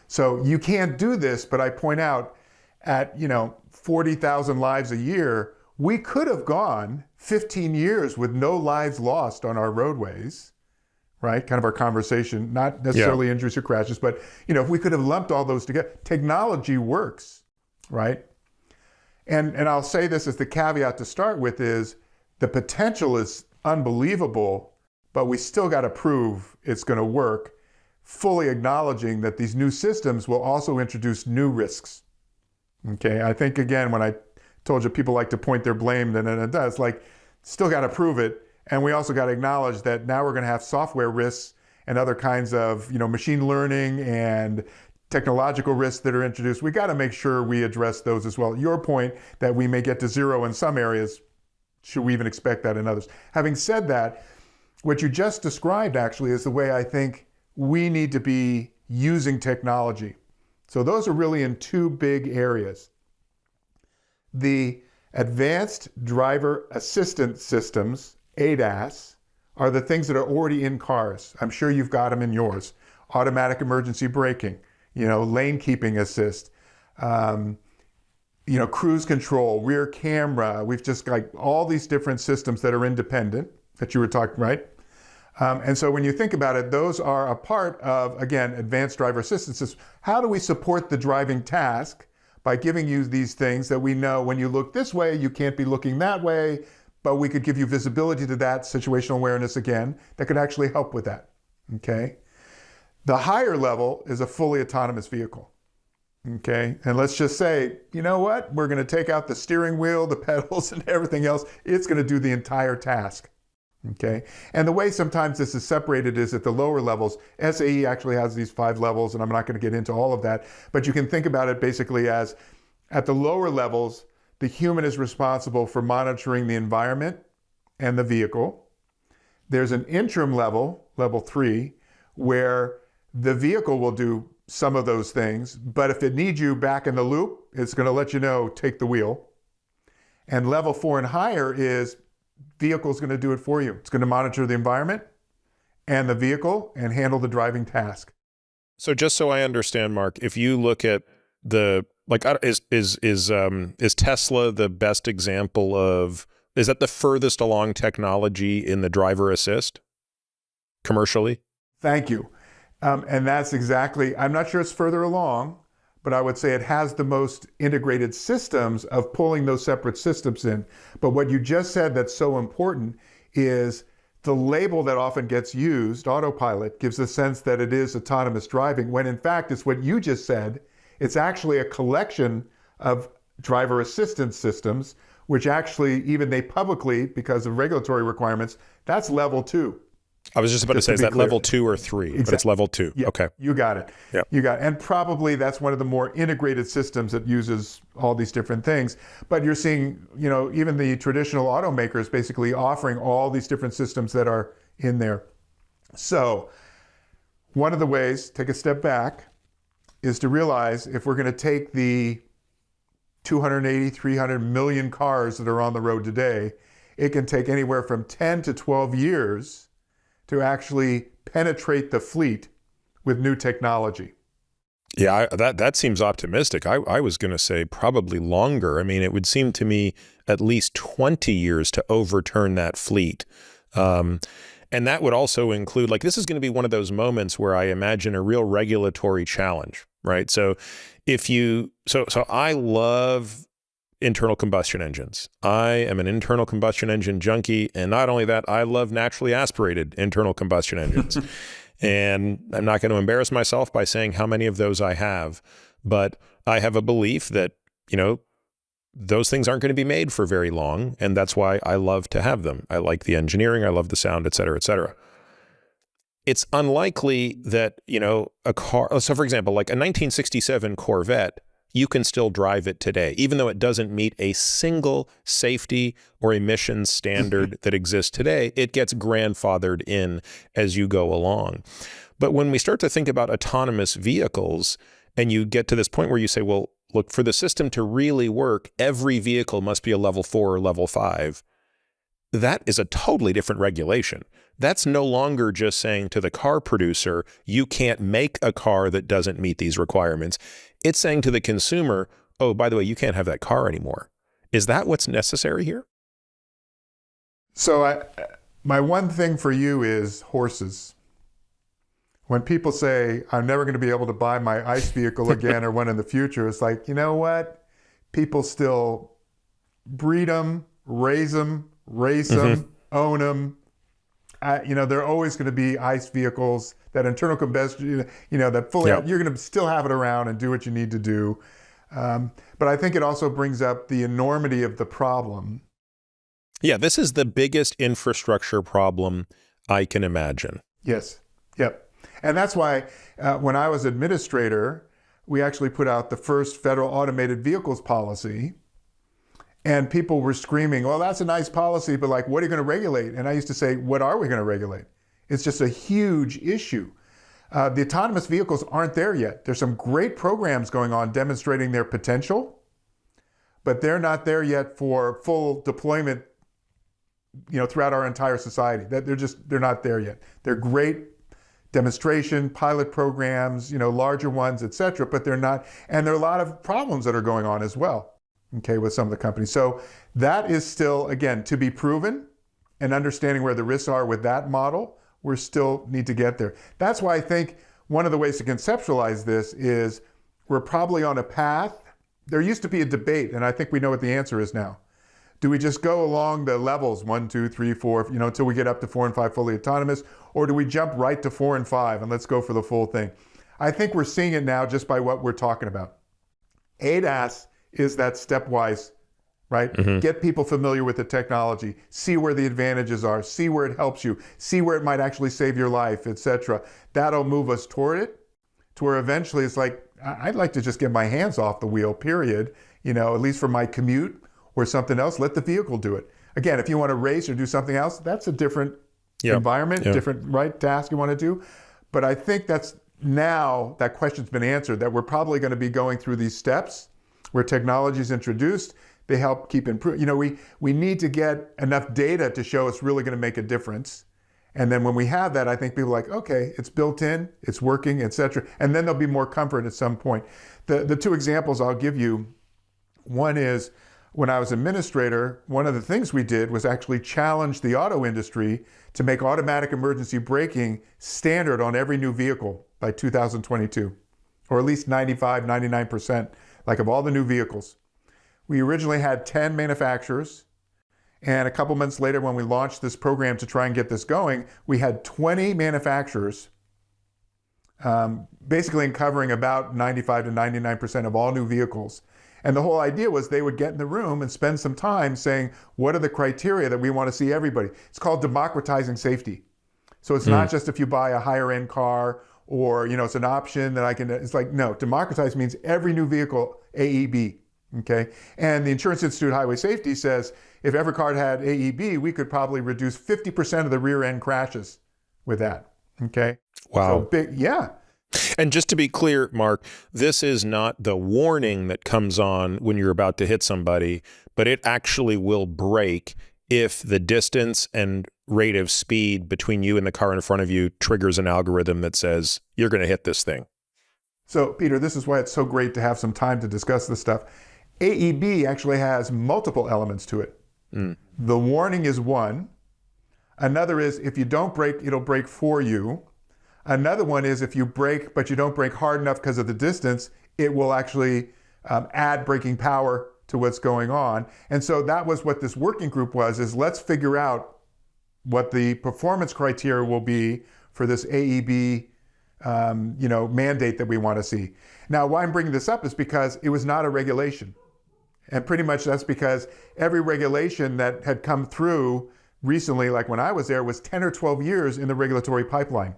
So you can't do this, but I point out, at 40,000 lives a year, we could have gone 15 years with no lives lost on our roadways, right? Kind of our conversation, not necessarily injuries or crashes, but if we could have lumped all those together, technology works, right? And I'll say this as the caveat to start with is the potential is unbelievable, but we still got to prove it's going to work, fully acknowledging that these new systems will also introduce new risks. Okay, I think, again, when I told you people like to point their blame, then it does, still got to prove it. And we also got to acknowledge that now we're going to have software risks and other kinds of, machine learning and technological risks that are introduced. We got to make sure we address those as well. Your point that we may get to 0 in some areas, should we even expect that in others? Having said that, what you just described actually is the way I think we need to be using technology. So those are really in two big areas. The advanced driver assistance systems, ADAS, are the things that are already in cars. I'm sure you've got them in yours. Automatic emergency braking, lane keeping assist, cruise control, rear camera. We've just got all these different systems that are independent that you were talking, right? And so when you think about it, those are a part of, again, advanced driver assistance systems. How do we support the driving task? By giving you these things that we know when you look this way, you can't be looking that way, but we could give you visibility to that, situational awareness again, that could actually help with that, okay? The higher level is a fully autonomous vehicle, okay? And let's just say, you know what? We're gonna take out the steering wheel, the pedals, and everything else. It's gonna do the entire task. Okay, and the way sometimes this is separated is at the lower levels. SAE actually has these 5 levels, and I'm not going to get into all of that, but you can think about it basically as at the lower levels, the human is responsible for monitoring the environment and the vehicle. There's an interim level, level 3, where the vehicle will do some of those things, but if it needs you back in the loop, it's going to let you know, take the wheel. And level 4 and higher is vehicle is going to do it for you. It's going to monitor the environment and the vehicle and handle the driving task. So just so I understand, Mark, if you look at the Like, is Tesla the best example of? Is that the furthest along technology in the driver assist commercially? Thank you. And that's exactly, I'm not sure it's further along, but I would say it has the most integrated systems of pulling those separate systems in. But what you just said that's so important is the label that often gets used, autopilot, gives a sense that it is autonomous driving, when in fact it's what you just said. It's actually a collection of driver assistance systems, which actually, even they publicly, because of regulatory requirements, that's level 2. I was just about to say, is that level 2 or 3? Exactly. But it's level 2. Yeah, okay. You got it. Yeah. You got it. And probably that's one of the more integrated systems that uses all these different things. But you're seeing, even the traditional automakers basically offering all these different systems that are in there. So one of the ways, take a step back, is to realize if we're going to take the 280, 300 million cars that are on the road today, it can take anywhere from 10 to 12 years to actually penetrate the fleet with new technology. Yeah, that seems optimistic. I was going to say probably longer. I mean, it would seem to me at least 20 years to overturn that fleet. And that would also include, like, this is going to be one of those moments where I imagine a real regulatory challenge, right? So so I love internal combustion engines. I am an internal combustion engine junkie. And not only that, I love naturally aspirated internal combustion engines. And I'm not going to embarrass myself by saying how many of those I have, but I have a belief that, those things aren't going to be made for very long. And that's why I love to have them. I like the engineering, I love the sound, et cetera, et cetera. It's unlikely that, a car, so for example, like a 1967 Corvette, you can still drive it today, even though it doesn't meet a single safety or emissions standard that exists today. It gets grandfathered in as you go along. But when we start to think about autonomous vehicles, and you get to this point where you say, well, look, for the system to really work, every vehicle must be a level 4 or level 5. That is a totally different regulation. That's no longer just saying to the car producer, you can't make a car that doesn't meet these requirements. It's saying to the consumer, oh, by the way, you can't have that car anymore. Is that what's necessary here? So my one thing for you is horses. When people say, I'm never going to be able to buy my ICE vehicle again or one in the future, it's like, you know what? People still breed them, raise them, race them, own them. There are always going to be ICE vehicles, that internal combustion, that fully, you're going to still have it around and do what you need to do. But I think it also brings up the enormity of the problem. Yeah, this is the biggest infrastructure problem I can imagine. Yes. Yep. And that's why when I was administrator, we actually put out the first federal automated vehicles policy. And people were screaming, well, that's a nice policy, but like, what are you going to regulate? And I used to say, what are we going to regulate? It's just a huge issue. The autonomous vehicles aren't there yet. There's some great programs going on demonstrating their potential, but they're not there yet for full deployment, throughout our entire society. They're not there yet. They're great demonstration, pilot programs, larger ones, et cetera, but they're not. And there are a lot of problems that are going on as well, with some of the companies. So that is still, again, to be proven, and understanding where the risks are with that model, we still need to get there. That's why I think one of the ways to conceptualize this is we're probably on a path. There used to be a debate, and I think we know what the answer is now. Do we just go along the levels 1, 2, 3, 4, until we get up to 4 and 5 fully autonomous, or do we jump right to 4 and 5 and let's go for the full thing? I think we're seeing it now just by what we're talking about. ADAS is that stepwise, right? Get people familiar with the technology, see where the advantages are, see where it helps you, see where it might actually save your life, etc. That'll move us toward it, to where eventually it's like, I'd like to just get my hands off the wheel, period, at least for my commute or something else. Let the vehicle do it. Again, if you want to race or do something else, that's a different environment, different task you want to do. But I think that's now that question's been answered, that we're probably going to be going through these steps where technology is introduced. They help keep improving. We need to get enough data to show it's really going to make a difference. And then when we have that, I think people are like, okay, it's built in, it's working, et cetera. And then there'll be more comfort at some point. The two examples I'll give you, one is when I was administrator, one of the things we did was actually challenge the auto industry to make automatic emergency braking standard on every new vehicle by 2022, or at least 95, 99%, like of all the new vehicles. We originally had 10 manufacturers, and a couple months later when we launched this program to try and get this going, we had 20 manufacturers, basically covering about 95 to 99% of all new vehicles. And the whole idea was they would get in the room and spend some time saying, what are the criteria that we want to see everybody? It's called democratizing safety. So it's not just if you buy a higher end car or, it's an option that I can, it's like, no, democratize means every new vehicle, AEB, okay? And the Insurance Institute of Highway Safety says, if every car had AEB, we could probably reduce 50% of the rear end crashes with that, okay? Wow. So big, yeah. And just to be clear, Mark, this is not the warning that comes on when you're about to hit somebody, but it actually will break if the distance and rate of speed between you and the car in front of you triggers an algorithm that says, you're going to hit this thing. So, Peter, this is why it's so great to have some time to discuss this stuff. AEB actually has multiple elements to it. The warning is one. Another is if you don't brake, it'll brake for you. Another one is if you brake, but you don't brake hard enough because of the distance, it will actually add braking power to what's going on. And so that was what this working group was, is let's figure out what the performance criteria will be for this AEB mandate that we want to see. Now, why I'm bringing this up is because it was not a regulation. And pretty much that's because every regulation that had come through recently, like when I was there, was 10 or 12 years in the regulatory pipeline.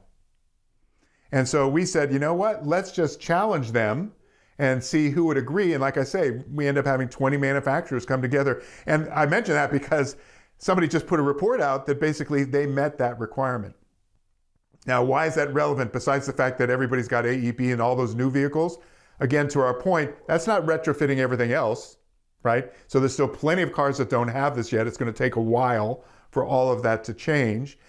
And so we said, you know what, let's just challenge them and see who would agree. And like I say, we end up having 20 manufacturers come together. And I mention that because somebody just put a report out that basically they met that requirement. Now, why is that relevant besides the fact that everybody's got AEB in all those new vehicles? Again, to our point, that's not retrofitting everything else, right? So there's still plenty of cars that don't have this yet. It's going to take a while for all of that to change.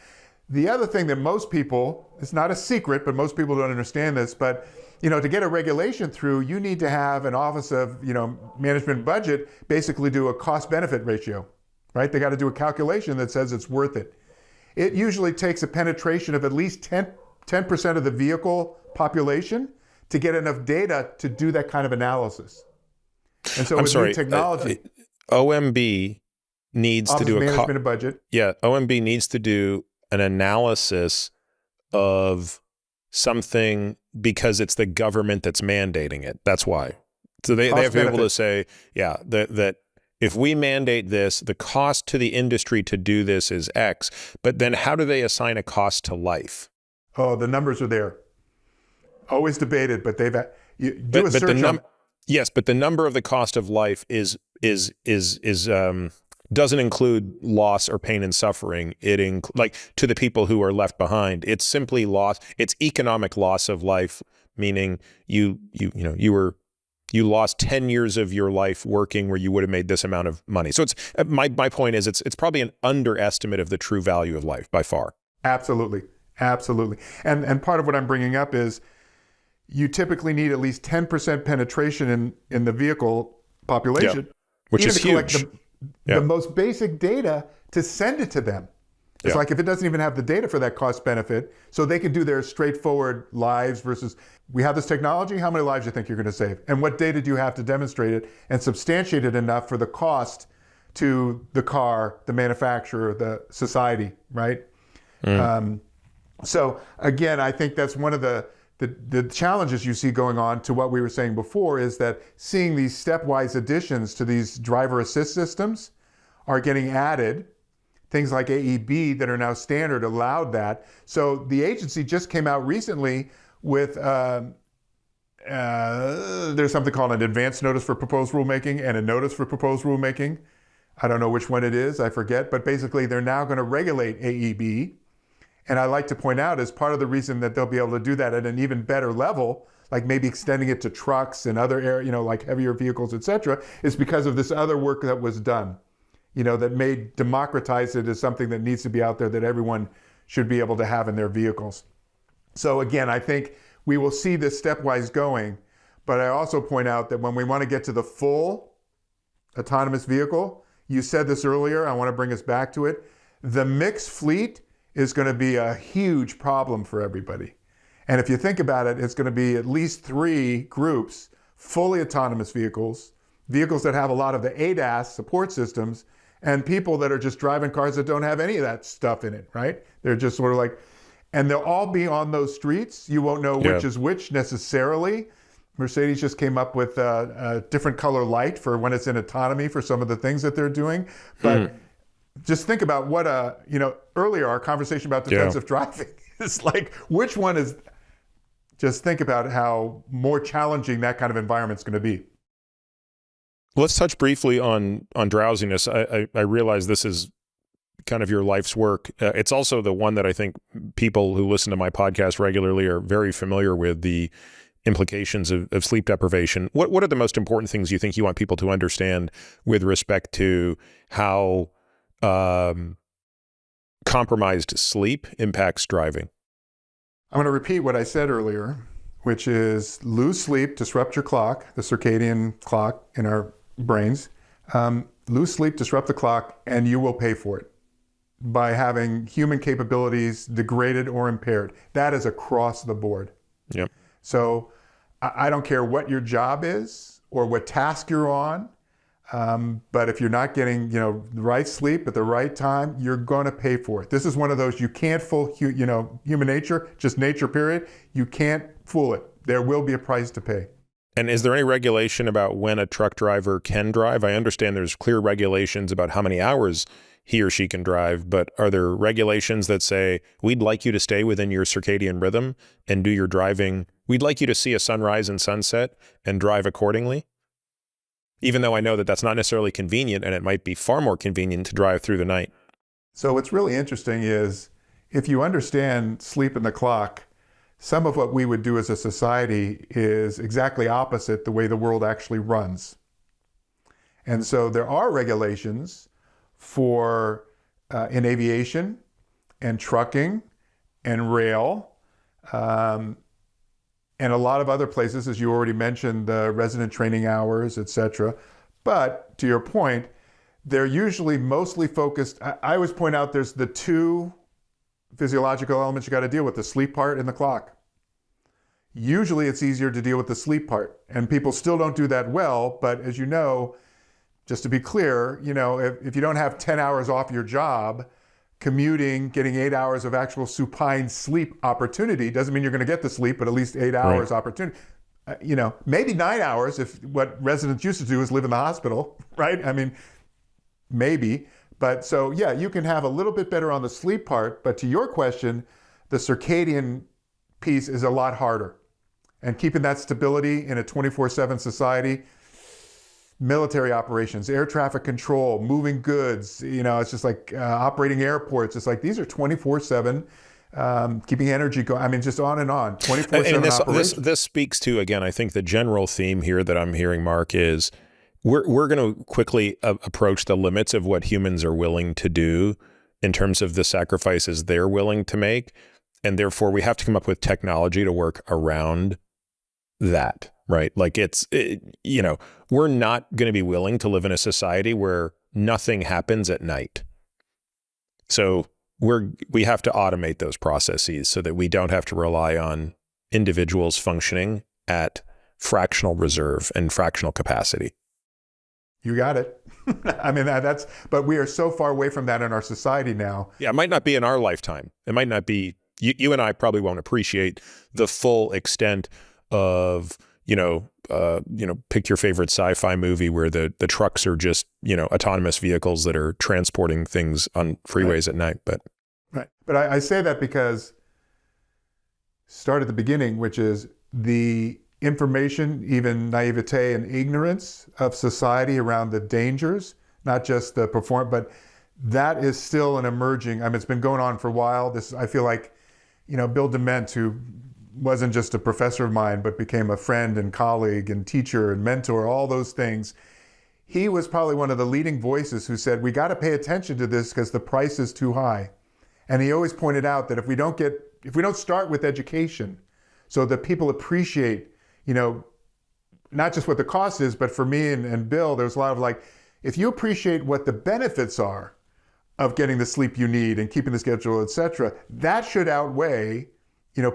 The other thing that most people, it's not a secret, but most people don't understand this, but to get a regulation through, you need to have an Office of Management Budget basically do a cost-benefit ratio, right? They got to do a calculation that says it's worth it. It usually takes a penetration of at least 10% of the vehicle population to get enough data to do that kind of analysis. And so with new technology, OMB needs Office to do of Management and Budget. Yeah, OMB needs to do an analysis of something because it's the government that's mandating it. That's why. So they have to be able to say, yeah, that if we mandate this, the cost to the industry to do this is X. But then how do they assign a cost to life? Oh, the numbers are there. Always debated, but they've yes, but the number of the cost of life is doesn't include loss or pain and suffering. It like to the people who are left behind. It's simply loss. It's economic loss of life, meaning you lost 10 years of your life working where you would have made this amount of money. So it's my point is it's probably an underestimate of the true value of life by far. Absolutely. And part of what I'm bringing up is you typically need at least 10% penetration in the vehicle population, which is huge. The most basic data to send it to them. It's like if it doesn't even have the data for that cost benefit, so they can do their straightforward lives versus we have this technology, how many lives do you think you're going to save? And what data do you have to demonstrate it and substantiate it enough for the cost to the car, the manufacturer, the society, right? So again, I think that's one of the challenges you see going on to what we were saying before is that seeing these stepwise additions to these driver assist systems are getting added. Things like AEB that are now standard allowed that. So the agency just came out recently with, there's something called an advance notice for proposed rulemaking and a notice for proposed rulemaking. I don't know which one it is, I forget, but basically they're now going to regulate AEB. And I like to point out as part of the reason that they'll be able to do that at an even better level, like maybe extending it to trucks and other like heavier vehicles, et cetera, is because of this other work that was done, that democratize it as something that needs to be out there that everyone should be able to have in their vehicles. So again, I think we will see this stepwise going, but I also point out that when we want to get to the full autonomous vehicle, you said this earlier, I want to bring us back to it, the mixed fleet is going to be a huge problem for everybody. And if you think about it, it's going to be at least 3 groups: fully autonomous vehicles, vehicles that have a lot of the ADAS support systems, and people that are just driving cars that don't have any of that stuff in it, right? They're just sort of like, and they'll all be on those streets. You won't know which is which necessarily. Mercedes just came up with a different color light for when it's in autonomy for some of the things that they're doing. But just think about what earlier our conversation about defensive driving is like, which one is, just think about how more challenging that kind of environment's going to be. Let's touch briefly on drowsiness. I realize this is kind of your life's work. It's also the one that I think people who listen to my podcast regularly are very familiar with, the implications of sleep deprivation. What are the most important things you think you want people to understand with respect to how compromised sleep impacts driving? I'm going to repeat what I said earlier, which is lose sleep, disrupt your clock, the circadian clock in our brains. Lose sleep, disrupt the clock, and you will pay for it by having human capabilities degraded or impaired. That is across the board. Yep. So I don't care what your job is or what task you're on, but if you're not getting the right sleep at the right time, you're going to pay for it. This is one of those, you can't fool human nature, just nature period. You can't fool it. There will be a price to pay. And is there any regulation about when a truck driver can drive? I understand there's clear regulations about how many hours he or she can drive, but are there regulations that say, we'd like you to stay within your circadian rhythm and do your driving? We'd like you to see a sunrise and sunset and drive accordingly? Even though I know that that's not necessarily convenient, and it might be far more convenient to drive through the night. So what's really interesting is, if you understand sleep and the clock, some of what we would do as a society is exactly opposite the way the world actually runs. And so there are regulations for in aviation and trucking and rail, and a lot of other places, as you already mentioned, the resident training hours, et cetera. But to your point, they're usually mostly focused. I always point out there's the 2 physiological elements you got to deal with, the sleep part and the clock. Usually it's easier to deal with the sleep part, and people still don't do that well. But as you know, just to be clear, if you don't have 10 hours off your job, commuting, getting 8 hours of actual supine sleep opportunity doesn't mean you're going to get the sleep, but at least 8 hours opportunity. Maybe 9 hours if what residents used to do is live in the hospital, right? I mean, maybe. But so, yeah, you can have a little bit better on the sleep part. But to your question, the circadian piece is a lot harder. And keeping that stability in a 24/7 society, military operations, air traffic control, moving goods, it's just like operating airports. It's like these are 24/7, keeping energy going. I mean, just on and on, 24/7 operations. This speaks to, again, I think the general theme here that I'm hearing, Mark, is we're going to quickly approach the limits of what humans are willing to do in terms of the sacrifices they're willing to make. And therefore, we have to come up with technology to work around that. Right. Like we're not going to be willing to live in a society where nothing happens at night. So we have to automate those processes so that we don't have to rely on individuals functioning at fractional reserve and fractional capacity. You got it. I mean, but we are so far away from that in our society now. Yeah. It might not be in our lifetime. It might not be, you and I probably won't appreciate the full extent of, pick your favorite sci-fi movie where the trucks are just, autonomous vehicles that are transporting things on freeways at night. But I say that because start at the beginning, which is the information, even naivete and ignorance of society around the dangers, not just the but that is still an emerging, it's been going on for a while. I feel like, Bill Dement, who wasn't just a professor of mine, but became a friend and colleague and teacher and mentor, all those things. He was probably one of the leading voices who said, we got to pay attention to this because the price is too high. And he always pointed out that if we don't start with education so that people appreciate, not just what the cost is, but for me and Bill, there's a lot of like, if you appreciate what the benefits are of getting the sleep you need and keeping the schedule, et cetera, that should outweigh,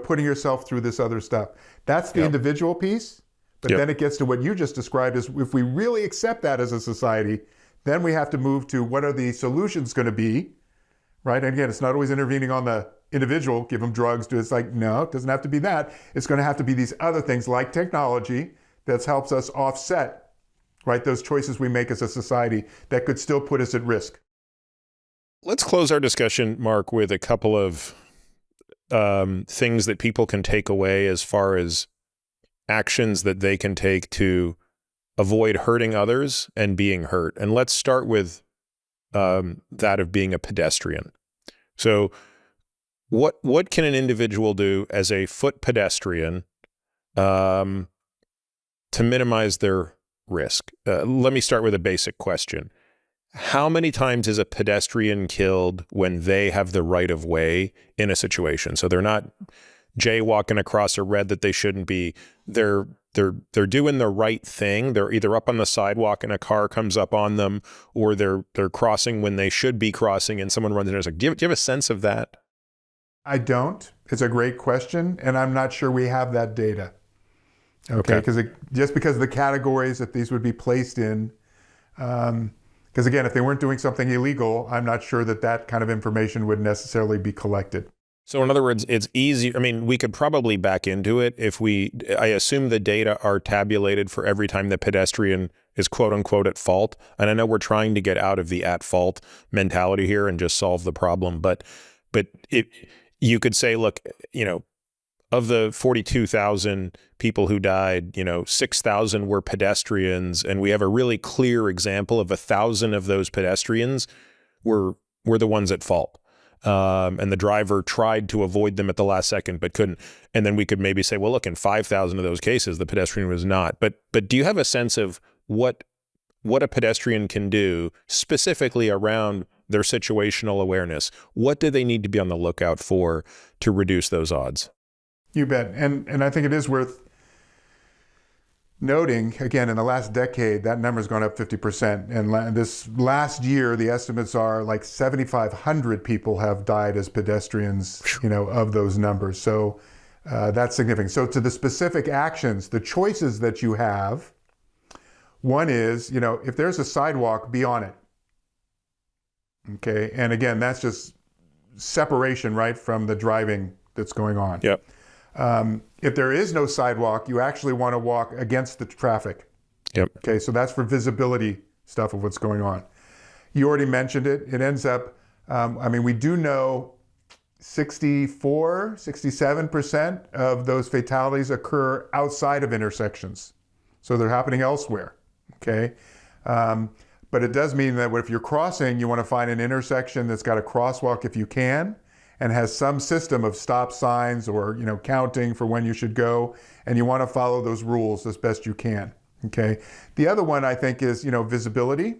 putting yourself through this other stuff. That's the individual piece. But then it gets to what you just described as if we really accept that as a society, then we have to move to what are the solutions going to be, right? And again, it's not always intervening on the individual, give them drugs, it's like, no, it doesn't have to be that. It's going to have to be these other things like technology that helps us offset, right, those choices we make as a society that could still put us at risk. Let's close our discussion, Mark, with a couple of things that people can take away as far as actions that they can take to avoid hurting others and being hurt. And let's start with that of being a pedestrian. So what can an individual do as a foot pedestrian to minimize their risk? Let me start with a basic question. How many times is a pedestrian killed when they have the right of way in a situation? So they're not jaywalking across a red that they shouldn't be. They're doing the right thing. They're either up on the sidewalk and a car comes up on them, or they're crossing when they should be crossing and someone runs in. It's like, do you have a sense of that? I don't. It's a great question, and I'm not sure we have that data. Okay, just because of the categories that these would be placed in. Because again, if they weren't doing something illegal, I'm not sure that kind of information would necessarily be collected. So in other words, it's easy. I mean, we could probably back into it I assume the data are tabulated for every time the pedestrian is quote unquote at fault. And I know we're trying to get out of the at fault mentality here and just solve the problem. But you could say, look, of the 42,000 people who died, 6,000 were pedestrians. And we have a really clear example of 1,000 of those pedestrians were the ones at fault. And the driver tried to avoid them at the last second, but couldn't. And then we could maybe say, well, look, in 5,000 of those cases, the pedestrian was not. But do you have a sense of what a pedestrian can do specifically around their situational awareness? What do they need to be on the lookout for to reduce those odds? You bet. And I think it is worth noting, again, in the last decade, that number's gone up 50%. And this last year, the estimates are like 7,500 people have died as pedestrians, of those numbers. So that's significant. So to the specific actions, the choices that you have, one is, if there's a sidewalk, be on it. Okay. And again, that's just separation, right, from the driving that's going on. Yep. If there is no sidewalk, you actually want to walk against the traffic. Yep. Okay, so that's for visibility stuff of what's going on. You already mentioned it. It ends up, we do know 67% of those fatalities occur outside of intersections. So they're happening elsewhere, okay? But it does mean that if you're crossing, you want to find an intersection that's got a crosswalk if you can, and has some system of stop signs or counting for when you should go, and you want to follow those rules as best you can. Okay. The other one I think is visibility.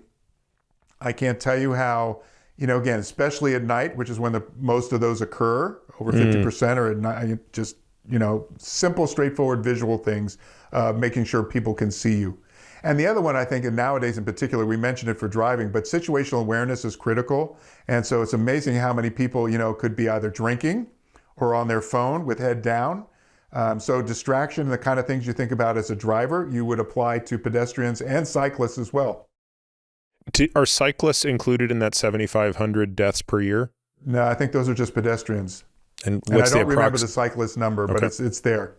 I can't tell you how again, especially at night, which is when most of those occur, over 50% are at night. Just simple, straightforward visual things, making sure people can see you. And the other one, I think, and nowadays in particular, we mentioned it for driving, but situational awareness is critical. And so it's amazing how many people, could be either drinking or on their phone with head down. So distraction, the kind of things you think about as a driver, you would apply to pedestrians and cyclists as well. Are cyclists included in that 7,500 deaths per year? No, I think those are just pedestrians. And I don't remember the cyclist number, but it's there.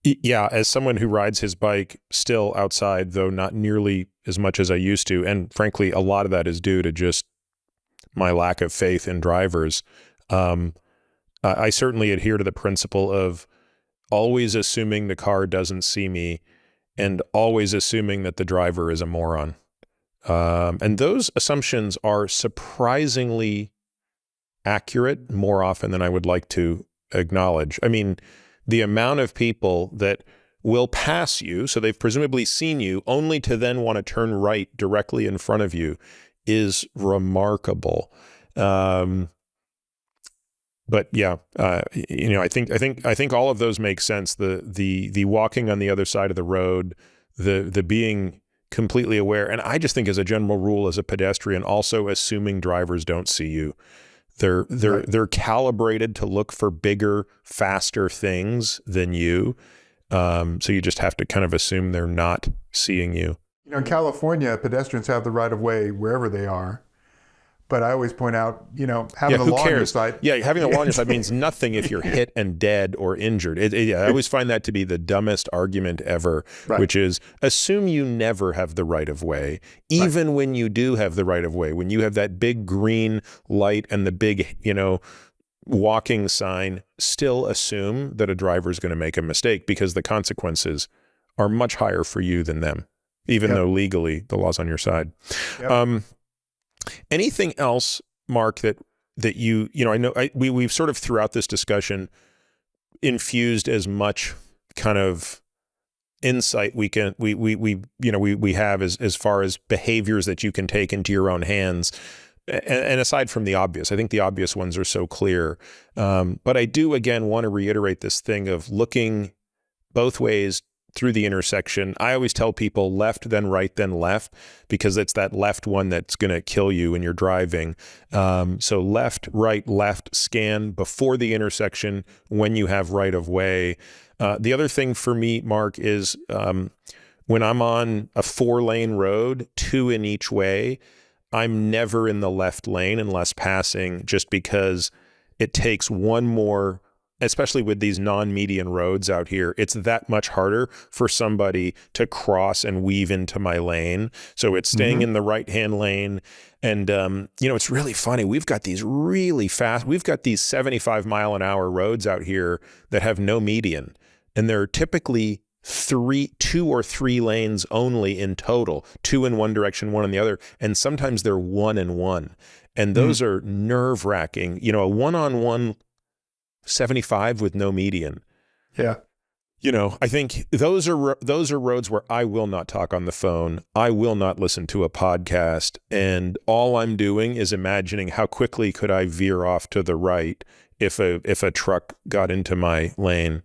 Yeah, as someone who rides his bike still outside, though not nearly as much as I used to, and frankly, a lot of that is due to just my lack of faith in drivers. I certainly adhere to the principle of always assuming the car doesn't see me and always assuming that the driver is a moron. And those assumptions are surprisingly accurate more often than I would like to acknowledge. I mean, the amount of people that will pass you, so they've presumably seen you, only to then want to turn right directly in front of you is remarkable. But yeah, I think all of those make sense. The walking on the other side of the road, the being completely aware, and I just think as a general rule, as a pedestrian, also assuming drivers don't see you. They're calibrated to look for bigger, faster things than you. So you just have to kind of assume they're not seeing you. In California, pedestrians have the right of way wherever they are. But I always point out, having a law on your side. Yeah, having a law on your side means nothing if you're hit and dead or injured. I always find that to be the dumbest argument ever, which is assume you never have the right of way, even when you do have the right of way. When you have that big green light and the big, walking sign, still assume that a driver is going to make a mistake because the consequences are much higher for you than them, even though legally the law's on your side. Yep. Anything else, Mark, that you I know we've sort of throughout this discussion infused as much kind of insight we have as far as behaviors that you can take into your own hands. And aside from the obvious, I think the obvious ones are so clear. But I do, again, want to reiterate this thing of looking both ways through the intersection. I always tell people left, then right, then left, because it's that left one that's going to kill you when you're driving. So left, right, left, scan before the intersection when you have right of way. The other thing for me, Mark, is when I'm on a 4-lane road, 2 in each way, I'm never in the left lane unless passing, just because it takes one more, especially with these non-median roads out here, it's that much harder for somebody to cross and weave into my lane. So it's staying in the right-hand lane. And, it's really funny. We've got these really fast, we've got these 75-mile-an-hour roads out here that have no median. And they're typically 2 or 3 lanes only in total, 2 in one direction, 1 in the other. And sometimes they're 1 in 1. And those are nerve-wracking. A one-on-one 75 with no median. Yeah. I think those are roads where I will not talk on the phone. I will not listen to a podcast. And all I'm doing is imagining how quickly could I veer off to the right if a truck got into my lane.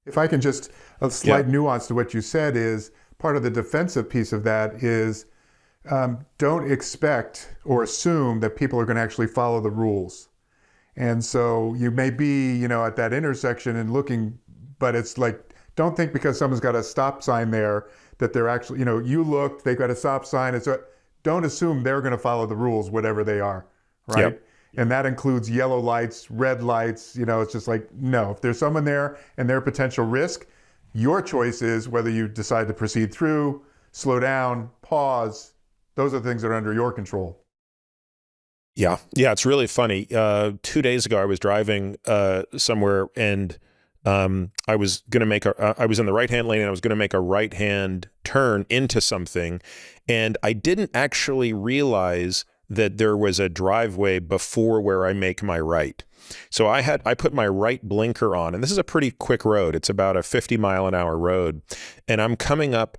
If I can just, a slight nuance to what you said is, part of the defensive piece of that is don't expect or assume that people are going to actually follow the rules. And so you may be, at that intersection and looking, but it's like, don't think because someone's got a stop sign there that they're actually, you looked, they've got a stop sign. Don't assume they're going to follow the rules, whatever they are, right? Yep. And that includes yellow lights, red lights, it's just like, no, if there's someone there and they're a potential risk, your choice is whether you decide to proceed through, slow down, pause. Those are the things that are under your control. Yeah, it's really funny. 2 days ago, I was driving somewhere, and I was going to make I was in the right-hand lane, and I was going to make a right-hand turn into something, and I didn't actually realize that there was a driveway before where I make my right. So I put my right blinker on, and this is a pretty quick road. It's about a 50-mile-an-hour road, and I'm coming up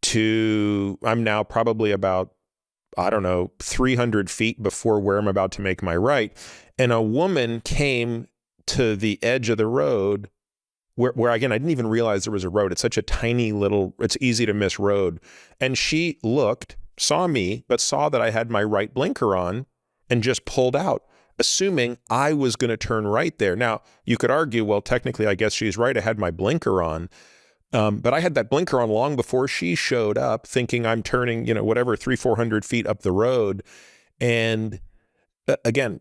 to, I'm now probably about, 300 feet before where I'm about to make my right. And a woman came to the edge of the road where again, I didn't even realize there was a road. It's such a tiny little, it's easy to miss road. And she looked, saw me, but saw that I had my right blinker on and just pulled out, assuming I was going to turn right there. Now, you could argue, well, technically, I guess she's right. I had my blinker on. But I had that blinker on long before she showed up, thinking I'm turning, 300-400 feet up the road. And again,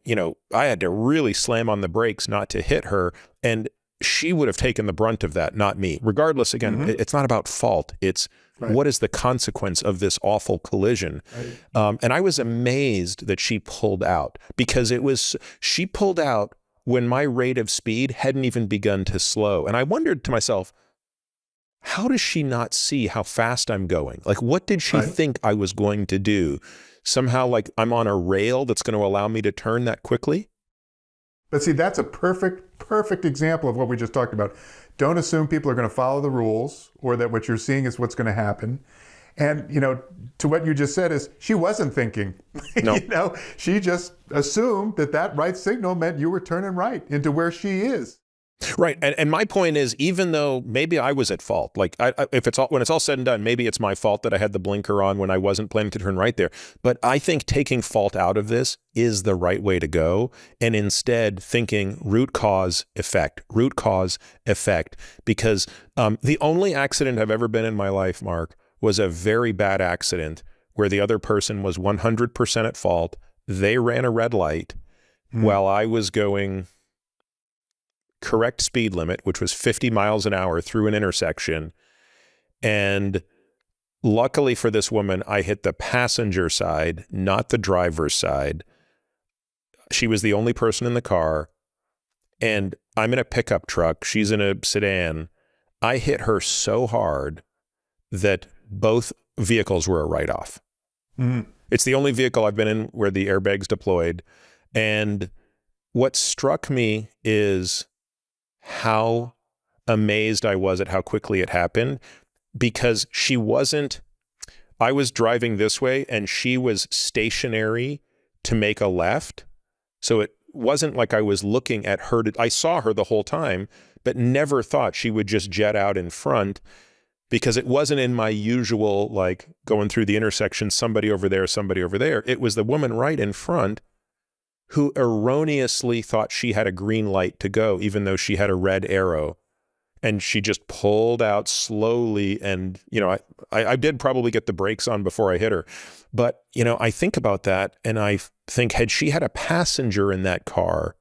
I had to really slam on the brakes not to hit her. And she would have taken the brunt of that, not me. Regardless, again, it's not about fault. It's what is the consequence of this awful collision? Right. And I was amazed that she pulled out, because she pulled out when my rate of speed hadn't even begun to slow. And I wondered to myself, how does she not see how fast I'm going? Like, what did she think I was going to do? Somehow, like, I'm on a rail that's going to allow me to turn that quickly? But see, that's a perfect example of what we just talked about. Don't assume people are going to follow the rules, or that what you're seeing is what's going to happen. And, to what you just said is she wasn't thinking. No. She just assumed that right signal meant you were turning right into where she is. Right. And my point is, even though maybe I was at fault, like when it's all said and done, maybe it's my fault that I had the blinker on when I wasn't planning to turn right there. But I think taking fault out of this is the right way to go. And instead thinking root cause effect, because the only accident I've ever been in my life, Mark, was a very bad accident where the other person was 100% at fault. They ran a red light while I was going correct speed limit, which was 50 miles an hour through an intersection. And luckily for this woman, I hit the passenger side, not the driver's side. She was the only person in the car. And I'm in a pickup truck. She's in a sedan. I hit her so hard that both vehicles were a write-off. It's the only vehicle I've been in where the airbag's deployed. And what struck me is how amazed I was at how quickly it happened, because I was driving this way and she was stationary to make a left. So it wasn't like I was looking at her. I saw her the whole time, but never thought she would just jet out in front, because it wasn't in my usual, like, going through the intersection, somebody over there. It was the woman right in front who erroneously thought she had a green light to go, even though she had a red arrow. And she just pulled out slowly. And, I did probably get the brakes on before I hit her. But, I think about that and I think, had she had a passenger in that car,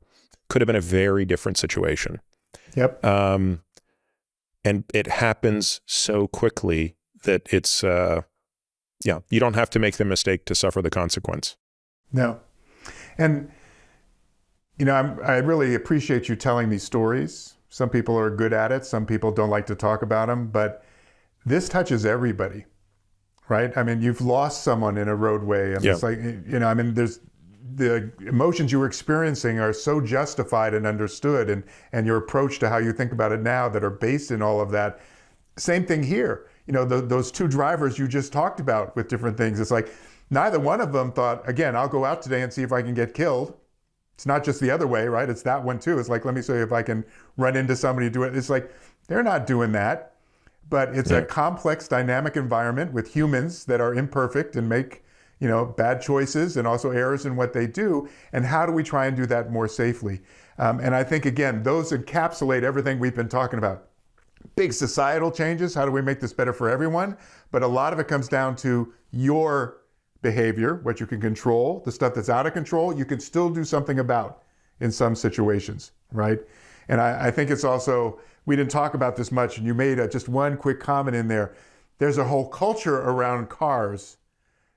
could have been a very different situation. Yep. And it happens so quickly that it's, you don't have to make the mistake to suffer the consequence. No. And, I really appreciate you telling these stories. Some people are good at it. Some people don't like to talk about them, but this touches everybody, right? I mean, you've lost someone in a roadway. And it's like, there's the emotions you were experiencing are so justified and understood, and your approach to how you think about it now that are based in all of that. Same thing here. Those two drivers you just talked about with different things. It's like neither one of them thought, again, I'll go out today and see if I can get killed. It's not just the other way, right? It's that one too. It's like, let me see if I can run into somebody, do it. It's like, they're not doing that, but it's a complex, dynamic environment with humans that are imperfect and make bad choices and also errors in what they do. And how do we try and do that more safely? And I think, again, those encapsulate everything we've been talking about. Big societal changes. How do we make this better for everyone? But a lot of it comes down to your behavior, what you can control, the stuff that's out of control, you can still do something about in some situations, right? And I think it's also, we didn't talk about this much, and you made just one quick comment in there. There's a whole culture around cars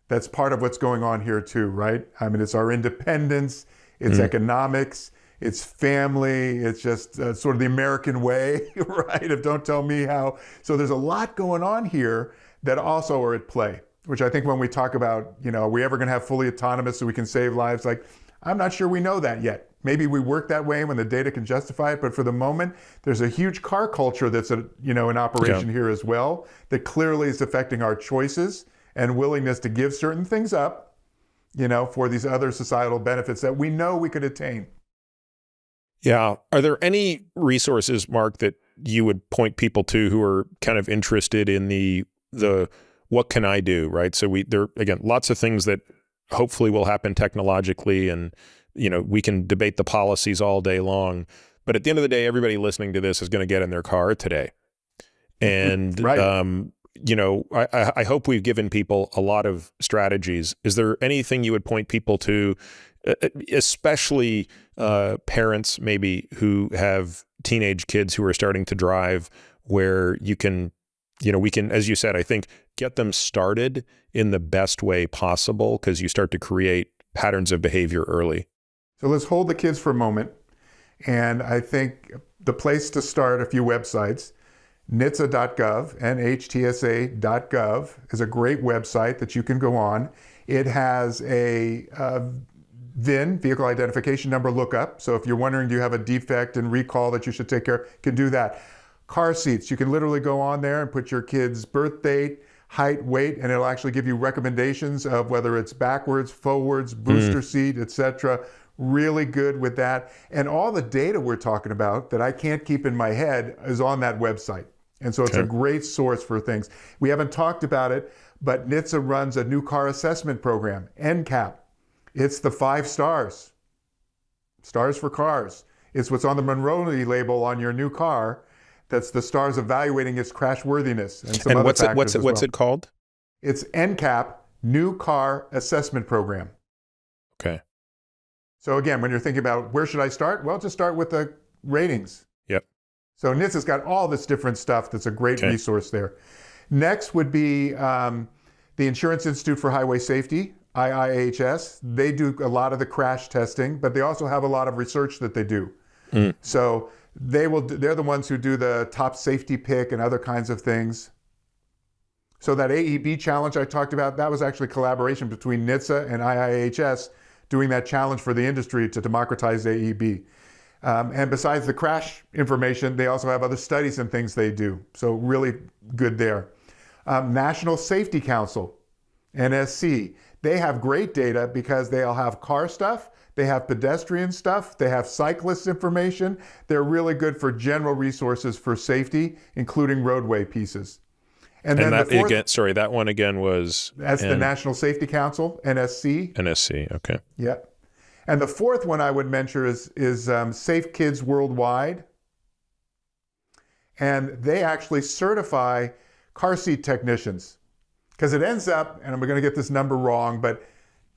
that's part of what's going on here too, right? I mean, it's our independence, it's economics, it's family, it's just sort of the American way, right? Of don't tell me how. So there's a lot going on here that also are at play, which I think when we talk about, are we ever going to have fully autonomous so we can save lives? Like, I'm not sure we know that yet. Maybe we work that way when the data can justify it, but for the moment, there's a huge car culture that's in operation here as well, that clearly is affecting our choices and willingness to give certain things up, for these other societal benefits that we know we could attain. Yeah. Are there any resources, Mark, that you would point people to who are kind of interested in the what can I do, right? So there again, lots of things that hopefully will happen technologically, and we can debate the policies all day long, but at the end of the day, everybody listening to this is going to get in their car today. And right. I hope we've given people a lot of strategies. Is there anything you would point people to, especially parents maybe who have teenage kids who are starting to drive, where you can, we can, as you said, I think, get them started in the best way possible, because you start to create patterns of behavior early. So let's hold the kids for a moment. And I think the place to start, a few websites. NHTSA.gov, NHTSA.gov is a great website that you can go on. It has a VIN, vehicle identification number lookup. So if you're wondering, do you have a defect and recall that you should take care of, you can do that. Car seats, you can literally go on there and put your kid's birth date, height, weight, and it'll actually give you recommendations of whether it's backwards, forwards, booster seat, etc. Really good with that. And all the data we're talking about that I can't keep in my head is on that website. And so it's a great source for things. We haven't talked about it, but NHTSA runs a new car assessment program, NCAP. It's the 5 stars. Stars for cars. It's what's on the Monroney label on your new car. That's the stars evaluating its crashworthiness and some other factors as well. What's it called? It's NCAP, New Car Assessment Program. Okay. So again, when you're thinking about where should I start? Well, just start with the ratings. Yep. So NHTSA's got all this different stuff that's a great resource there. Next would be the Insurance Institute for Highway Safety, IIHS. They do a lot of the crash testing, but they also have a lot of research that they do. So they're the ones who do the top safety pick and other kinds of things. So that AEB challenge I talked about, that was actually collaboration between NHTSA and IIHS doing that challenge for the industry to democratize AEB. And besides the crash information, they also have other studies and things they do. So really good there. National Safety Council, NSC, they have great data because they'll have car stuff, they have pedestrian stuff, they have cyclist information. They're really good for general resources for safety, including roadway pieces. And then that the fourth, again, sorry, that one again was... That's the National Safety Council, NSC. NSC, okay. Yep. And the fourth one I would mention is Safe Kids Worldwide. And they actually certify car seat technicians. Because it ends up, and I'm going to get this number wrong, but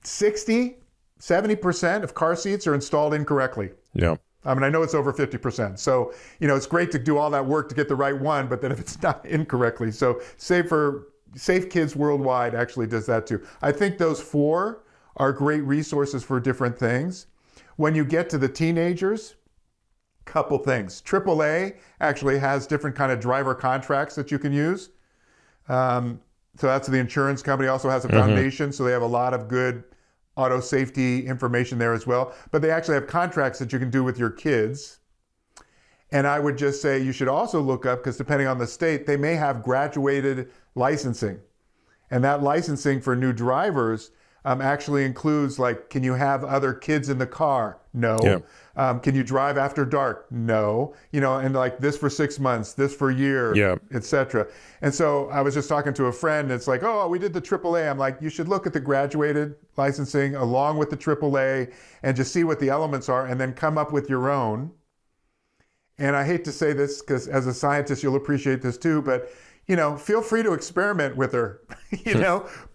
70% of car seats are installed incorrectly. Yeah. I mean, I know it's over 50%. So, it's great to do all that work to get the right one, but then if it's not incorrectly. So Safe Kids Worldwide actually does that too. I think those 4 are great resources for different things. When you get to the teenagers, couple things. AAA actually has different kind of driver contracts that you can use. So that's the insurance company, also has a foundation, so they have a lot of good auto safety information there as well. But they actually have contracts that you can do with your kids. And I would just say you should also look up, because depending on the state, they may have graduated licensing. And that licensing for new drivers actually includes, like, can you have other kids in the car? No. Yeah. Can you drive after dark? No. And like this for 6 months, this for a year, etc. And so I was just talking to a friend, and it's like, oh, we did the AAA. I'm like, you should look at the graduated licensing along with the AAA and just see what the elements are and then come up with your own. And I hate to say this because as a scientist, you'll appreciate this too, but, feel free to experiment with her.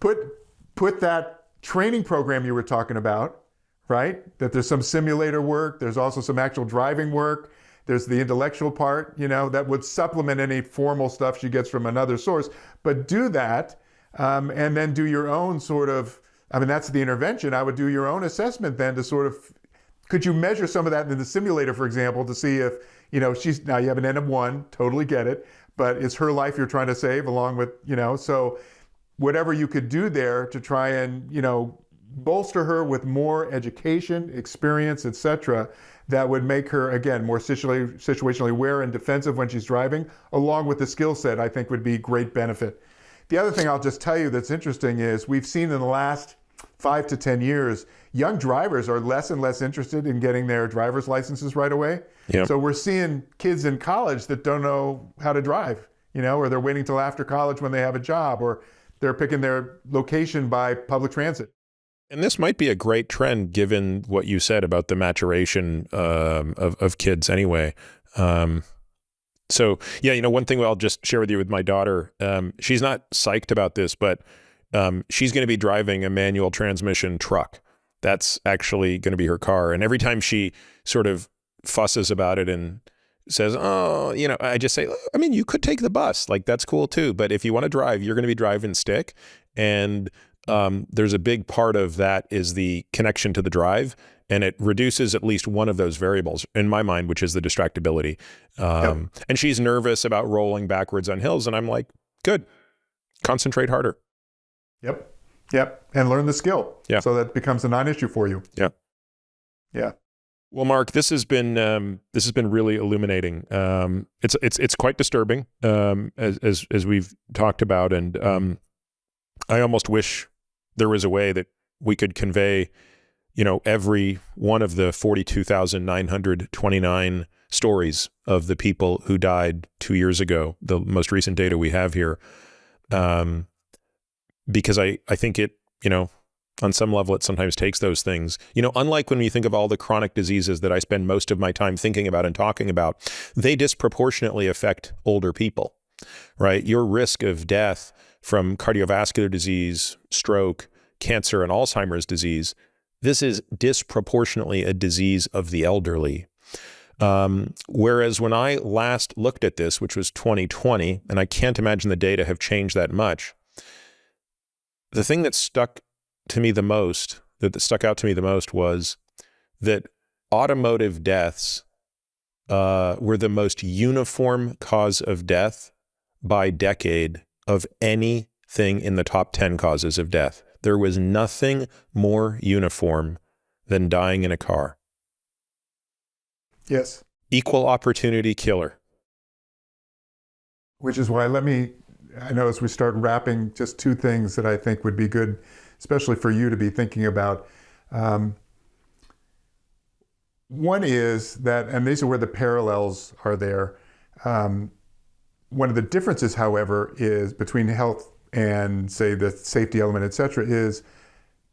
Put that training program you were talking about, right? That there's some simulator work. There's also some actual driving work. There's the intellectual part, that would supplement any formal stuff she gets from another source. But do that and then do your own sort of, that's the intervention. I would do your own assessment then to sort of, could you measure some of that in the simulator, for example, to see if, now you have an N of 1, totally get it, but it's her life you're trying to save along with, so whatever you could do there to try and, bolster her with more education, experience, etc., that would make her, again, more situationally aware and defensive when she's driving, along with the skill set, I think would be great benefit. The other thing I'll just tell you that's interesting is we've seen in the last 5 to 10 years, young drivers are less and less interested in getting their driver's licenses right away. Yep. So we're seeing kids in college that don't know how to drive, or they're waiting till after college when they have a job, or they're picking their location by public transit. And this might be a great trend given what you said about the maturation of kids anyway. So, one thing I'll just share with you with my daughter, she's not psyched about this, but she's going to be driving a manual transmission truck. That's actually going to be her car. And every time she sort of fusses about it and says, oh, I just say, you could take the bus. Like, that's cool too. But if you want to drive, you're going to be driving stick. And there's a big part of that is the connection to the drive, and it reduces at least one of those variables in my mind, which is the distractibility. And she's nervous about rolling backwards on hills, and I'm like, good, concentrate harder. Yep. And learn the skill. Yeah. So that becomes a non-issue for you. Yeah. Well, Mark, this has been really illuminating. It's quite disturbing, as we've talked about, and I almost wish there was a way that we could convey, every one of the 42,929 stories of the people who died 2 years ago, the most recent data we have here, because I think it, on some level, it sometimes takes those things. Unlike when you think of all the chronic diseases that I spend most of my time thinking about and talking about, they disproportionately affect older people, right? Your risk of death from cardiovascular disease, stroke, cancer, and Alzheimer's disease, this is disproportionately a disease of the elderly. Whereas when I last looked at this, which was 2020, and I can't imagine the data have changed that much, the thing that stuck out to me the most was that automotive deaths were the most uniform cause of death by decade of anything in the top 10 causes of death. There was nothing more uniform than dying in a car. Yes. Equal opportunity killer. Which is why I know as we start wrapping, just two things that I think would be good, especially for you to be thinking about. One is that, and these are where the parallels are there. One of the differences, however, is between health and, say, the safety element, et cetera,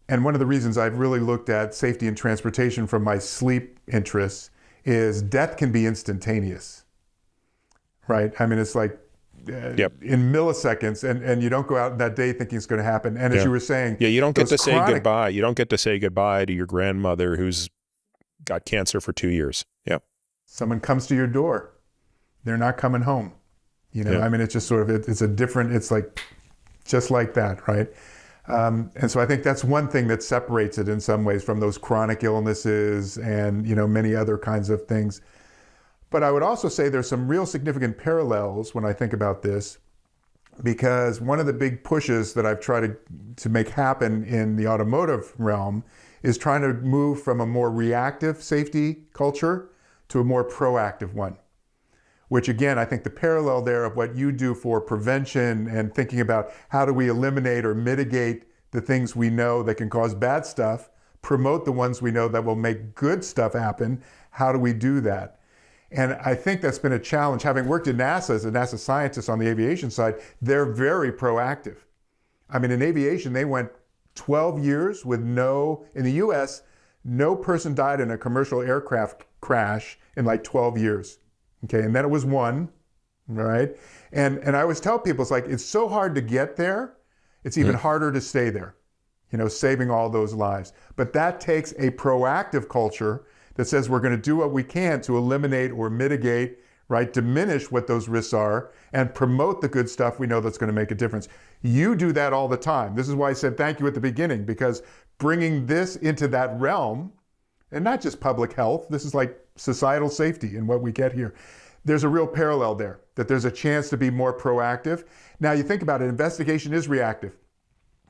and one of the reasons I've really looked at safety and transportation from my sleep interests is death can be instantaneous, right? I mean, it's like in milliseconds, and you don't go out that day thinking it's going to happen. And as you were saying, you don't get to say goodbye. You don't get to say goodbye to your grandmother who's got cancer for 2 years. Yeah. Someone comes to your door. They're not coming home. I mean, it's just sort of, it's like, just like that, right? And so I think that's one thing that separates it in some ways from those chronic illnesses and, many other kinds of things. But I would also say there's some real significant parallels when I think about this, because one of the big pushes that I've tried to make happen in the automotive realm is trying to move from a more reactive safety culture to a more proactive one. Which again, I think the parallel there of what you do for prevention and thinking about how do we eliminate or mitigate the things we know that can cause bad stuff, promote the ones we know that will make good stuff happen, how do we do that? And I think that's been a challenge. Having worked at NASA as a NASA scientist on the aviation side, they're very proactive. I mean, in aviation, they went 12 years with in the US, no person died in a commercial aircraft crash in like 12 years. Okay, and then it was one, right? And I always tell people, it's so hard to get there, it's even harder to stay there, saving all those lives. But that takes a proactive culture that says we're going to do what we can to eliminate or mitigate, right, diminish what those risks are, and promote the good stuff we know that's going to make a difference. You do that all the time. This is why I said thank you at the beginning, because bringing this into that realm, and not just public health, this is like societal safety and what we get here. There's a real parallel there, that there's a chance to be more proactive. Now you think about it, investigation is reactive.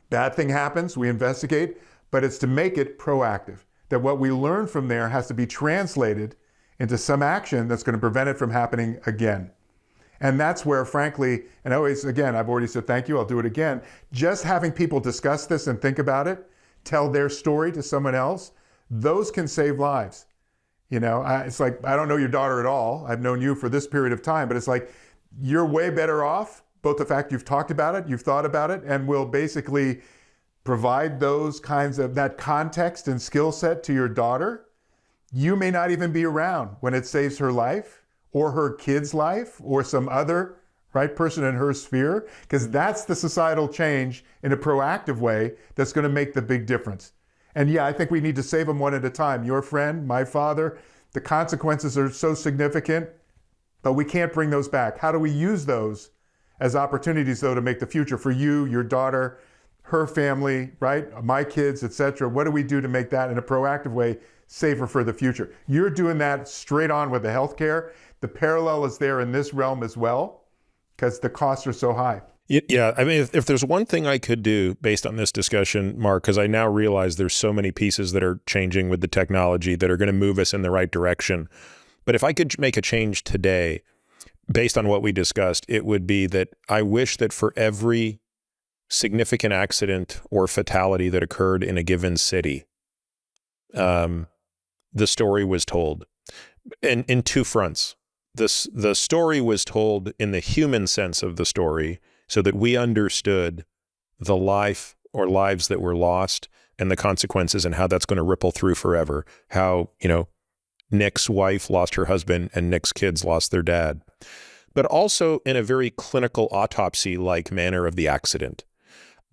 Bad thing happens, we investigate, but it's to make it proactive. That what we learn from there has to be translated into some action that's going to prevent it from happening again. And that's where, frankly, and always, again, I've already said thank you, I'll do it again, just having people discuss this and think about it, tell their story to someone else, those can save lives. It's like, I don't know your daughter at all. I've known you for this period of time, but it's like, you're way better off, both the fact you've talked about it, you've thought about it, and will basically provide those kinds of, that context and skill set to your daughter. You may not even be around when it saves her life or her kid's life or some other person in her sphere, because that's the societal change in a proactive way that's going to make the big difference. And yeah, I think we need to save them one at a time. Your friend, my father, the consequences are so significant, but we can't bring those back. How do we use those as opportunities, though, to make the future for you, your daughter, her family, right? My kids, et cetera. What do we do to make that in a proactive way safer for the future? You're doing that straight on with the healthcare. The parallel is there in this realm as well, because the costs are so high. Yeah, I mean, if there's one thing I could do based on this discussion, Mark, because I now realize there's so many pieces that are changing with the technology that are going to move us in the right direction. But if I could make a change today, based on what we discussed, it would be that I wish that for every significant accident or fatality that occurred in a given city, the story was told in two fronts. The story was told in the human sense of the story so that we understood the life or lives that were lost and the consequences and how that's going to ripple through forever. How, Nick's wife lost her husband and Nick's kids lost their dad. But also in a very clinical autopsy-like manner of the accident.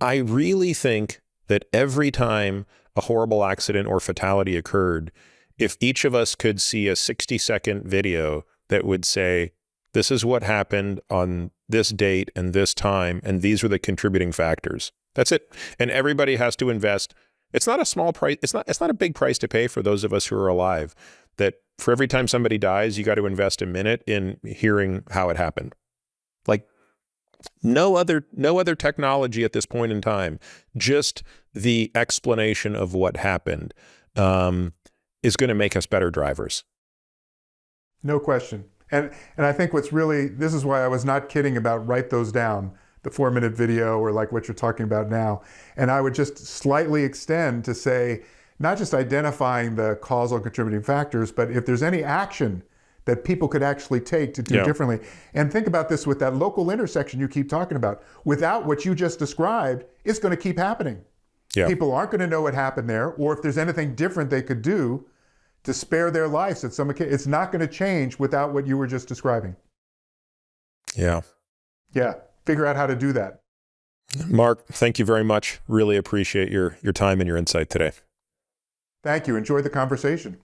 I really think that every time a horrible accident or fatality occurred, if each of us could see a 60-second video that would say, this is what happened on this date and this time, and these were the contributing factors. That's it. And everybody has to invest. It's not a small price. It's not a big price to pay for those of us who are alive, that for every time somebody dies, you got to invest a minute in hearing how it happened. Like no other technology at this point in time, just the explanation of what happened is going to make us better drivers. No question. And I think this is why I was not kidding about write those down, the 4-minute video or like what you're talking about now. And I would just slightly extend to say, not just identifying the causal contributing factors, but if there's any action that people could actually take to do differently. And think about this with that local intersection you keep talking about. Without what you just described, it's going to keep happening. Yeah. People aren't going to know what happened there, or if there's anything different they could do to spare their lives. It's not going to change without what you were just describing. Yeah. Yeah. Figure out how to do that. Mark, thank you very much. Really appreciate your time and your insight today. Thank you. Enjoy the conversation.